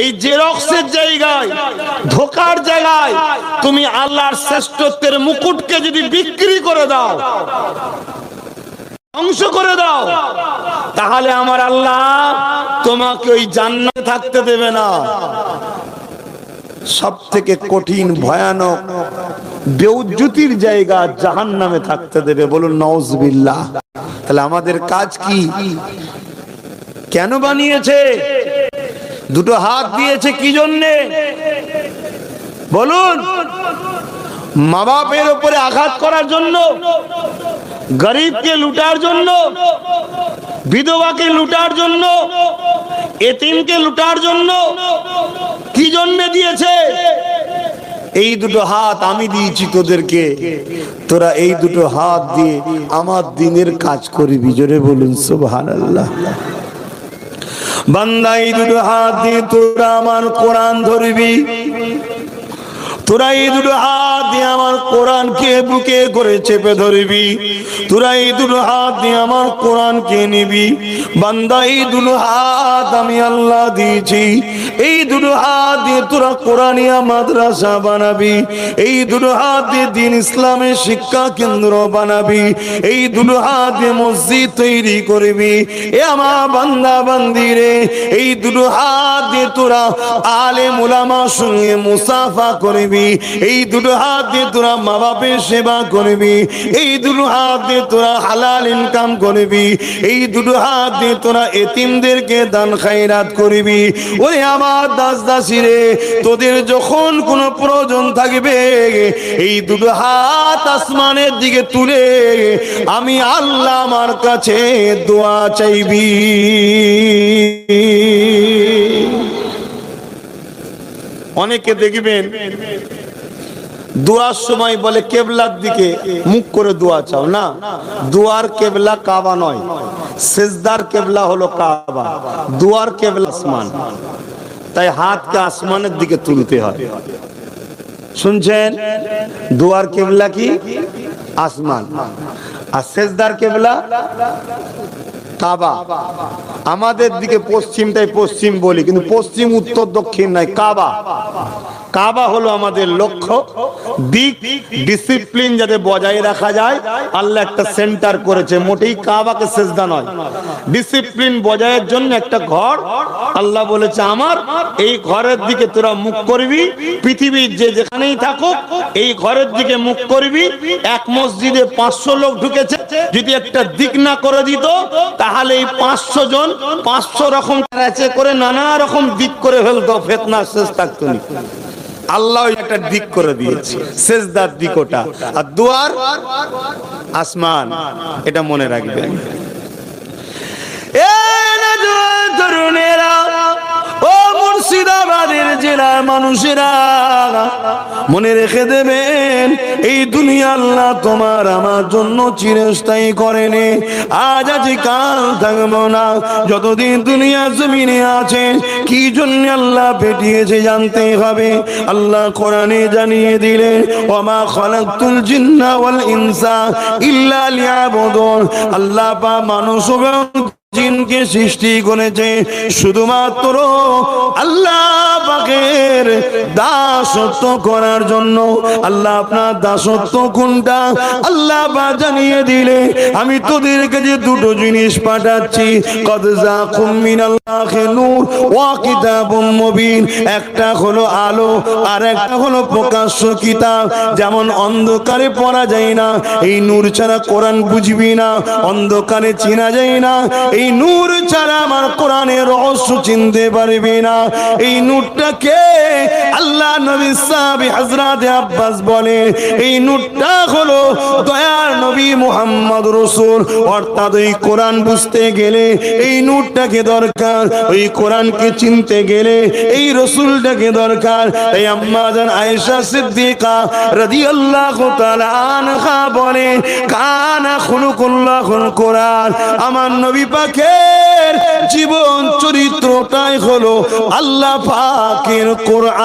এই জেরক্সের জায়গায়, ধোকার জায়গায় তুমি আল্লাহর শ্রেষ্ঠত্বের মুকুটকে যদি বিক্রি করে দাও, ধ্বংস করে দাও, তাহলে আমার আল্লাহ তোমাকে ওই জান্নাতে থাকতে দেবে না। সব থেকে কঠিন ভয়ানক বেউজ্জতির জায়গা জাহান্নামে থাকতে দেবে। বলুন নাউজুবিল্লাহ। তাহলে আমাদের কাজ কি? কেন বানিয়েছে? দুটো হাত দিয়েছে কি জন্যে? বলুন। মা বাপের উপরে আঘাত করার জন্য, গরিবকে লুটার জন্য, বিধবাকে লুটার জন্য, এতিমকে লুটার জন্য? কি জন্য দিয়েছে? এই দুটো হাত আমি দিয়েছি তোদেরকে, তোরা এই দুটো হাত দিয়ে আমার দিনের কাজ করবি। জোরে বলুন সুবহানাল্লাহ। বান্দা, এই দুটো হাত দিয়ে তোরা আমার কোরআন ধরবি, তোরা এই দুটো হাত দিয়ে আমার কোরআনকে বুকে করে চেপে ধরবি, তোরা এই দুটো হাত দিয়ে আমার কোরআনকে নিবি। বান্দা, এই দুটো হাত আমি আল্লাহ দিয়েছি, এই দুটো হাত দিয়ে তোরা কোরআনিয়া মাদ্রাসা বানাবি, এই দুটো হাত দিয়ে দ্বীন ইসলামের শিক্ষা কেন্দ্র বানাবি, এই দুটো হাত দিয়ে মসজিদ তৈরি করবি। এ আমার বান্দা বান্দি রে, এই দুটো হাত দিয়ে তোরা আলেম উলামার সঙ্গে মুসাফা করবি, এই দুটো হাত দিয়ে তোরা মা বাপের সেবা করবি, এই দুটো হাত দিয়ে তোরা হালাল ইনকাম করবি, এই দুটো হাত দিয়ে তোরা এতিমদেরকে দান খায়রাত করবি। ওরে আমার দাস দাসী রে, তোদের যখন কোনো প্রয়োজন থাকবে, এই দুটো হাত আসমানের দিকে তুলে আমি আল্লাহ আমার কাছে দোয়া চাইবি। অনেকে দেখবেন দোয়ার সময় বলে কেবলার দিকে মুখ করে দোয়া চাও। না, দোয়ার কেবলা কাবা নয়, সিজদার কেবলা হলো কাবা, দোয়ার কেবলা আসমান। তাই হাতকে আসমানের দিকে তুলতে হয়। শুনছেন? দোয়ার কেবলা কি? আসমান। আর সিজদার কেবলা কাবা। আমাদের দিকে পশ্চিমটাই পশ্চিম বলি, কিন্তু পশ্চিম উত্তর দক্ষিণ নাই, কাবা। কাবা হলো আমাদের লক্ষ্য দিক। ডিসিপ্লিন যাতে বজায় রাখা যায়, আল্লাহ একটা সেন্টার করেছে, মোটেই কাবাকে সেজদা নয়। ডিসিপ্লিন বজায়ের জন্য একটা ঘর আল্লাহ বলেছে আমার, এই ঘরের দিকে তোরা মুখ করবি। পৃথিবীর যে যেখানেই থাকুক এই ঘরের দিকে মুখ করবি। এক মসজিদে 500 লোক ঢুকেছে, যদি একটা দিক না করে দিত তাহলে এই 500 জন 500 রকম করে নানা রকম দিক করে ফেলতো, ফিতনা শেষ থাকতো না। আল্লাহ একটা দিক করে দিয়েছে, সেজদার দিক ওটা, আর দুয়ার আসমান। এটা মনে রাখবেন। তরুণেরা, ও মুর্শিদাবাদের জেলার মানুষেরা, মনে রেখে দেবেন, এই দুনিয়া আল্লাহ তোমার আমার জন্য চিরস্থায়ী করেনি। আজ আছে কাল থাকবো না। যতদিন দুনিয়া জমিনে আছে, কি জন্য আল্লাহ পেটিয়েছে জানতে হবে। আল্লাহ কোরআনে জানিয়ে দিলেন, ওমা খালাকতুল জিন্না ওয়াল ইনসা ইল্লা লিয়াবুদুন। আল্লাহ পাক মানুষ এবং জিনকে সৃষ্টি করেছে শুধুমাত্র আল্লাহ পাকের দাসত্ব করার জন্য। আল্লাহ আপনার দাসত্ব কোনটা আল্লাহ পাক জানিয়ে দিলে, আমি তোদের কাছে দুটো জিনিস পাঠাচ্ছি। কদ জাকুম মিনাল্লাহি নূর ওয়া কিতাবুম মুবিন। একটা হলো আলো আর একটা হলো প্রকাশ্য কিতাব। যেমন অন্ধকারে পড়া যায় না, এই নূর ছাড়া কোরআন বুঝবি না। অন্ধকারে চেনা যায় না, এই নূর ছাড়া আমার কোরআনের রহস্য চিনতে পারবি না। এই নূরটাকে আল্লাহ নবী সাহাবী হযরত আব্বাস বলে, এই নূরটা হলো দয়ার নবী মুহাম্মদ রাসূল। অর্থাৎ এই কোরআন বুঝতে গেলে এই নূরটাকে দরকার, ওই কোরআনকে চিনতে গেলে এই রাসূলটাকে দরকার। তাই আম্মা জান আয়েশা সিদ্দিকা রাদিয়াল্লাহু তাআলা আনহা বলে, কানা খুলুকুল্লাহুল কোরআন। আমার নবী পাকের জীবন চরিত্রটাই হলো আল্লাহ পাকের কোরআন।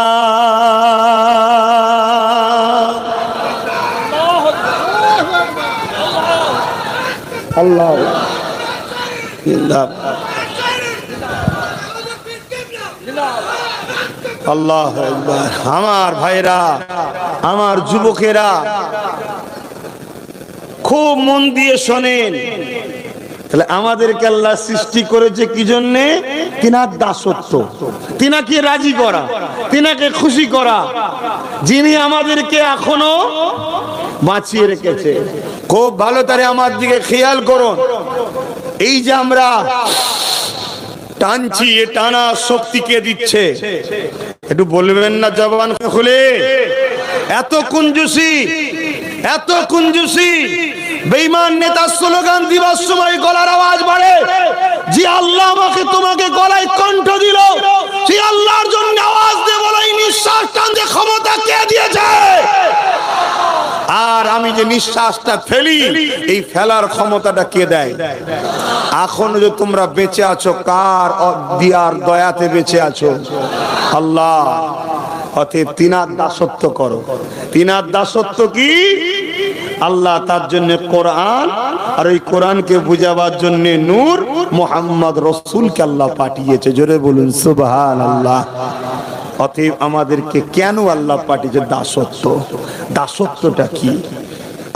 আল্লাহ আল্লাহ আকবার। আমার ভাইরা, আমার যুবকেরা, খুব মন দিয়ে শোনেন। তাহলে আমাদেরকে আল্লাহ সৃষ্টি করেছে কি জন্যে? তিনার দাসত্ব, তিনাকে রাজি করা, তিনাকে খুশি করা, যিনি আমাদেরকে এখনো বাঁচিয়ে রেখেছে। খুব ভালো তারে আমার দিকে খেয়াল করুন। এই যে আমরা টানছি, এ টানা শক্তি কে দিচ্ছে? একটু বলবেন না জবান খুলে? এত কুঞ্জুসি, এত কুঞ্জুসি। বেঈমান নেতা স্লোগান দিবার সময় গলার আওয়াজ বাড়ে, যে আল্লাহ আমাকে তোমাকে গলায় কণ্ঠ দিল, সেই আল্লাহর জন্য আওয়াজ দিয়ে বলো, এই নিঃশ্বাস টানতে ক্ষমতা কে দিয়েছে? আর আমি যে নিঃশ্বাসটা ফেলি, এই ফেলার ক্ষমতাটা কে দেয়? এখনো যে তোমরা বেঁচে আছো, কার দিয়ার দয়াতে বেঁচে আছো? আল্লাহ। অতএব তিনার দাসত্ব করো। তিনার দাসত্ব কি? আল্লাহ তার জন্য কোরআন, আর ওই কোরআনকে বুঝাবার জন্য নূর মুহাম্মদ রাসূলকে আল্লাহ পাঠিয়েছে। জোরে বলুন সুবহানাল্লাহ। অতএব আমাদেরকে কেন আল্লাহ পাঠিয়েছে? দাসত্ব। দাসত্বটা কি?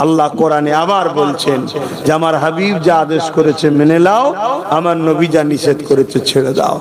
আল্লাহ কোরআনে আবার বলছেন যে আমার হাবিব যা আদেশ করেছে মেনে নাও, আমার নবী যা নিষেধ করেছে ছেড়ে দাও।